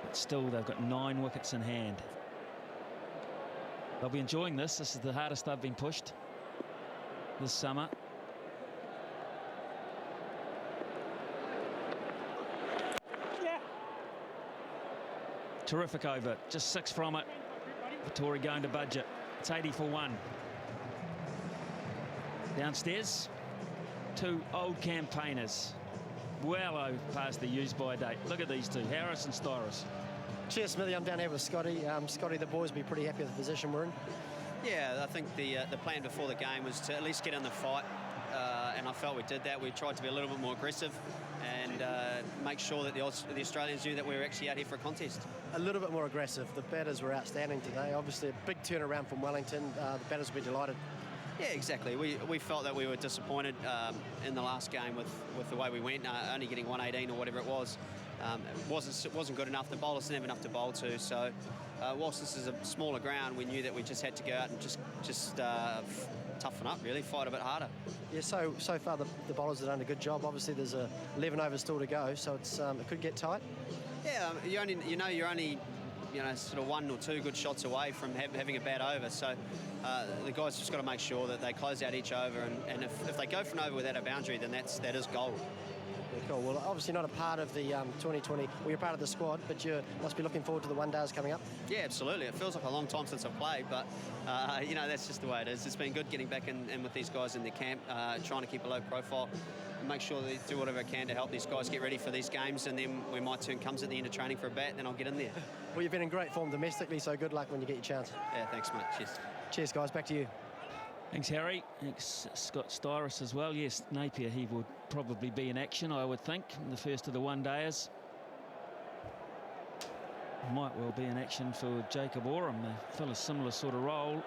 But still, they've got 9 wickets in hand. They'll be enjoying this. This is the hardest they've been pushed this summer. Terrific over, just 6 from it. Vettori going to budget. It's 80 for 1. Downstairs, 2 old campaigners, well past the use-by date. Look at these two, Harris and Styris. Cheers, Smithy. I'm down here with Scotty. Scotty, the boys will be pretty happy with the position we're in. Yeah, I think the plan before the game was to at least get in the fight, and I felt we did that. We tried to be a little bit more aggressive and make sure that the Australians knew that we were actually out here for a contest. A little bit more aggressive. The batters were outstanding today. Obviously, a big turnaround from Wellington. The batters will be delighted. Yeah, exactly. We felt that we were disappointed in the last game with the way we went, only getting 118 or whatever it was. It wasn't good enough. The bowlers didn't have enough to bowl to. So, whilst this is a smaller ground, we knew that we just had to go out and just toughen up, really, fight a bit harder. Yeah. So far the bowlers have done a good job. Obviously, there's 11 overs still to go, so it's it could get tight. Yeah, you're only sort of 1 or 2 good shots away from having a bad over. So the guys just got to make sure that they close out each over, and if they go for an over without a boundary, then that is gold. Yeah, cool. Well, obviously not a part of the 2020. Well, you're part of the squad, but you must be looking forward to the one-days coming up. Yeah, absolutely. It feels like a long time since I've played, but that's just the way it is. It's been good getting back in with these guys in the camp, trying to keep a low profile, and make sure they do whatever I can to help these guys get ready for these games. And then when my turn comes at the end of training for a bat, then I'll get in there. Well, you've been in great form domestically, so good luck when you get your chance. Yeah, thanks, mate. Cheers. Cheers, guys. Back to you. Thanks, Harry. Thanks, Scott Styris as well. Yes, Napier, he would probably be in action, I would think, in the first of the one-dayers. Might well be in action for Jacob Oram. They fill a similar sort of role.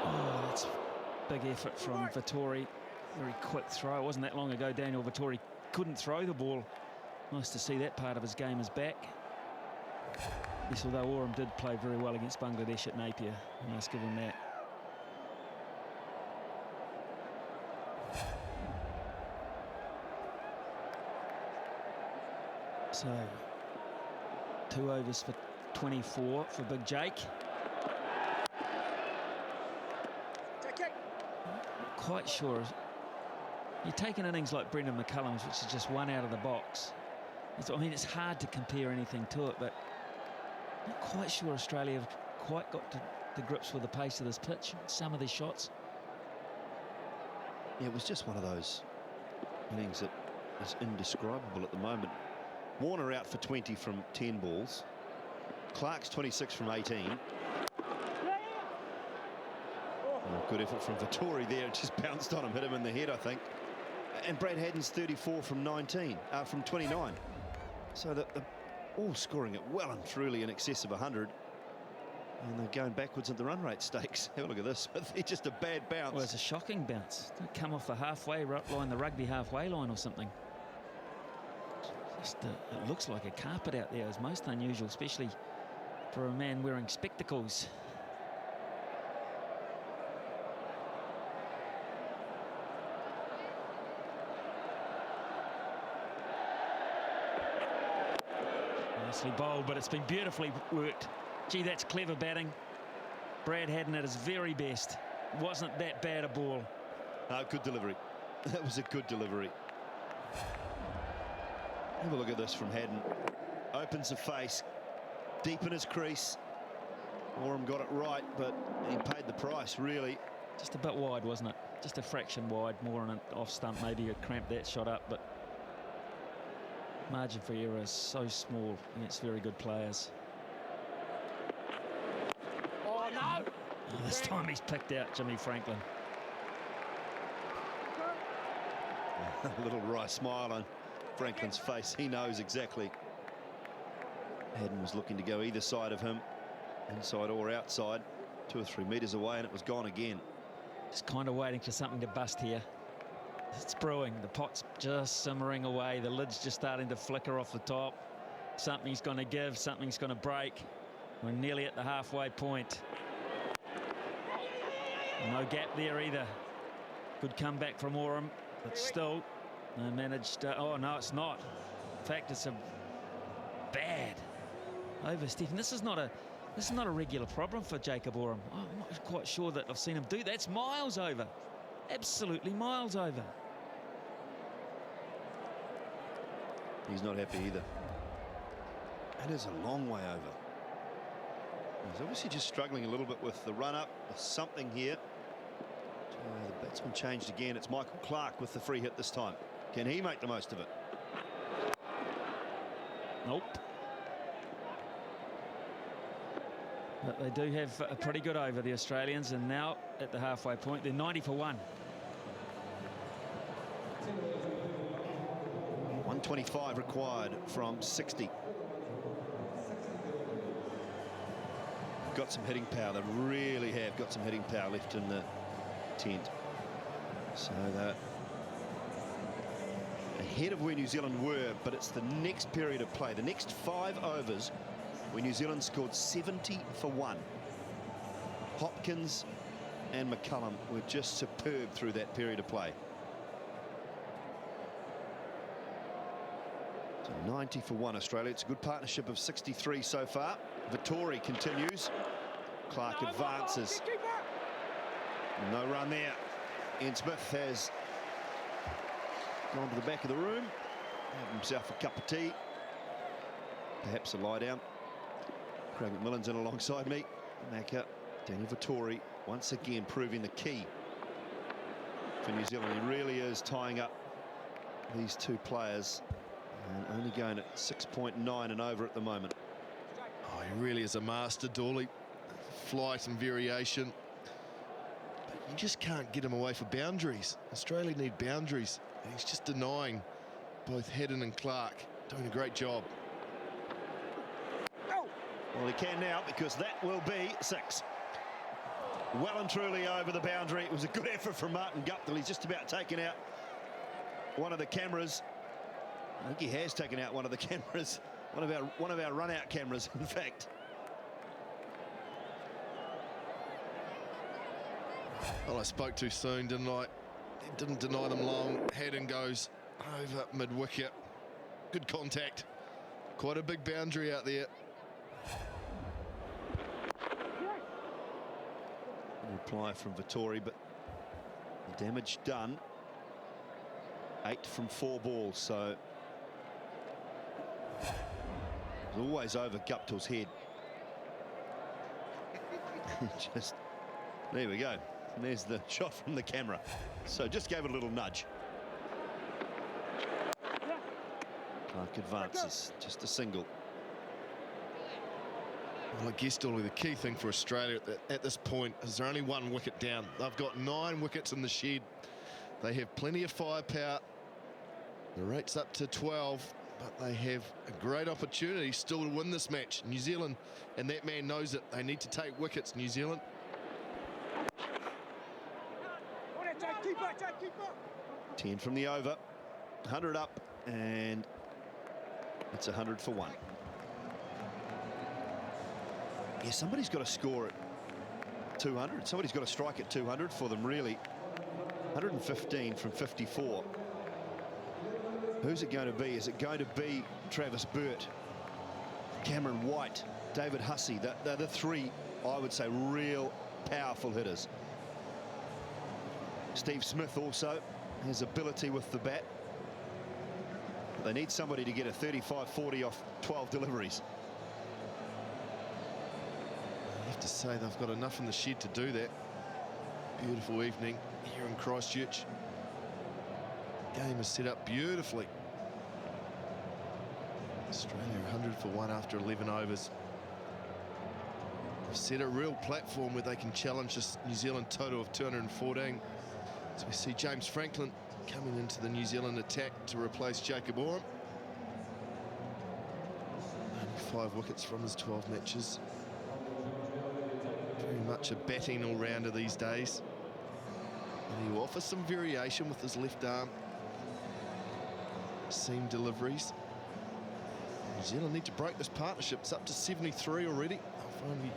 Oh, that's a big effort from Vettori. Very quick throw. It wasn't that long ago Daniel Vettori couldn't throw the ball. Nice to see that part of his game is back. Yes, although Oram did play very well against Bangladesh at Napier. Nice, give him that. So, 2 overs for 24 for Big Jake. Not quite sure. You take an innings like Brendon McCullum's, which is just one out of the box. I mean, it's hard to compare anything to it, but not quite sure Australia have quite got to the grips with the pace of this pitch. Some of these shots. Yeah, it was just one of those innings that is indescribable at the moment. Warner out for 20 from 10 balls. Clark's 26 from 18. Oh, good effort from Vettori there. It just bounced on him, hit him in the head, I think. And Brad Haden's 34 from 29. So they're all scoring it well and truly in excess of 100. And they're going backwards at the run rate stakes. Have a look at this. It's just a bad bounce. Well, it's a shocking bounce. Don't come off the halfway line, the rugby halfway line or something. Just, it looks like a carpet out there. It's most unusual, especially for a man wearing spectacles. Nicely bowled, but it's been beautifully worked. Gee, that's clever batting. Brad Haden at his very best. Wasn't that bad a ball. Good delivery. That was a good delivery. Have a look at this from Haden. Opens the face, deep in his crease. Oram got it right, but he paid the price, really. Just a bit wide, wasn't it? Just a fraction wide, more on an off stump. Maybe you cramped that shot up, but margin for error is so small against very good players. Oh, no! This time he's picked out Jimmy Franklin. A little wry smile on Franklin's face. He knows exactly. Haden was looking to go either side of him, inside or outside, 2 or 3 metres away, and it was gone again. Just kind of waiting for something to bust here. It's brewing. The pot's just simmering away. The lid's just starting to flicker off the top. Something's going to give. Something's going to break. We're nearly at the halfway point. No gap there either. Good comeback from Oram, but still they managed. Oh no, it's not. In fact, it's a bad overstepping. This is not a regular problem for Jacob Oram. I'm not quite sure that I've seen him do that. That's miles over. Absolutely miles over. He's not happy either. That is a long way over. He's obviously just struggling a little bit with the run-up. There's something here. The batsman changed again. It's Michael Clark with the free hit this time. Can he make the most of it? Nope. But they do have a pretty good over, the Australians, and now at the halfway point, they're 90 for 1. 125 required from 60. Got some hitting power. They really have got some hitting power left in the tent. So that ahead of where New Zealand were, but it's the next period of play, the next 5 overs, where New Zealand scored 70 for 1. Hopkins and McCullum were just superb through that period of play. So 90 for 1 Australia. It's a good partnership of 63 so far. Vettori continues. Clark advances. No run there. Ian Smith has gone to the back of the room, have himself a cup of tea, perhaps a lie down. Craig McMillan's in alongside me. Macca, Daniel Vettori once again proving the key for New Zealand. He really is tying up these 2 players, and only going at 6.9 and over at the moment. Oh, he really is a master, Dawley. Flight and variation. But you just can't get him away for boundaries. Australia need boundaries. And he's just denying both Haden and Clark. Doing a great job. Well, he can now, because that will be 6. Well and truly over the boundary. It was a good effort from Martin Guptill. He's just about taken out one of the cameras. I think he has taken out one of the cameras. One of our run-out cameras, in fact. Well, I spoke too soon, didn't I? Didn't deny them long. Haden goes over mid-wicket. Good contact. Quite a big boundary out there. reply from Vittori, but the damage done. 8 from 4 balls, so it was always over Guptill's head. Just there we go. And there's the shot from the camera. So just gave it a little nudge. Clark advances, just a single. Well, I guess, Dolly, the key thing for Australia at this point is they're only 1 wicket down. They've got 9 wickets in the shed. They have plenty of firepower. The rate's up to 12, but they have a great opportunity still to win this match. New Zealand, and that man knows it. They need to take wickets, New Zealand. 10 from the over, 100 up, and it's 100 for 1. Yeah, somebody's got to score at 200. Somebody's got to strike at 200 for them, really. 115 from 54. Who's it going to be? Is it going to be Travis Burt, Cameron White, David Hussey? They're the 3, I would say, real powerful hitters. Steve Smith also has ability with the bat. They need somebody to get a 35-40 off 12 deliveries. I have to say they've got enough in the shed to do that. Beautiful evening here in Christchurch. Game is set up beautifully. Australia 100 for 1 after 11 overs. They've set a real platform where they can challenge this New Zealand total of 214. So we see James Franklin coming into the New Zealand attack to replace Jacob Oram. Only 5 wickets from his 12 matches. Very much a batting all-rounder these days. And he offers some variation with his left arm. Seam deliveries. New Zealand need to break this partnership. It's up to 73 already. Of only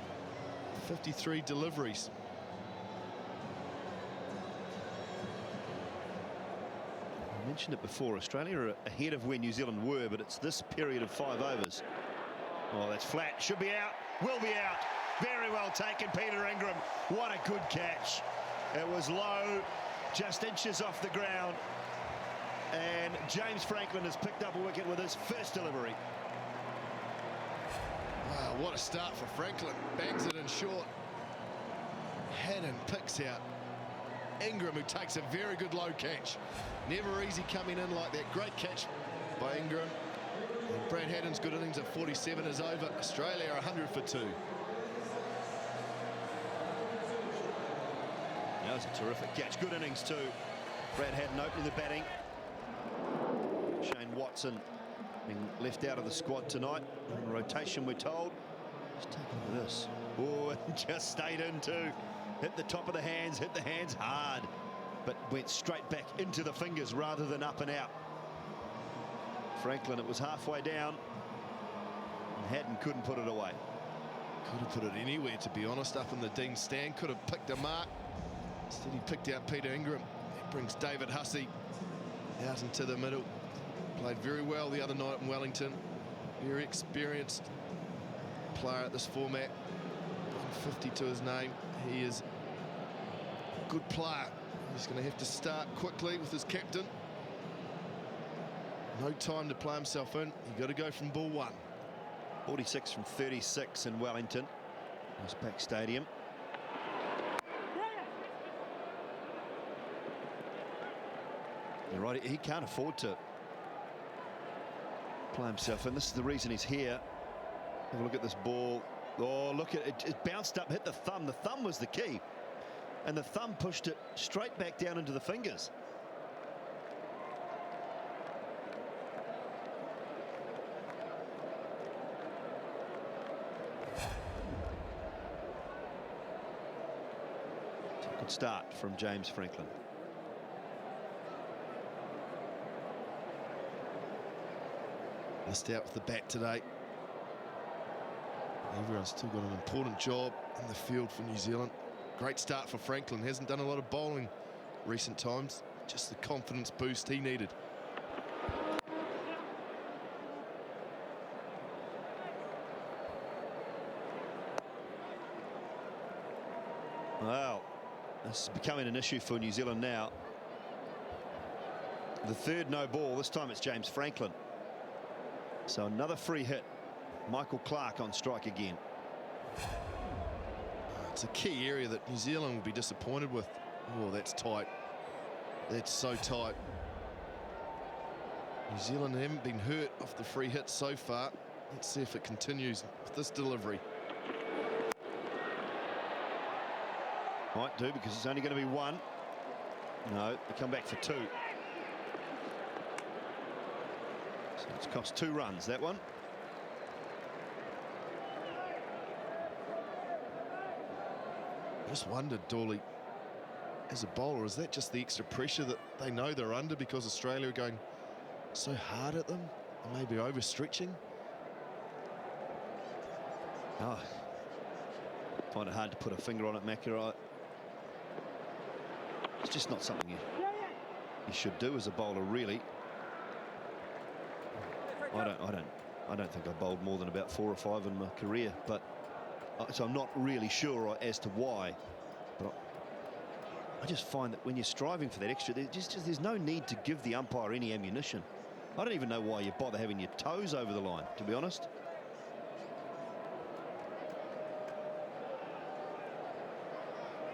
53 deliveries. I mentioned it before, Australia are ahead of where New Zealand were, but it's this period of 5 overs. Oh, that's flat. Should be out. Will be out. Very well taken, Peter Ingram. What a good catch. It was low, just inches off the ground. And James Franklin has picked up a wicket with his first delivery. Wow, what a start for Franklin. Bangs it in short. Haden picks out Ingram, who takes a very good low catch. Never easy coming in like that. Great catch by Ingram. And Brad Haddon's good innings at 47 is over. Australia are 100 for 2. That was a terrific catch. Good innings too. Brad Haddon opening the batting. Shane Watson being left out of the squad tonight. In rotation, we're told. Just take a look at this. Oh, and just stayed in too. Hit the top of the hands, hit the hands hard, but went straight back into the fingers rather than up and out. Franklin, it was halfway down, and Haddon couldn't put it away. Could have put it anywhere, to be honest, up in the Dean stand. Could have picked a mark. Instead, he picked out Peter Ingram. That brings David Hussey out into the middle. Played very well the other night in Wellington. Very experienced player at this format. 50 to his name. He is a good player. He's going to have to start quickly with his captain. No time to play himself in. You've got to go from ball 1. 46 from 36 in Wellington. Westpac Stadium. You're right, he can't afford to play himself in. This is the reason he's here. Have a look at this ball. Oh, look at it. It bounced up, hit the thumb. The thumb was the key. And the thumb pushed it straight back down into the fingers. Good start from James Franklin. Missed out with the bat today. Everyone's still got an important job in the field for New Zealand. Great start for Franklin. Hasn't done a lot of bowling recent times. Just the confidence boost he needed. Well, this is becoming an issue for New Zealand now. The third no ball. This time it's James Franklin. So another free hit. Michael Clark on strike again. It's a key area that New Zealand will be disappointed with. Oh, that's tight. That's so tight. New Zealand haven't been hurt off the free hit so far. Let's see if it continues with this delivery. Might do, because it's only going to be one. No, they come back for two. So it's cost 2 runs, that one. I just wondered, Dawley, as a bowler, is that just the extra pressure that they know they're under because Australia are going so hard at them, or maybe overstretching? Oh, find it hard to put a finger on it, Macca. It's just not something you should do as a bowler, really. I don't think I bowled more than about 4 or 5 in my career, but so I'm not really sure as to why. But I just find that when you're striving for that extra, there's no need to give the umpire any ammunition. I don't even know why you bother having your toes over the line, to be honest.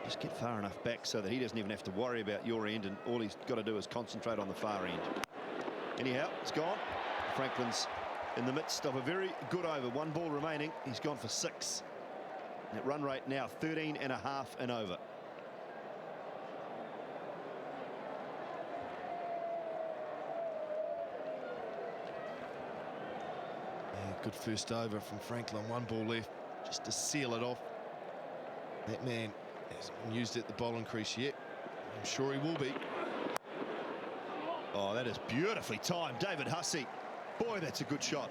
Just get far enough back so that he doesn't even have to worry about your end, and all he's got to do is concentrate on the far end. Anyhow, it's gone. Franklin's in the midst of a very good over. 1 ball remaining. He's gone for 6. That run rate now 13.5 and over. Yeah, good first over from Franklin. 1 ball left just to seal it off. That man hasn't been used at the bowling crease yet. I'm sure he will be. Oh, that is beautifully timed. David Hussey. Boy, that's a good shot.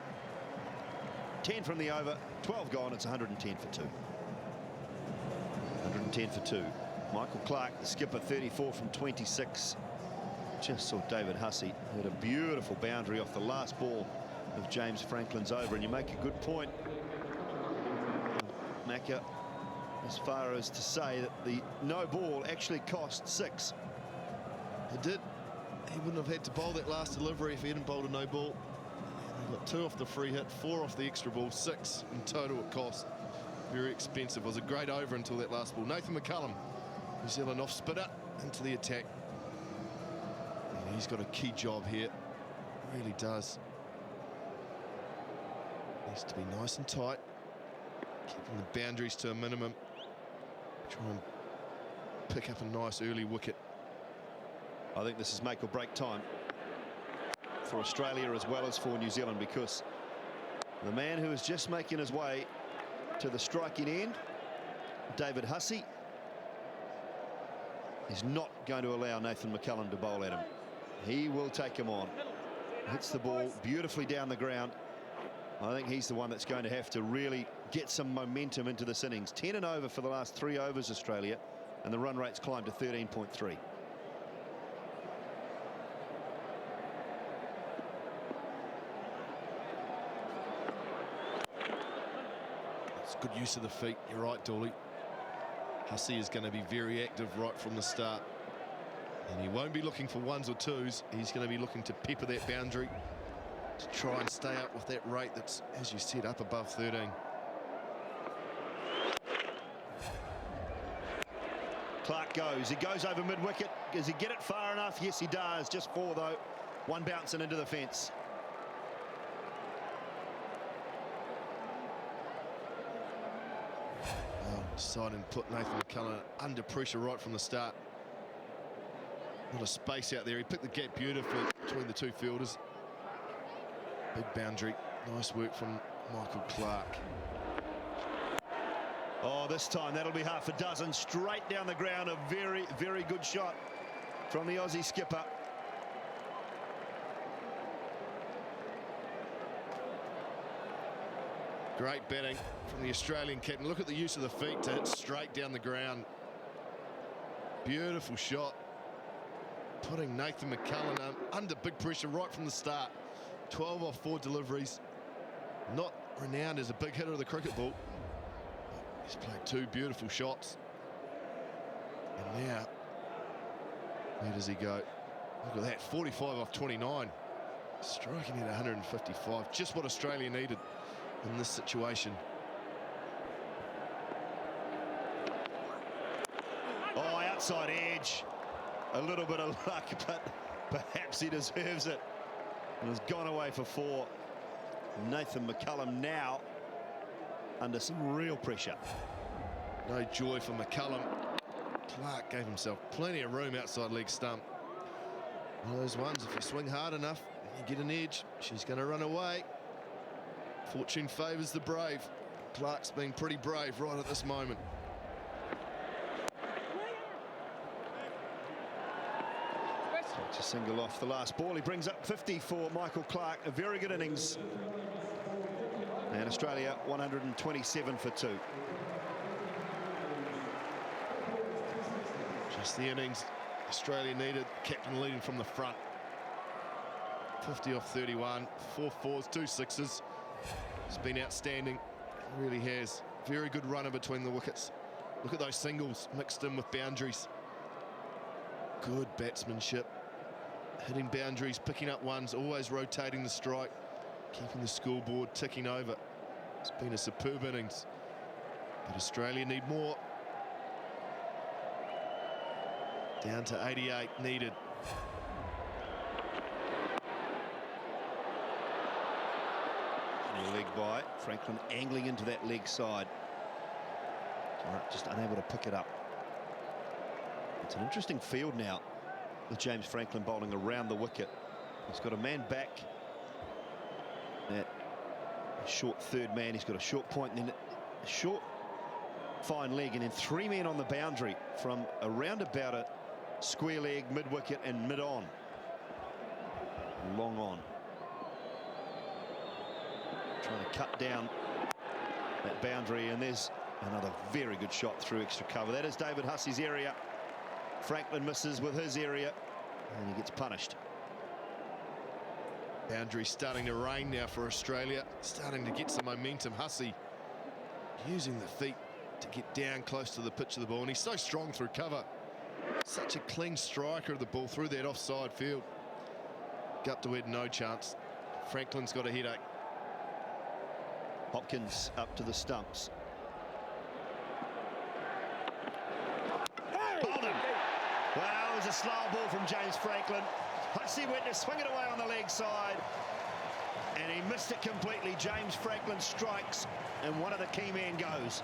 10 from the over, 12 gone. It's 110 for 2. 110 for 2. Michael Clark, the skipper, 34 from 26. Just saw David Hussey had a beautiful boundary off the last ball of James Franklin's over, and you make a good point, Macca, as far as to say that the no ball actually cost 6. It did. He wouldn't have had to bowl that last delivery if he hadn't bowled a no ball. He got 2 off the free hit, 4 off the extra ball, 6 in total it cost. Very expensive. It was a great over until that last ball. Nathan McCullum, New Zealand off spitter into the attack. And he's got a key job here. Really does. Needs to be nice and tight. Keeping the boundaries to a minimum. Try and pick up a nice early wicket. I think this is make or break time for Australia as well as for New Zealand, because the man who is just making his way to the striking end, David Hussey, is not going to allow Nathan McCullum to bowl at him. He will take him on. Hits the ball beautifully down the ground. I think he's the one that's going to have to really get some momentum into this innings. 10 and over for the last 3 overs, Australia, and the run rate's climbed to 13.3. Good use of the feet. You're right, Dawley. Hussey is going to be very active right from the start. And he won't be looking for 1s or 2s. He's going to be looking to pepper that boundary to try and stay up with that rate that's, as you said, up above 13. Clark goes. He goes over mid-wicket. Does he get it far enough? Yes, he does. Just 4, though. 1 bouncing into the fence. Deciding to put Nathan McCullum under pressure right from the start. Not a space out there. He picked the gap beautifully between the 2 fielders. Big boundary. Nice work from Michael Clark. Oh, this time that'll be half a dozen. Straight down the ground. A very, very good shot from the Aussie skipper. Great batting from the Australian captain. Look at the use of the feet to hit straight down the ground. Beautiful shot. Putting Nathan McCullum under big pressure right from the start. 12 off 4 deliveries. Not renowned as a big hitter of the cricket ball. He's played 2 beautiful shots. And now, where does he go? Look at that, 45 off 29. Striking at 155, just what Australia needed in this situation. Oh, outside edge. A little bit of luck, but perhaps he deserves it. And has gone away for 4. Nathan McCullum now under some real pressure. No joy for McCullum. Clark gave himself plenty of room outside leg stump. One of those ones, if you swing hard enough, you get an edge, she's going to run away. Fortune favours the brave. Clark's being pretty brave right at this moment. It's a single off the last ball. He brings up 50 for Michael Clark. A very good innings. And Australia 127 for 2. Just the innings Australia needed. Captain leading from the front. 50 off 31, 4 fours, 2 sixes. It's been outstanding. It really has. Very good runner between the wickets. Look at those singles mixed in with boundaries. Good batsmanship. Hitting boundaries, picking up ones, always rotating the strike, keeping the scoreboard ticking over. It's been a superb innings. But Australia need more. Down to 88 needed. Leg by Franklin, angling into that leg side. Just unable to pick it up. It's an interesting field now with James Franklin bowling around the wicket. He's got a man back. That short third man. He's got a short point and then a short fine leg, and then 3 men on the boundary from around about a square leg, mid wicket and mid on. Long on. Trying to cut down that boundary, and there's another very good shot through extra cover. That is David Hussey's area. Franklin misses with his area, and he gets punished. Boundary starting to rain now for Australia, starting to get some momentum. Hussey using the feet to get down close to the pitch of the ball, and he's so strong through cover. Such a clean striker of the ball through that offside field. Gupta had no chance. Franklin's got a headache. Hopkins up to the stumps. Bowled him. Wow, it was a slow ball from James Franklin. Hussey went to swing it away on the leg side, and he missed it completely. James Franklin strikes, and one of the key men goes.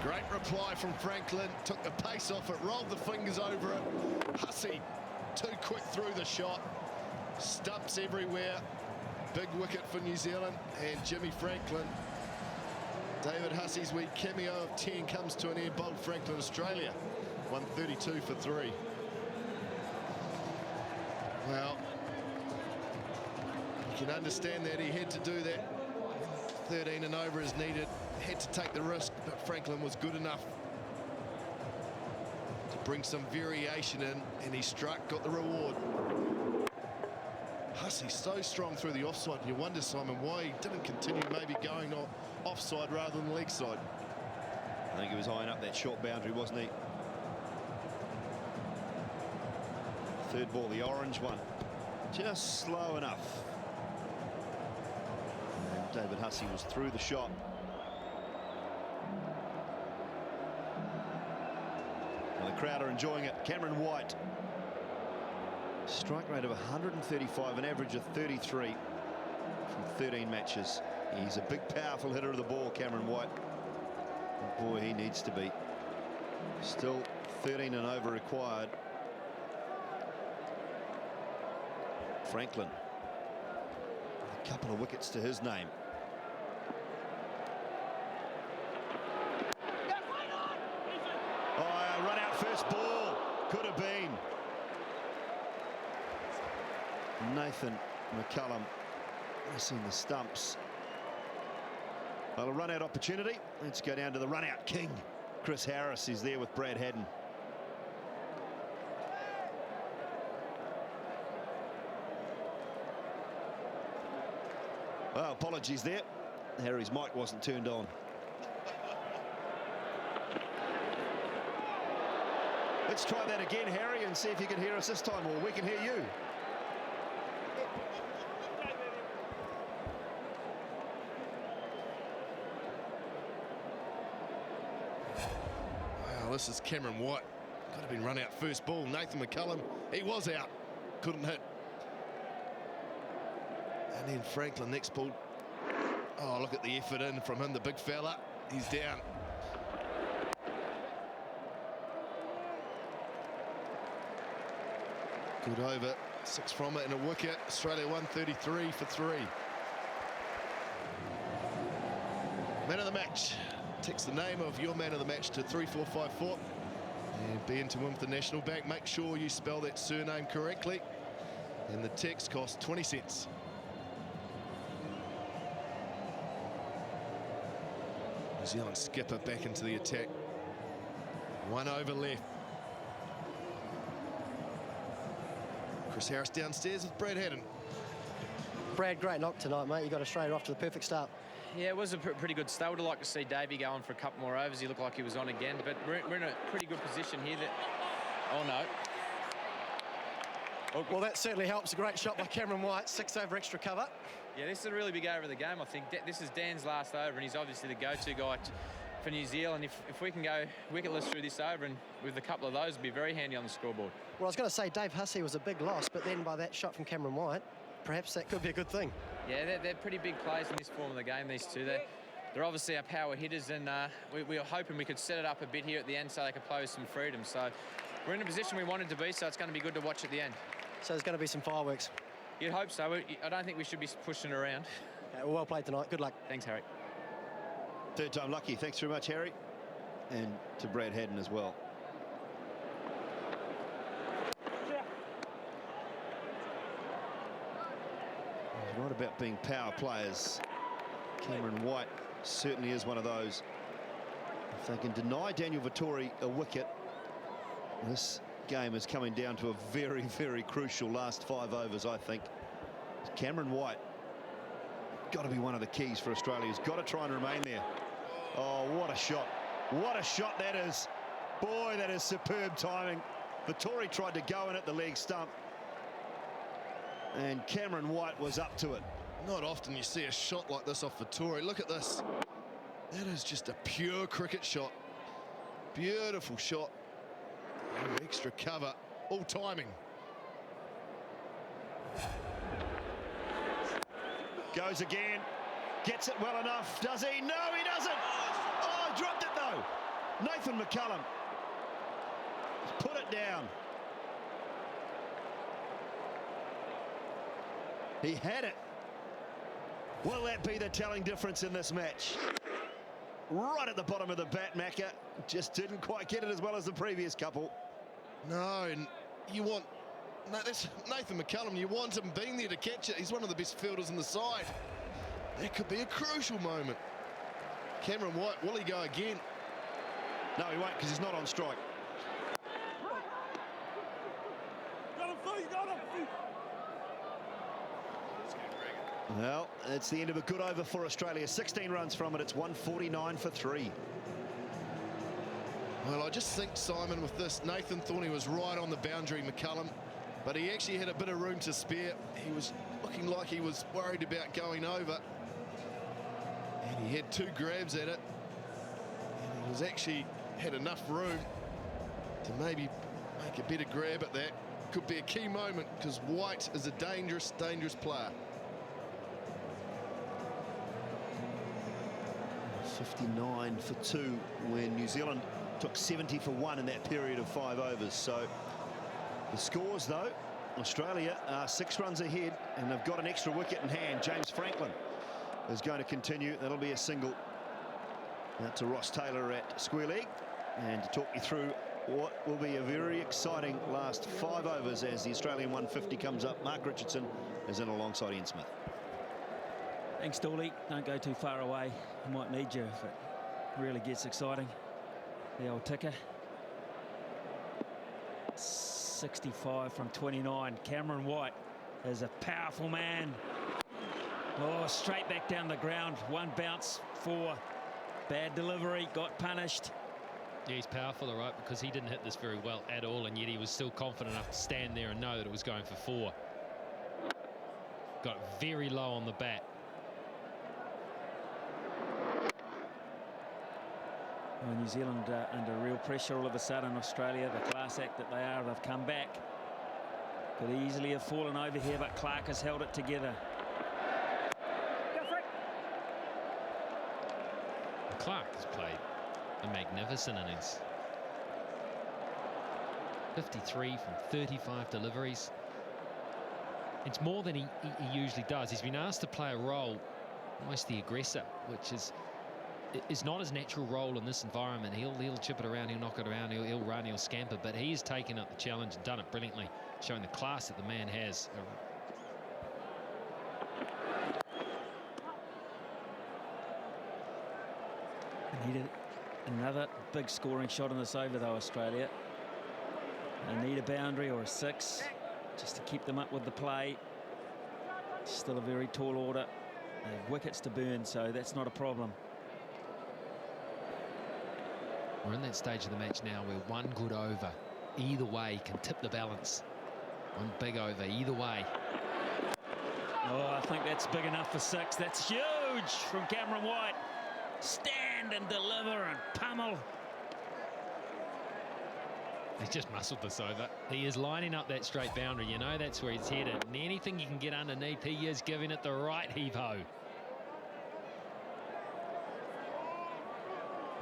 Great reply from Franklin. Took the pace off it, rolled the fingers over it. Hussey too quick through the shot. Stumps everywhere. Big wicket for New Zealand and Jimmy Franklin. David Hussey's wee cameo of 10 comes to an end. Bold Franklin, Australia, 132 for 3. Well, you can understand that he had to do that. 13 and over is needed. Had to take the risk, but Franklin was good enough to bring some variation in, and he struck, got the reward. Hussey so strong through the offside. You wonder, Simon, why he didn't continue maybe going offside rather than leg side. I think he was eyeing up that short boundary, wasn't he? Third ball, the orange one. Just slow enough. And David Hussey was through the shot. Well, the crowd are enjoying it. Cameron White. Strike rate of 135, an average of 33 from 13 matches. He's a big, powerful hitter of the ball, Cameron White. And boy, he needs to be. Still 13 and over required. Franklin, a couple of wickets to his name. Oh, run out first ball. Could have been. Nathan McCullum missing the stumps. Well, a run out opportunity. Let's go down to the run out king. Chris Harris is there with Brad Haden. Well, apologies there. Harry's mic wasn't turned on. Let's try that again, Harry, and see if you can hear us this time, or we can hear you. Wow, this is Cameron White. Could have been run out first ball. Nathan McCullum, he was out. Couldn't hit. And then Franklin next ball. Oh, look at the effort in from him, the big fella. He's down. Good over. 6 from it and a wicket. Australia 133 for 3. Man of the match. Text the name of your man of the match to 3454. And be in to win with the National Bank. Make sure you spell that surname correctly. And the text costs 20 cents. New Zealand skipper back into the attack. 1 over left. Chris Harris downstairs with Brad Haden. Brad, great knock tonight, mate. You got Australia off to the perfect start. Yeah, it was a pretty good start. Would have liked to see Davey going for a couple more overs. He looked like he was on again, but we're in a pretty good position here. Oh, no. Well, that certainly helps. A great shot by Cameron White. 6 over extra cover. Yeah, this is a really big over of the game, I think. This is Dan's last over, and he's obviously the go-to guy for New Zealand. If we can go wicketless through this over, and with a couple of those, it'd be very handy on the scoreboard. Well, I was going to say Dave Hussey was a big loss, but then by that shot from Cameron White, perhaps that could be a good thing. Yeah, they're pretty big plays in this form of the game, these two. They're obviously our power hitters, and we were hoping we could set it up a bit here at the end so they could play with some freedom. So we're in a position we wanted to be, so it's going to be good to watch at the end. So there's going to be some fireworks. You'd hope so. I don't think we should be pushing it around. Okay, well played tonight. Good luck. Thanks, Harry. Third time lucky. Thanks very much, Harry. And to Brad Haden as well. It's not about being power players. Cameron White certainly is one of those. If they can deny Daniel Vettori a wicket, this game is coming down to a very, very crucial last 5 overs, I think. Cameron White, got to be one of the keys for Australia. He's got to try and remain there. Oh, what a shot. What a shot that is. Boy, that is superb timing. Vettori tried to go in at the leg stump, and Cameron White was up to it. Not often you see a shot like this off Vettori. Look at this. That is just a pure cricket shot. Beautiful shot. And extra cover. All timing. Goes again. Gets it well enough. Does he? No, he doesn't. Oh, dropped it though. Nathan McCullum. Put it down. He had it. Will that be the telling difference in this match? Right at the bottom of the bat, Macca. Just didn't quite get it as well as the previous couple. No, and you want... No, that's Nathan McCullum. You want him being there to catch it. He's one of the best fielders in the side. That could be a crucial moment. Cameron White, will he go again? No, he won't, because he's not on strike. Well, it's the end of a good over for Australia. 16 runs from it. It's 149 for 3. Well, I just think, Simon, with this, Nathan thought he was right on the boundary, McCullum, but he actually had a bit of room to spare. He was looking like he was worried about going over, and he had 2 grabs at it, and he was actually had enough room to maybe make a better grab at that. Could be a key moment, because White is a dangerous, dangerous player. 59 for 2 when New Zealand took 70 for 1 in that period of 5 overs. So the scores, though, Australia are 6 runs ahead, and they've got an extra wicket in hand. James Franklin is going to continue. That'll be a single. Out to Ross Taylor at square leg, and to talk you through what will be a very exciting last 5 overs as the Australian 150 comes up. Mark Richardson is in alongside Ian Smith. Thanks, Dooley. Don't go too far away. I might need you if it really gets exciting. The old ticker. 65 from 29. Cameron White is a powerful man. Oh, straight back down the ground. 1 bounce, 4. Bad delivery, got punished. Yeah, he's powerful, all right, because he didn't hit this very well at all, and yet he was still confident enough to stand there and know that it was going for 4. Got very low on the bat. Well, New Zealand under real pressure all of a sudden. Australia, the class act that they are, they've come back. Could easily have fallen over here, but Clark has held it together. Clark has played a magnificent innings. 53 from 35 deliveries. It's more than he usually does. He's been asked to play a role, almost the aggressor, which is not his natural role in this environment. He'll chip it around, he'll knock it around, he'll run, he'll scamper, but he's taken up the challenge and done it brilliantly, showing the class that the man has. Needed another big scoring shot on this over, though, Australia. They need a boundary or a 6 just to keep them up with the play. Still a very tall order. They have wickets to burn, so that's not a problem. We're in that stage of the match now where one good over either way can tip the balance. One big over either way. Oh, I think that's big enough for 6. That's huge from Cameron White. Stand and deliver and pummel. He's just muscled this over. He is lining up that straight boundary. You know that's where he's headed. And anything you can get underneath, he is giving it the right heave-ho.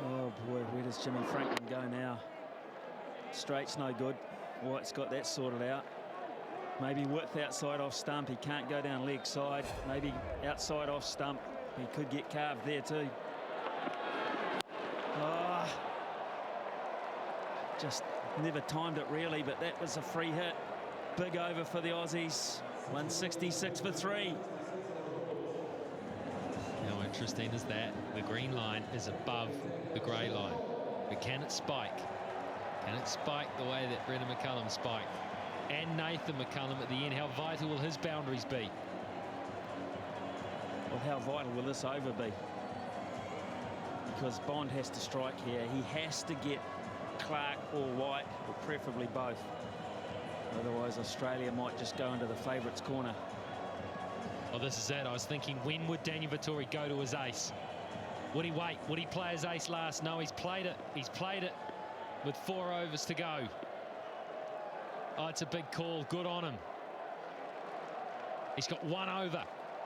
Oh boy, where does Jimmy Franklin go now? Straight's no good. White's got that sorted out. Maybe width outside off stump. He can't go down leg side. Maybe outside off stump. He could get carved there too. Oh, just never timed it really, but that was a free hit. Big over for the Aussies. 166 for 3. How interesting is that? The green line is above the grey line. But can it spike? Can it spike the way that Brendon McCullum spiked? And Nathan McCullum at the end. How vital will his boundaries be? Well, how vital will this over be? Because Bond has to strike here. He has to get Clark or White, or preferably both. Otherwise, Australia might just go into the favourites' corner. Well, this is it. I was thinking, when would Daniel Vettori go to his ace? Would he wait? Would he play his ace last? No, he's played it. He's played it with 4 overs to go. Oh, it's a big call. Good on him. He's got 1 over.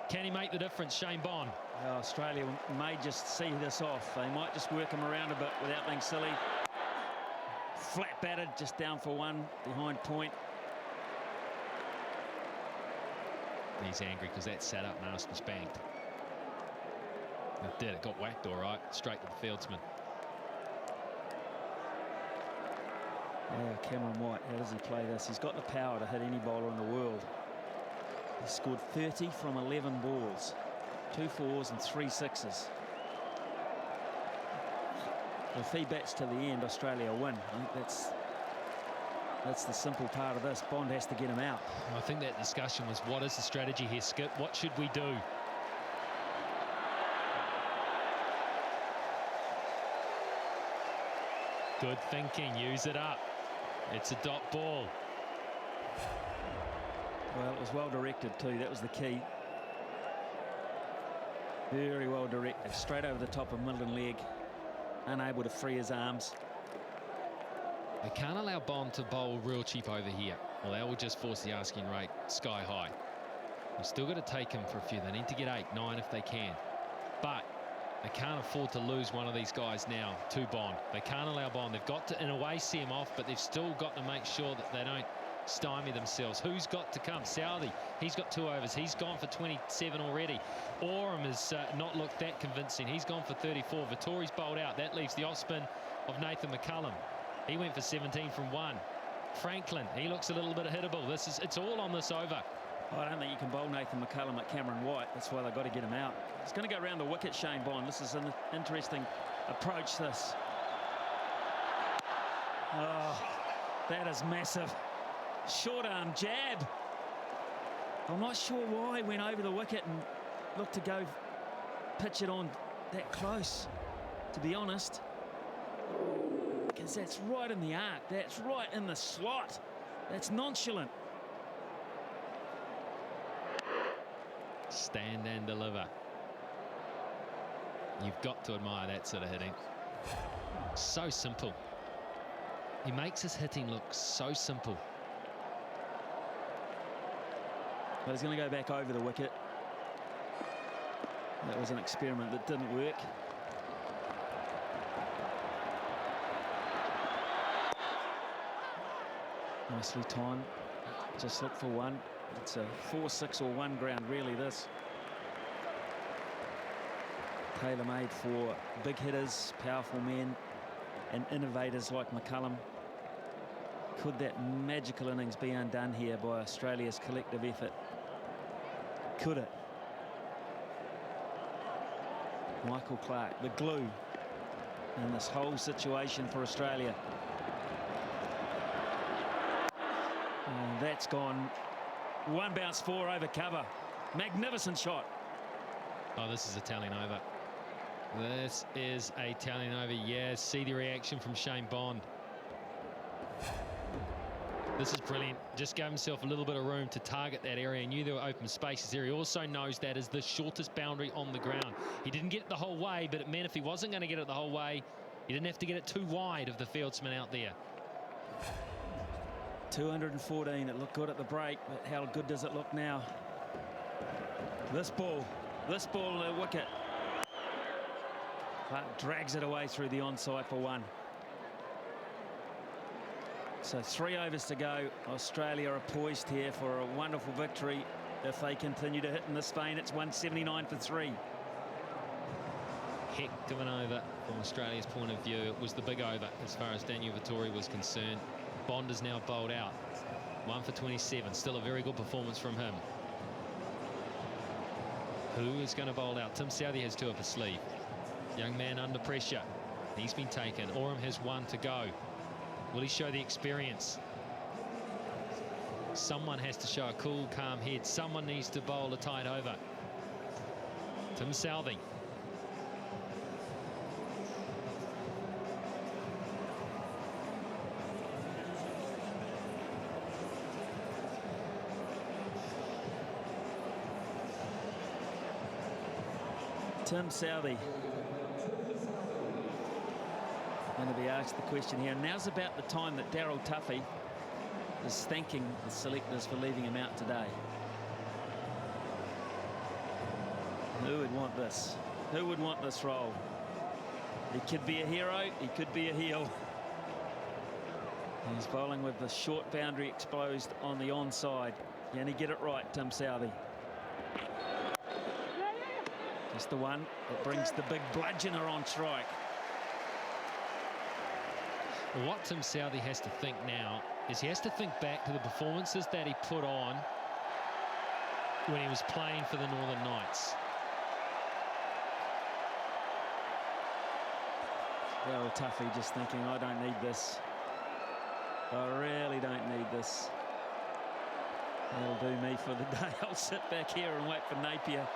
Can he make the difference, Shane Bond? Australia may just see this off. They might just work him around a bit without being silly. Flat batted, just down for 1 behind point. He's angry because that sat up and asked was banked. It did. It got whacked all right. Straight to the fieldsman. Yeah, Cameron White, how does he play this? He's got the power to hit any bowler in the world. He scored 30 from 11 balls. 2 4s and 3 6s. If he bats to the end, Australia win. I think that's the simple part of this. Bond has to get him out. I think that discussion was, what is the strategy here, Skip? What should we do? Good thinking. Use it up. It's a dot ball. Well, it was well directed too. That was the key. Very well directed. Straight over the top of middle leg. Unable to free his arms. They can't allow Bond to bowl real cheap over here. Well, that will just force the asking rate sky high. We've still got to take him for a few. They need to get 8, 9 if they can. But they can't afford to lose one of these guys now to Bond. They can't allow Bond. They've got to, in a way, see him off, but they've still got to make sure that they don't stymie themselves. Who's got to come? Southey. He's got 2 overs. He's gone for 27 already. Oram has not looked that convincing. He's gone for 34. Vittori's bowled out. That leaves the off spin of Nathan McCullum. He went for 17 from 1. Franklin, he looks a little bit hittable. It's all on this over. I don't think you can bowl Nathan McCullum at Cameron White. That's why they've got to get him out. He's going to go around the wicket, Shane Bond. This is an interesting approach, this. Oh, that is massive. Short arm jab. I'm not sure why he went over the wicket and looked to go pitch it on that close, to be honest. because that's right in the arc. That's right in the slot. That's nonchalant. Stand and deliver. You've got to admire that sort of hitting. So simple. He makes his hitting look so simple. But he's going to go back over the wicket. That was an experiment that didn't work. Nicely timed. Just look for one. It's a 4-6 or 1 ground, really, this. Tailor-made for big hitters, powerful men, and innovators like McCullum. Could that magical innings be undone here by Australia's collective effort? Could it? Michael Clarke, the glue in this whole situation for Australia. And that's gone. One bounce 4 over cover. Magnificent shot. Oh, this is a telling over. This is a telling over. Yeah, see the reaction from Shane Bond. This is brilliant. Just gave himself a little bit of room to target that area. He knew there were open spaces there. He also knows that is the shortest boundary on the ground. He didn't get it the whole way, but it meant if he wasn't going to get it the whole way, he didn't have to get it too wide of the fieldsman out there. 214. It looked good at the break, but how good does it look now? This ball, the wicket. Clarke drags it away through the onside for 1. So 3 overs to go. Australia are poised here for a wonderful victory. If they continue to hit in this vein, it's 179 for 3. Heck of an over from Australia's point of view. It was the big over as far as Daniel Vettori was concerned. Bond is now bowled out. 1 for 27. Still a very good performance from him. Who is going to bowl out? Tim Southee has 2 up his sleeve. Young man under pressure. He's been taken. Oram has 1 to go. Will he show the experience? Someone has to show a cool, calm head. Someone needs to bowl a tight over. Tim Southee. Tim Southee going to be asked the question here. Now's about the time that Daryl Tuffy is thanking the selectors for leaving him out today. Who would want this? Who would want this role? He could be a hero, he could be a heel. He's bowling with the short boundary exposed on the onside. Can he get it right, Tim Southee? Just the one that brings the big bludgeoner on strike. What Tim Southee has to think now is he has to think back to the performances that he put on when he was playing for the Northern Knights. Well, Tuffy just thinking, I don't need this. I really don't need this. That'll do me for the day. I'll sit back here and wait for Napier.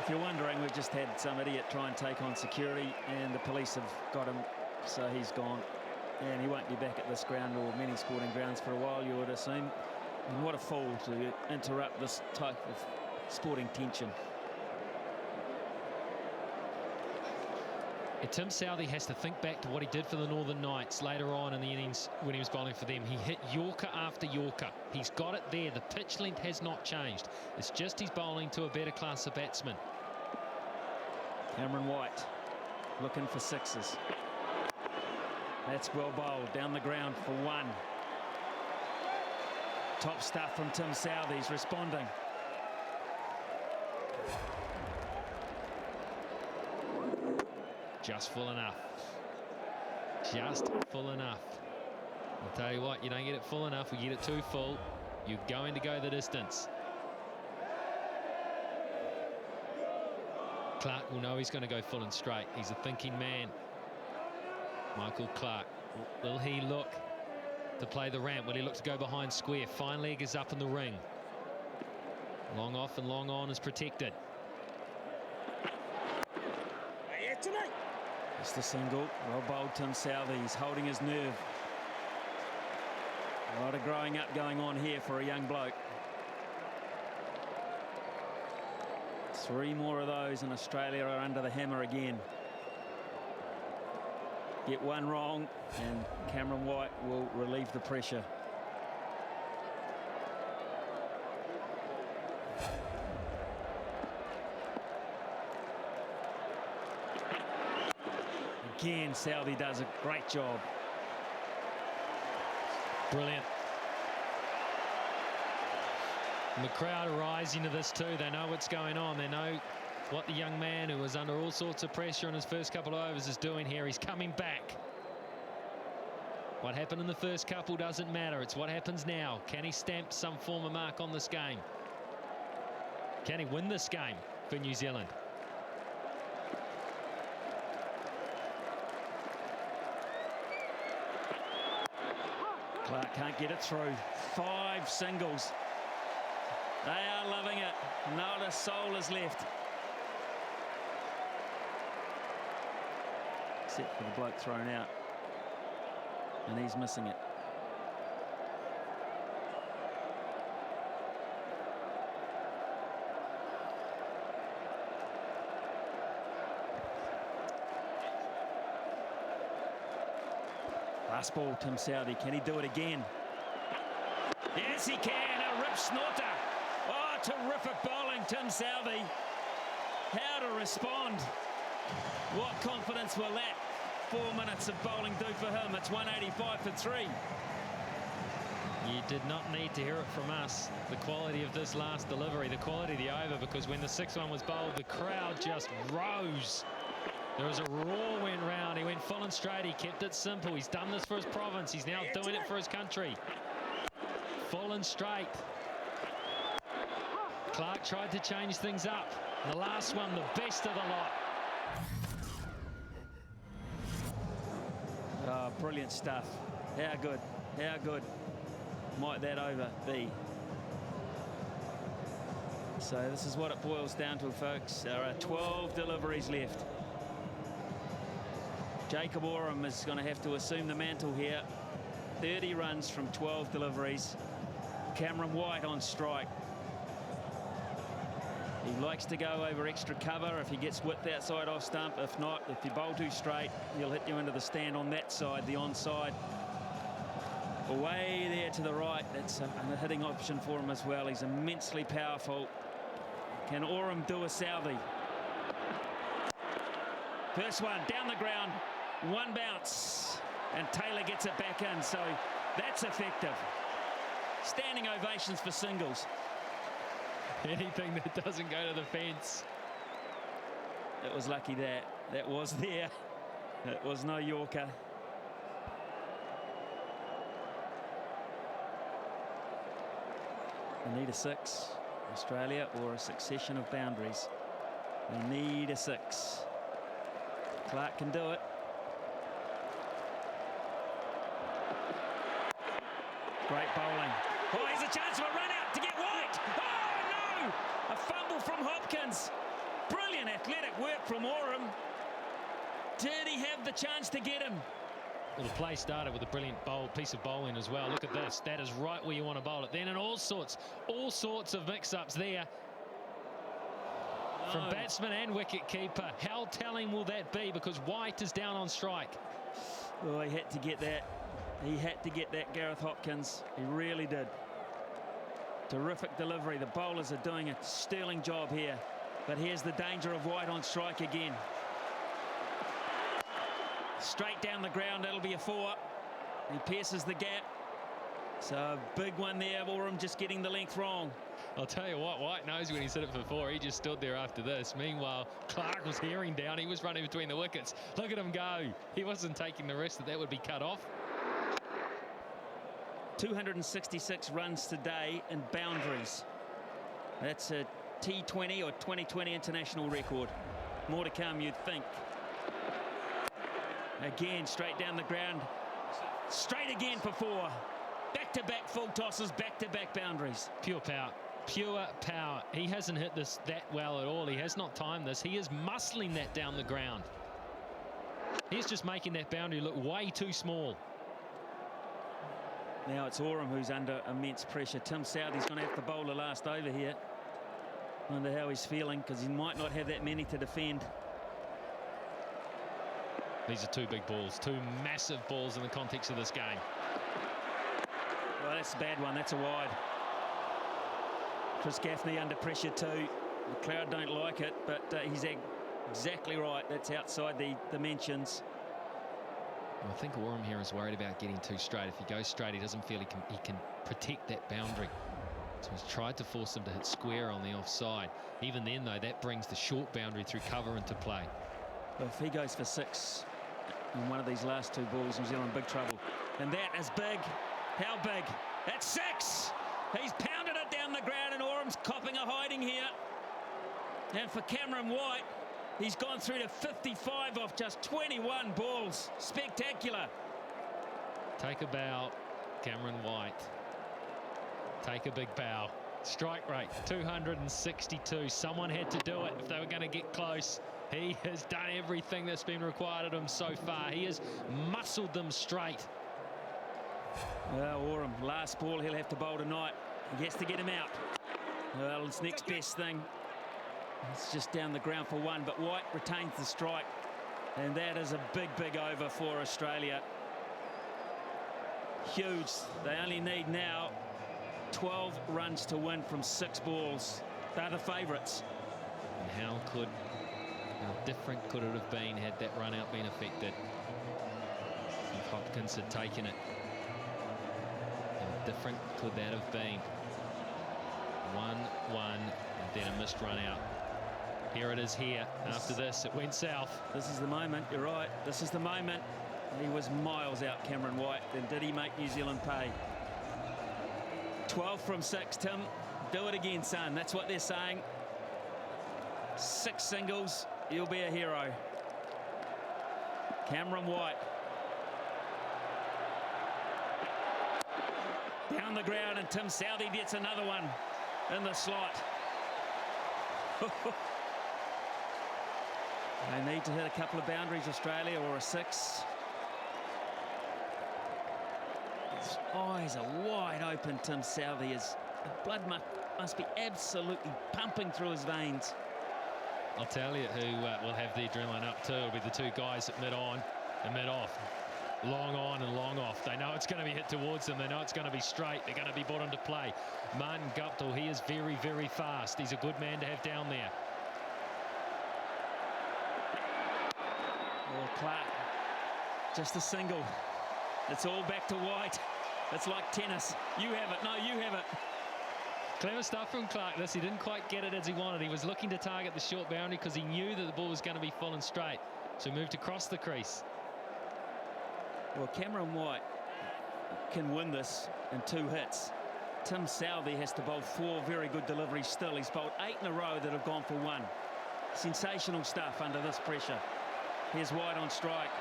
If you're wondering, we've just had some idiot try and take on security, and the police have got him, so he's gone. And he won't be back at this ground or many sporting grounds for a while, you would assume. And what a fool to interrupt this type of sporting tension. Tim Southee has to think back to what he did for the Northern Knights later on in the innings when he was bowling for them. He hit Yorker after Yorker. He's got it there. The pitch length has not changed. It's just he's bowling to a better class of batsmen. Cameron White looking for 6s. That's well bowled down the ground for 1. Top stuff from Tim Southee. He's responding. Just full enough. Just full enough. I'll tell you what, you don't get it full enough. We get it too full, you're going to go the distance. Clarke will know he's going to go full and straight. He's a thinking man. Michael Clarke. Will he look to play the ramp? Will he look to go behind square? Fine leg is up in the ring. Long off and long on is protected. It's the single. Well bowled Tim Southee. He's holding his nerve. A lot of growing up going on here for a young bloke. 3 more of those and Australia are under the hammer again. Get one wrong and Cameron White will relieve the pressure. Again, Southee does a great job. Brilliant. And the crowd are rising to this too. They know what's going on. They know what the young man who was under all sorts of pressure in his first couple of overs is doing here. He's coming back. What happened in the first couple doesn't matter. It's what happens now. Can he stamp some form of mark on this game? Can he win this game for New Zealand? Clark can't get it through. 5 singles. They are loving it. Not a soul is left. Except for the bloke thrown out. And he's missing it. Last ball, Tim Southee. Can he do it again? Yes, he can. A rip snorter. Oh, terrific bowling, Tim Southee. How to respond. What confidence will that 4 minutes of bowling do for him? It's 185 for 3. You did not need to hear it from us. The quality of this last delivery, the quality of the over, because when the 6th one was bowled, the crowd just rose. There was a roar went round. He went full and straight. He kept it simple. He's done this for his province. He's now doing it for his country. Full and straight. Clark tried to change things up. The last one, the best of the lot. Oh, brilliant stuff. How good. How good might that over be? So this is what it boils down to, folks. There are 12 deliveries left. Jacob Oram is going to have to assume the mantle here. 30 runs from 12 deliveries. Cameron White on strike. He likes to go over extra cover if he gets width outside off stump. If not, if you bowl too straight, he'll hit you into the stand on that side, the onside. Away there to the right, that's a hitting option for him as well. He's immensely powerful. Can Oram do a Southee? First one, down the ground, one bounce, and Taylor gets it back in, so that's effective. Standing ovations for singles. Anything that doesn't go to the fence. It was lucky that was there. It was no Yorker. They need a 6, Australia, or a succession of boundaries. They need a 6. Clark can do it. Great bowling. Oh, here's a chance for a run out to get White. Oh, no! A fumble from Hopkins. Brilliant athletic work from Oram. Did he have the chance to get him? Well, the play started with a brilliant piece of bowling as well. Look at this. That is right where you want to bowl it. Then and all sorts of mix-ups there. From batsman and wicket keeper. How telling will that be? Because White is down on strike. Well, he had to get that. He had to get that, Gareth Hopkins. He really did. Terrific delivery. The bowlers are doing a sterling job here. But here's the danger of White on strike again. Straight down the ground, that'll be a 4. He pierces the gap. So a big one there, Oram just getting the length wrong. I'll tell you what, White knows when he's hit it for 4. He just stood there after this. Meanwhile, Clark was hearing down. He was running between the wickets. Look at him go. He wasn't taking the risk that would be cut off. 266 runs today in boundaries. That's a T20 or 2020 international record. More to come, you'd think. Again, straight down the ground. Straight again for 4. Back-to-back full tosses, back-to-back boundaries. Pure power. Pure power. He hasn't hit this that well at all. He has not timed this. He is muscling that down the ground. He's just making that boundary look way too small. Now it's Oram who's under immense pressure. Tim Southey's going to have to bowl the last over here. Wonder how he's feeling, because he might not have that many to defend. These are two big balls, two massive balls in the context of this game. Well, that's a bad one. That's a wide. Chris Gaffney under pressure too. The crowd don't like it, but he's exactly right. That's outside the dimensions. I think Oram here is worried about getting too straight. If he goes straight, he doesn't feel he can protect that boundary. So he's tried to force him to hit square on the offside. Even then, though, that brings the short boundary through cover into play. Well, if he goes for 6 in one of these last 2 balls, New Zealand in big trouble. And that is big. How big? That's 6. He's pounded it down the ground, and Oram's copping a hiding here. And for Cameron White, he's gone through to 55 off just 21 balls. Spectacular. Take a bow, Cameron White. Take a big bow. Strike rate 262. Someone had to do it if they were going to get close. He has done everything that's been required of him so far. He has muscled them straight. Well, Oram, last ball he'll have to bowl tonight. He has to get him out. Well, it's next best thing. It's just down the ground for 1, but White retains the strike. And that is a big, big over for Australia. Huge. They only need now 12 runs to win from 6 balls. They're the favourites. And how different could it have been had that run out been affected? If Hopkins had taken it. How different could that have been? 1-1 and then a missed run out. Here it is here. After this, it went south. This is the moment. You're right. This is the moment. He was miles out, Cameron White. Then did he make New Zealand pay? 12 from 6, Tim. Do it again, son. That's what they're saying. 6 singles. You'll be a hero. Cameron White. Down the ground, and Tim Southey gets another one in the slot. They need to hit a couple of boundaries, Australia, or a 6. His eyes are wide open, Tim Southey. His blood must be absolutely pumping through his veins. I'll tell you who will have the adrenaline up too. It'll be the 2 guys at mid-on and mid-off. Long on and long off. They know it's going to be hit towards them. They know it's going to be straight. They're going to be brought into play. Martin Guptill, he is very, very fast. He's a good man to have down there. Oh, Clark, just a single. It's all back to White. It's like tennis. You have it. No, you have it. Clever stuff from Clark. He didn't quite get it as he wanted. He was looking to target the short boundary because he knew that the ball was going to be full and straight. So he moved across the crease. Well, Cameron White can win this in 2 hits. Tim Southey has to bowl 4 very good deliveries still. He's bowled 8 in a row that have gone for 1. Sensational stuff under this pressure. Here's White on strike.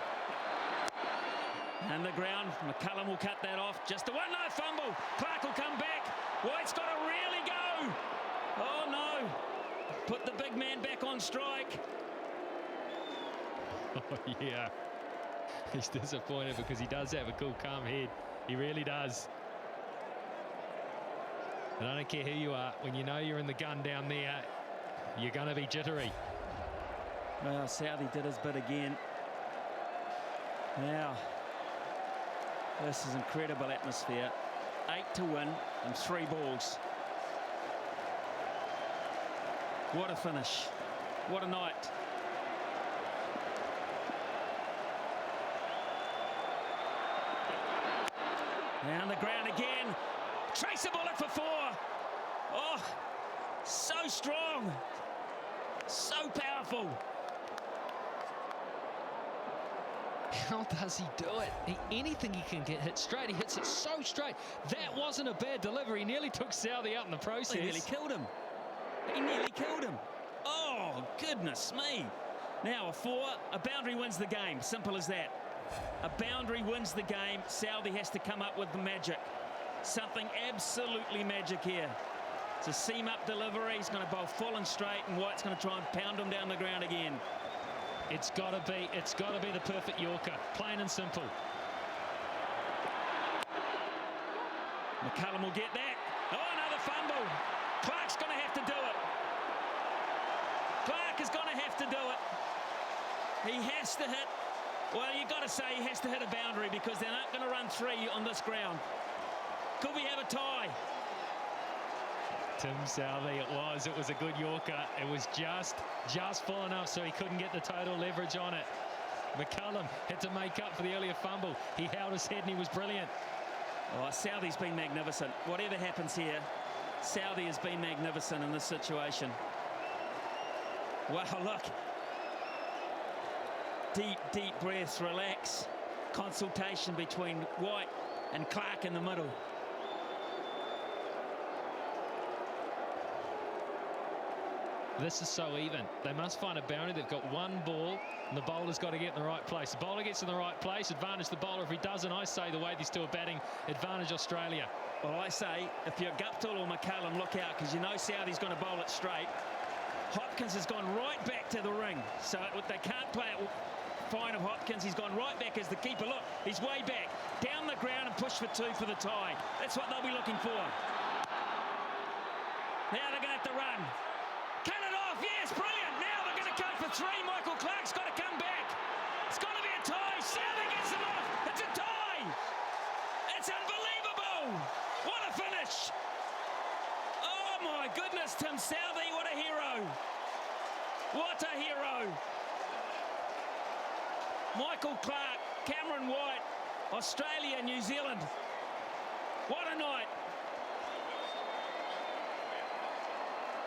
And the ground, McCullum will cut that off. Just a 1-0 fumble. Clark will come back. White's got to really go. Oh, no. Put the big man back on strike. Oh, yeah. He's disappointed because he does have a cool, calm head. He really does. And I don't care who you are. When you know you're in the gun down there, you're going to be jittery. Well, Southey did his bit again. Now, this is incredible atmosphere. 8 to win and 3 balls. What a finish. What a night. Down the ground again. Trace a bullet for 4. Oh, so strong. So powerful. How does he do it? Anything he can get hit straight, he hits it so straight. That wasn't a bad delivery. He nearly took Southey out in the process. He nearly killed him. He nearly killed him. Oh, goodness me. Now a 4, a boundary wins the game. Simple as that. A boundary wins the game. Southey has to come up with the magic. Something absolutely magic here. It's a seam-up delivery. He's going to bowl full and straight, and White's going to try and pound him down the ground again. It's got to be the perfect Yorker, plain and simple. McCullum will get that. Oh, another fumble. Clark's going to have to do it. Clark is going to have to do it. He has to hit. Well, you've got to say he has to hit a boundary because they're not going to run 3 on this ground. Could we have a tie? Tim Southey, it was a good Yorker. It was just full enough so he couldn't get the total leverage on it. McCullum had to make up for the earlier fumble. He held his head and he was brilliant. Oh, Southey's been magnificent. Whatever happens here, Southey has been magnificent in this situation. Wow, look. Deep breaths, relax. Consultation between White and Clark in the middle. This is so even. They must find a boundary. They've got one ball, and the bowler's got to get in the right place. The bowler gets in the right place, advantage the bowler. If he doesn't, I say the way these two are batting, advantage Australia. Well, I say, if you're Guptill or McCullum, look out, because you know Southey's going to bowl it straight. Hopkins has gone right back to the ring, so they can't play it fine of Hopkins. He's gone right back as the keeper. Look, he's way back. Down the ground and push for 2 for the tie. That's what they'll be looking for. Now they're going to have to run. Cut it off, yes, brilliant. Now they're going to go for 3. Michael Clark's got to come back. It's got to be a tie. Southey gets them off. It's a tie. It's unbelievable. What a finish. Oh, my goodness, Tim Southey, what a hero. What a hero. Michael Clark, Cameron White, Australia, New Zealand. What a night.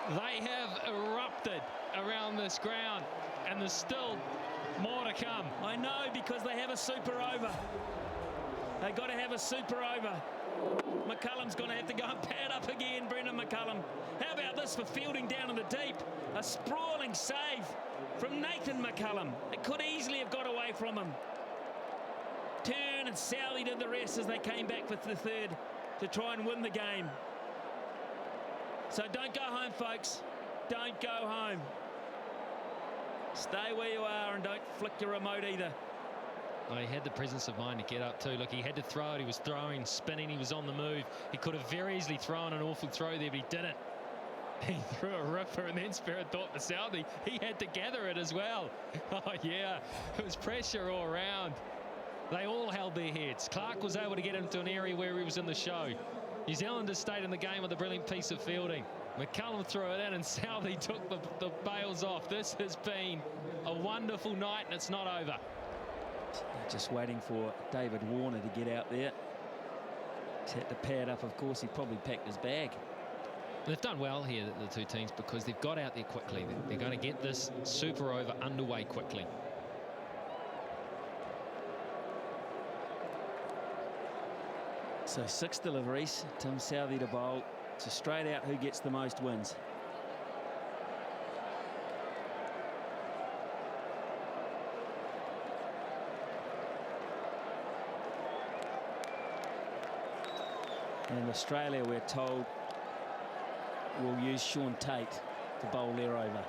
They have erupted around this ground, and there's still more to come. I know, because they have a super over. They got to have a super over. McCullum's going to have to go and pad up again, Brendon McCullum. How about this for fielding down in the deep? A sprawling save from Nathan McCullum. It could easily have got away from him. Turn and Southey did the rest as they came back for the 3rd to try and win the game. So don't go home, folks. Don't go home. Stay where you are and don't flick your remote either. Oh, he had the presence of mind to get up too. Look, he had to throw it. He was throwing, spinning. He was on the move. He could have very easily thrown an awful throw there, but he didn't. He threw a ripper, and then Spirit thought for Southey, he had to gather it as well. Oh, yeah. It was pressure all around. They all held their heads. Clark was able to get into an area where he was in the show. New Zealanders stayed in the game with a brilliant piece of fielding. McCullum threw it in and Southey took the bails off. This has been a wonderful night, and it's not over. Just waiting for David Warner to get out there. He's had to pad up, of course. He probably packed his bag. They've done well here, the two teams, because they've got out there quickly. They're going to get this super over underway quickly. So 6 deliveries, Tim Southey to bowl. It's a straight out who gets the most wins. And Australia, we're told, will use Shaun Tait to bowl their over.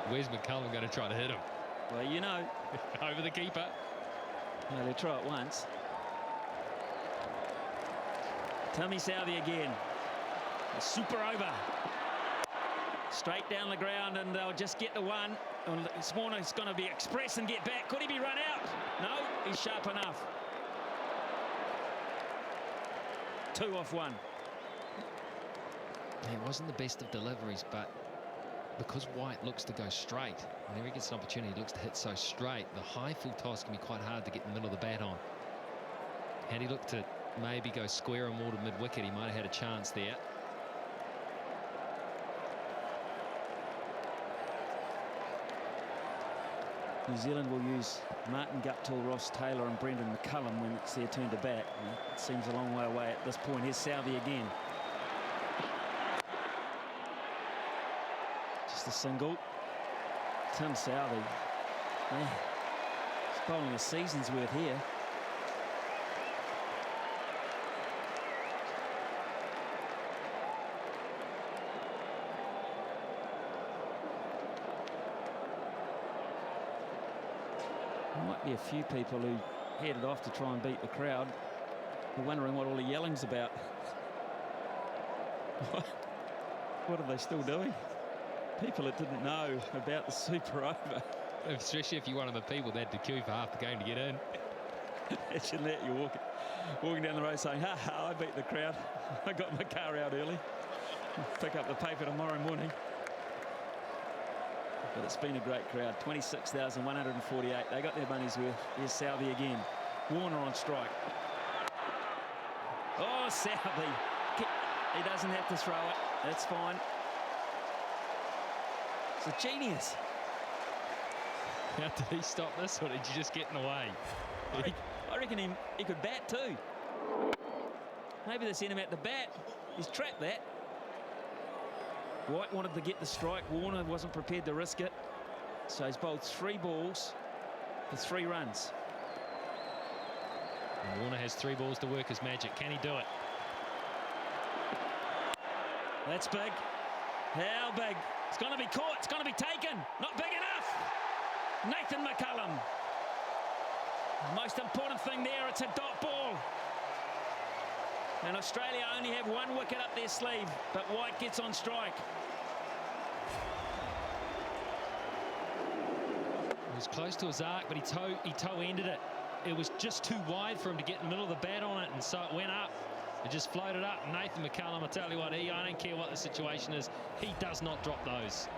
Where's McCullum going to try to hit him? Well, you know. Over the keeper. No, they try it once. Timmy Southey again. A super over. Straight down the ground, and they'll just get the one. Warner's going to be express and get back. Could he be run out? No, he's sharp enough. 2 off 1. It wasn't the best of deliveries, but because White looks to go straight, whenever he gets an opportunity, he looks to hit so straight, the high full toss can be quite hard to get in the middle of the bat on. Had he looked to maybe go square and more to mid-wicket, he might have had a chance there. New Zealand will use Martin Guptill, Ross Taylor and Brendon McCullum when it's their turn to bat. It seems a long way away at this point. Here's Southey again. Just a single. Tim Southey. Yeah. He's bowling a season's worth here. There might be a few people who headed off to try and beat the crowd. They're wondering what all the yelling's about. What are they still doing? People that didn't know about the Super Over. Especially if you're one of the people that had to queue for half the game to get in. Imagine that, you're walking down the road saying, ha ha, I beat the crowd. I got my car out early. Pick up the paper tomorrow morning. But it's been a great crowd. 26,148. They got their money's worth. Here's Southey again. Warner on strike. Oh, Southey. He doesn't have to throw it. That's fine. It's a genius. How did he stop this, or did you just get in the way? I reckon he could bat too. Maybe they sent him out to bat. He's trapped that. White wanted to get the strike. Warner wasn't prepared to risk it. So he's bowled 3 balls for 3 runs. And Warner has 3 balls to work his magic. Can he do it? That's big. How big? It's going to be caught. It's going to be taken. Not big enough. Nathan McCullum. The most important thing there, it's a dot ball. And Australia only have 1 wicket up their sleeve, but White gets on strike. It was close to his arc, but he toe-ended it. It was just too wide for him to get in the middle of the bat on it, and so it went up. It just floated up. Nathan McCullum, I tell you what, I don't care what the situation is, he does not drop those.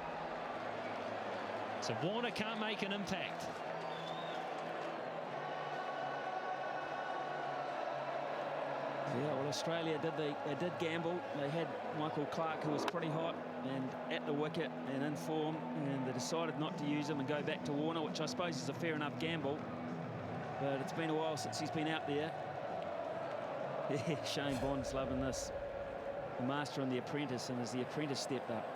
So Warner can't make an impact. Yeah, well, Australia did gamble. They had Michael Clarke, who was pretty hot and at the wicket and in form, and they decided not to use him and go back to Warner, which I suppose is a fair enough gamble. But it's been a while since he's been out there. Yeah, Shane Bond's loving this. The Master and the Apprentice, and as the Apprentice stepped up.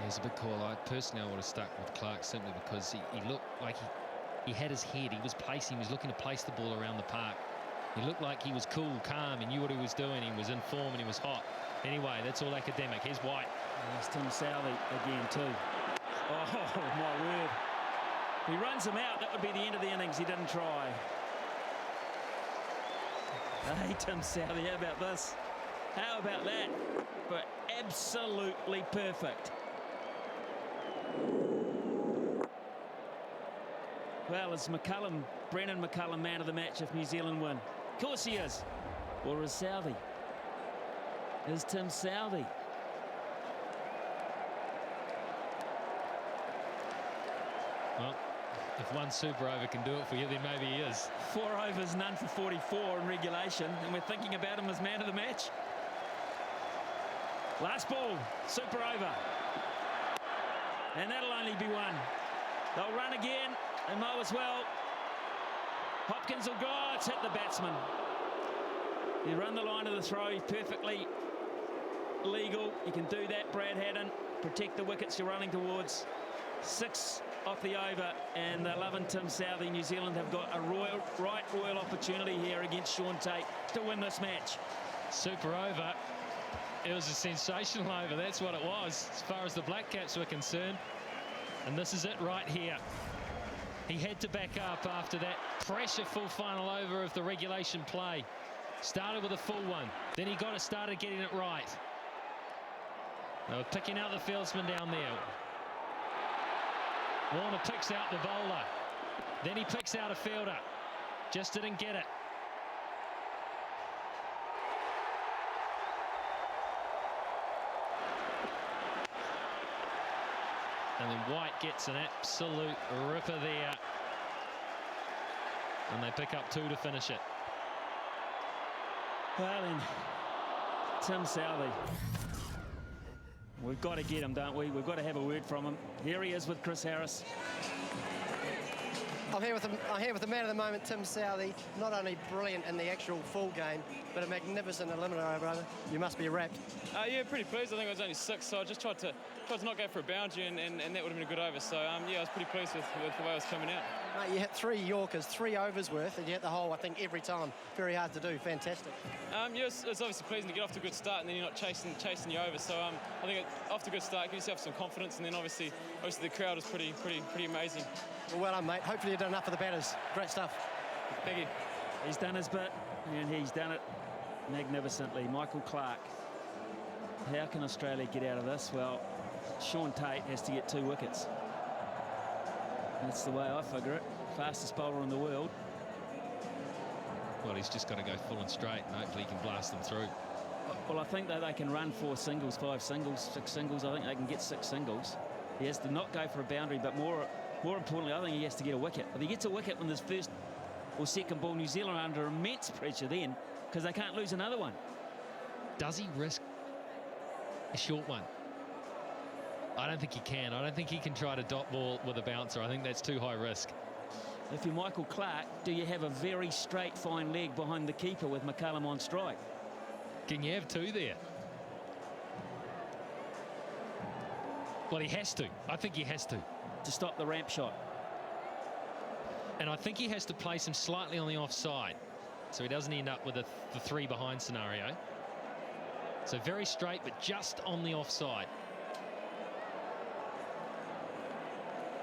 Yeah, it's a big call. Personally, I would have stuck with Clarke simply because he looked like he had his head. He was looking to place the ball around the park. He looked like he was cool, calm, he knew what he was doing. He was in form and he was hot. Anyway, that's all academic. Here's White. There's Tim Southey again too. Oh, my word. If he runs him out, that would be the end of the innings. He didn't try. Hey, Tim Southey, how about this? How about that? But absolutely perfect. Well, it's McCullum, Brendon McCullum, man of the match if New Zealand win. Of course he is. Or is Southey? Is Tim Southey? Well, if one super over can do it for you, then maybe he is. 4 overs, none for 44 in regulation, and we're thinking about him as man of the match. Last ball, super over. And that'll only be 1. They'll run again, and mow as well. Hopkins will go, it's hit the batsman. You run the line of the throw, perfectly legal. You can do that, Brad Haden. Protect the wickets you're running towards. 6 off the over, and they're loving Tim Southey. New Zealand have got a royal opportunity here against Shaun Tait to win this match. Super over. It was a sensational over, that's what it was, as far as the BLACKCAPS were concerned. And this is it right here. He had to back up after that pressureful final over of the regulation play. Started with a full one, then he started getting it right. They were picking out the fieldsman down there. Warner picks out the bowler. Then he picks out a fielder. Just didn't get it. And then White gets an absolute ripper there. And they pick up 2 to finish it. Well then, Tim Southey. We've got to get him, don't we? We've got to have a word from him. Here he is with Chris Harris. I'm here with the man of the moment, Tim Southey. Not only brilliant in the actual full game, but a magnificent eliminer, brother. You must be wrapped. Yeah, pretty pleased. I think it was only 6, so I just tried to not go for a boundary, and that would have been a good over. So, yeah, I was pretty pleased with the way it was coming out. Mate, you hit 3 Yorkers, 3 overs worth, and you hit the hole, I think, every time. Very hard to do. Fantastic. Yes, it's obviously pleasing to get off to a good start, and then you're not chasing your overs. So I think off to a good start, give yourself some confidence, and then obviously the crowd is pretty amazing. Well done, mate. Hopefully you've done enough for the batters. Great stuff. Thank you. He's done his bit, and he's done it magnificently. Michael Clark. How can Australia get out of this? Well, Shaun Tait has to get 2 wickets. That's the way I figure it. Fastest bowler in the world. Well, he's just got to go full and straight, and hopefully he can blast them through. Well, I think that they can run 4 singles, 5 singles, 6 singles. I think they can get 6 singles. He has to not go for a boundary, but more importantly, I think he has to get a wicket. If he gets a wicket on this first or second ball, New Zealand are under immense pressure then, because they can't lose another one. Does he risk a short one? I don't think he can. I don't think he can try to dot ball with a bouncer. I think that's too high risk. If you're Michael Clark, do you have a very straight, fine leg behind the keeper with McCullum on strike? Can you have 2 there? Well, he has to. I think he has to. To stop the ramp shot. And I think he has to place him slightly on the offside, so he doesn't end up with the 3 behind scenario. So very straight, but just on the offside.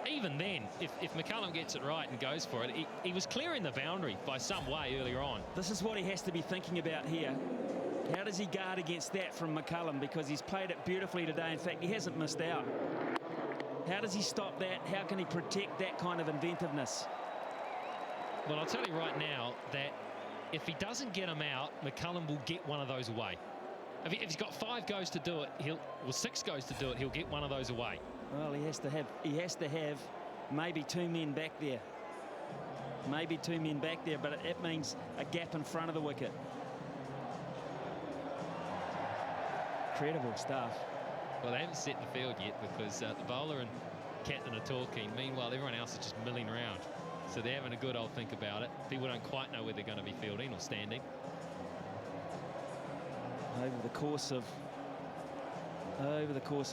Even then, if McCullum gets it right and goes for it, he was clearing the boundary by some way earlier on. This is what he has to be thinking about here. How does he guard against that from McCullum? Because he's played it beautifully today. In fact, he hasn't missed out. How does he stop that? How can he protect that kind of inventiveness? Well, I'll tell you right now that if he doesn't get him out, McCullum will get one of those away. If he's got 5 goes to do it, 6 goes to do it, he'll get one of those away. Well, he has to have maybe 2 men back there. Maybe 2 men back there, but it means a gap in front of the wicket. Incredible stuff. Well, they haven't set the field yet because the bowler and captain are talking. Meanwhile, everyone else is just milling around. So they're having a good old think about it. People don't quite know where they're going to be fielding or standing. Over the course of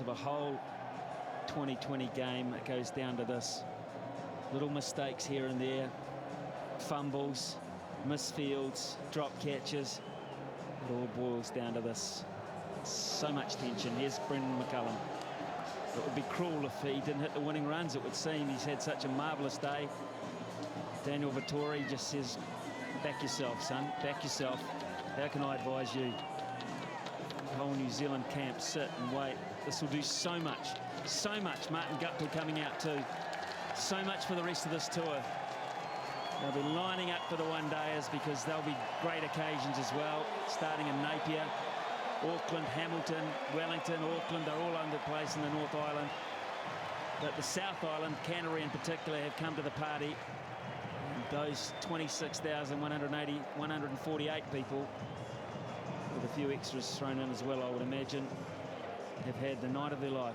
a whole 2020 game, it goes down to this. Little mistakes here and there, fumbles, misfields, drop catches. It all boils down to this. So much tension. Here's Brendon McCullum. It would be cruel if he didn't hit the winning runs, it would seem. He's had such a marvellous day. Daniel Vettori just says, back yourself, son, back yourself. How can I advise you? The whole New Zealand camp, sit and wait. This will do so much, so much. Martin Guptill coming out too. So much for the rest of this tour. They'll be lining up for the one-dayers because there'll be great occasions as well, starting in Napier, Auckland, Hamilton, Wellington, Auckland. They're all over the place in the North Island. But the South Island, Canterbury in particular, have come to the party. And those 148 people, with a few extras thrown in as well, I would imagine, have had the night of their life.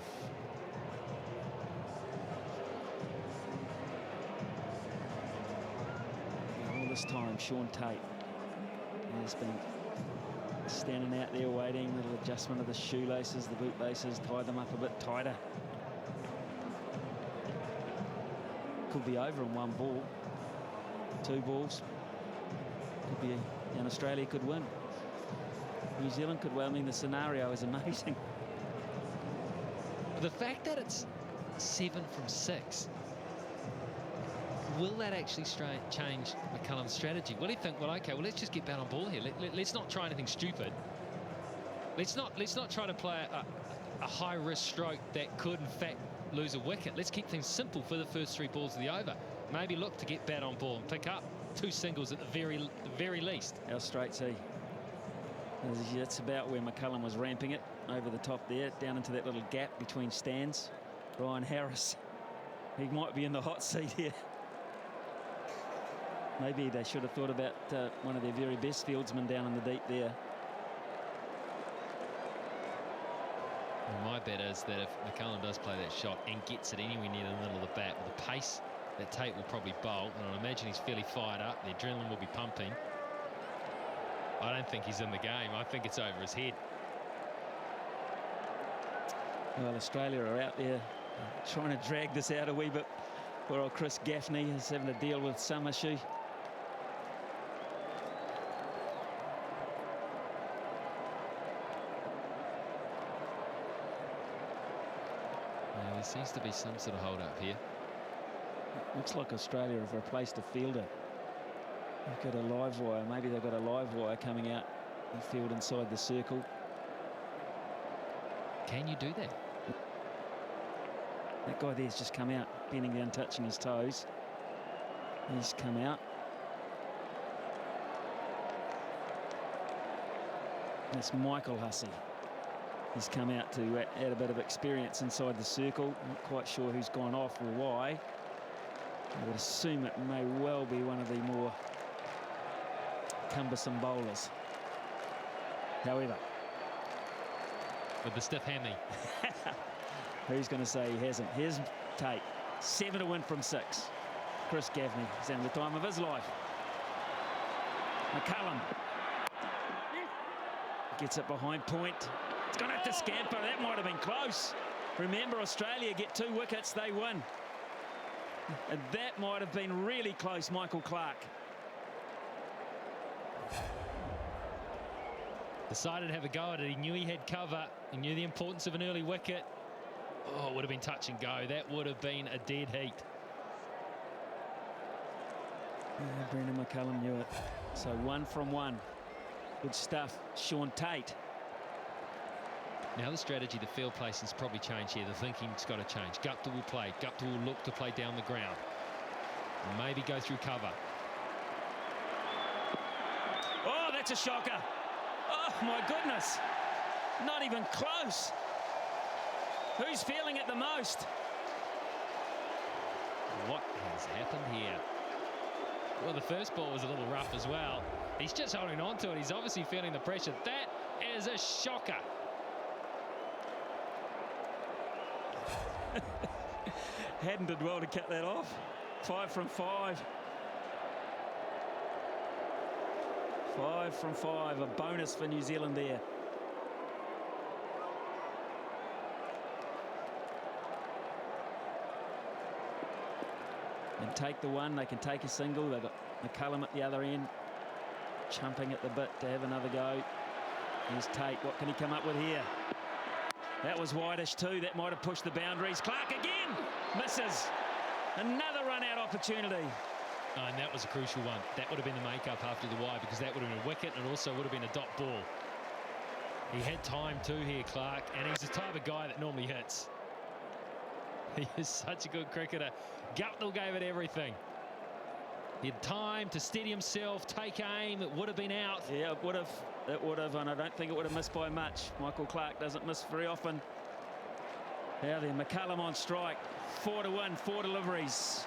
All this time, Shaun Tait has been standing out there waiting. Little adjustment of the shoelaces, the bootlaces, tie them up a bit tighter. Could be over in 1 ball, 2 balls. Could be, and Australia could win. New Zealand could win. I mean, the scenario is amazing. The fact that it's 7 from 6, will that actually change McCullum's strategy? Will he think, well, okay, well, let's just get bat on ball here. Let's not try anything stupid. Let's not try to play a high-risk stroke that could, in fact, lose a wicket. Let's keep things simple for the first 3 balls of the over. Maybe look to get bat on ball and pick up 2 singles at the very least. How straight's he? That's about where McCullum was ramping it, over the top there, down into that little gap between stands. Ryan Harris, he might be in the hot seat here. Maybe they should have thought about one of their very best fieldsmen down in the deep there. And my bet is that if McCullum does play that shot and gets it anywhere near the middle of the bat with the pace that Tait will probably bowl, and I imagine he's fairly fired up, the adrenaline will be pumping, I don't think he's in the game. I think it's over his head. Well, Australia are out there trying to drag this out a wee bit Poor old Chris Gaffney is having to deal with some issue. Yeah, there seems to be some sort of hold up here. Looks like Australia have replaced a fielder. They've got a live wire. Maybe they've got a live wire coming out the field inside the circle. Can you do that? That guy there's just come out, bending down, touching his toes. He's come out. That's Michael Hussey. He's come out to add a bit of experience inside the circle. Not quite sure who's gone off or why. I would assume it may well be one of the more cumbersome bowlers. However, with the stiff hammy. Who's going to say he hasn't? Here's Tait. 7 to win from 6. Chris Gaffney is having the time of his life. McCullum gets it behind point. It's going to have to scamper. That might have been close. Remember, Australia get 2 wickets, they win. And that might have been really close, Michael Clark. Decided to have a go at it. He knew he had cover. He knew the importance of an early wicket. Oh, it would have been touch and go. That would have been a dead heat. Yeah, Brendon McCullum knew it. So 1 from 1. Good stuff. Shaun Tait. Now the strategy, the field placing's probably changed here. The thinking's got to change. Gupta will play. Gupta will look to play down the ground. And maybe go through cover. Oh, that's a shocker. Oh, my goodness. Not even close. Who's feeling it the most? What has happened here? Well, the first ball was a little rough as well. He's just holding on to it. He's obviously feeling the pressure. That is a shocker. Haden did well to cut that off. 5 from 5. 5 from 5. A bonus for New Zealand there. And take the one. They can take a single. They've got McCullum at the other end, chumping at the bit to have another go. Here's Tait. What can he come up with here? That was wideish too. That might have pushed the boundaries. Clark again misses. Another run-out opportunity. Oh, and that was a crucial one. That would have been the make-up after the wide, because that would have been a wicket, and it also would have been a dot ball. He had time too here, Clark, and he's the type of guy that normally hits. He is such a good cricketer. Guptill gave it everything. He had time to steady himself, take aim. It would have been out. Yeah, it would have. It would have, and I don't think it would have missed by much. Michael Clark doesn't miss very often. Now then, McCullum on strike. 4 to 1, 4 deliveries.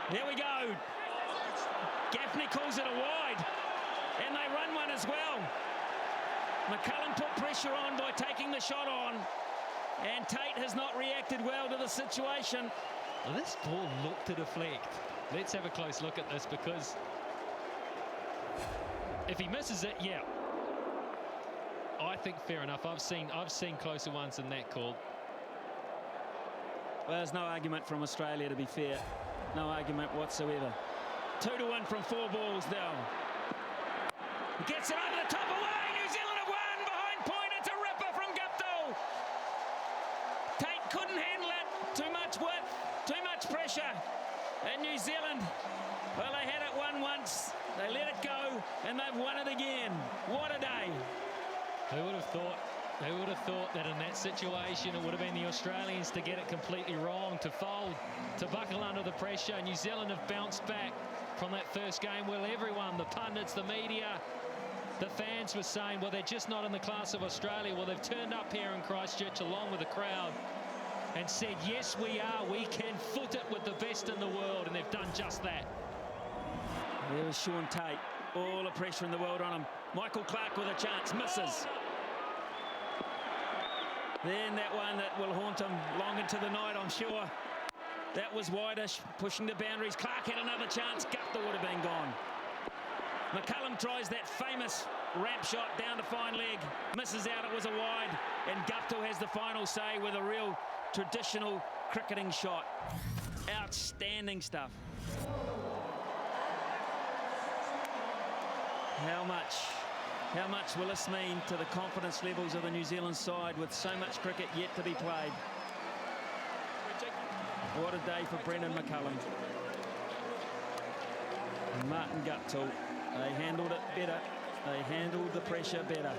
There we go. Gaffney calls it a wide, and they run one as well. McCullum put pressure on by taking the shot on, and Tait has not reacted well to the situation. Well, this ball looked to deflect. Let's have a close look at this, because if he misses it, yeah, I think fair enough. I've seen closer ones than that called. Well, there's no argument from Australia, to be fair. No argument whatsoever. 2 to 1 from 4 balls down. He gets it over the top away. New Zealand have won behind point. It's a ripper from Guptill. Tait couldn't handle it. Too much width, too much pressure. And New Zealand, well, they had it won once. They let it go, and they've won it again. What a day. Who would have thought? Who would have thought that in that situation it would have been the Australians to get it completely wrong, to fold, to buckle under the pressure? New Zealand have bounced back from that first game. Well, everyone, the pundits, the media, the fans were saying, well, they're just not in the class of Australia. Well, they've turned up here in Christchurch along with the crowd and said, yes, we are. We can foot it with the best in the world, and they've done just that. There was Shaun Tait. All the pressure in the world on him. Michael Clark with a chance, misses. Then that one that will haunt him long into the night, I'm sure. That was wideish, pushing the boundaries. Clark had another chance. Gupta would have been gone. McCullum tries that famous ramp shot down to fine leg. Misses out, it was a wide. And Guptill has the final say with a real traditional cricketing shot. Outstanding stuff. How much will this mean to the confidence levels of the New Zealand side with so much cricket yet to be played? What a day for Brendon McCullum. Martin Guptill, they handled it better. They handled the pressure better.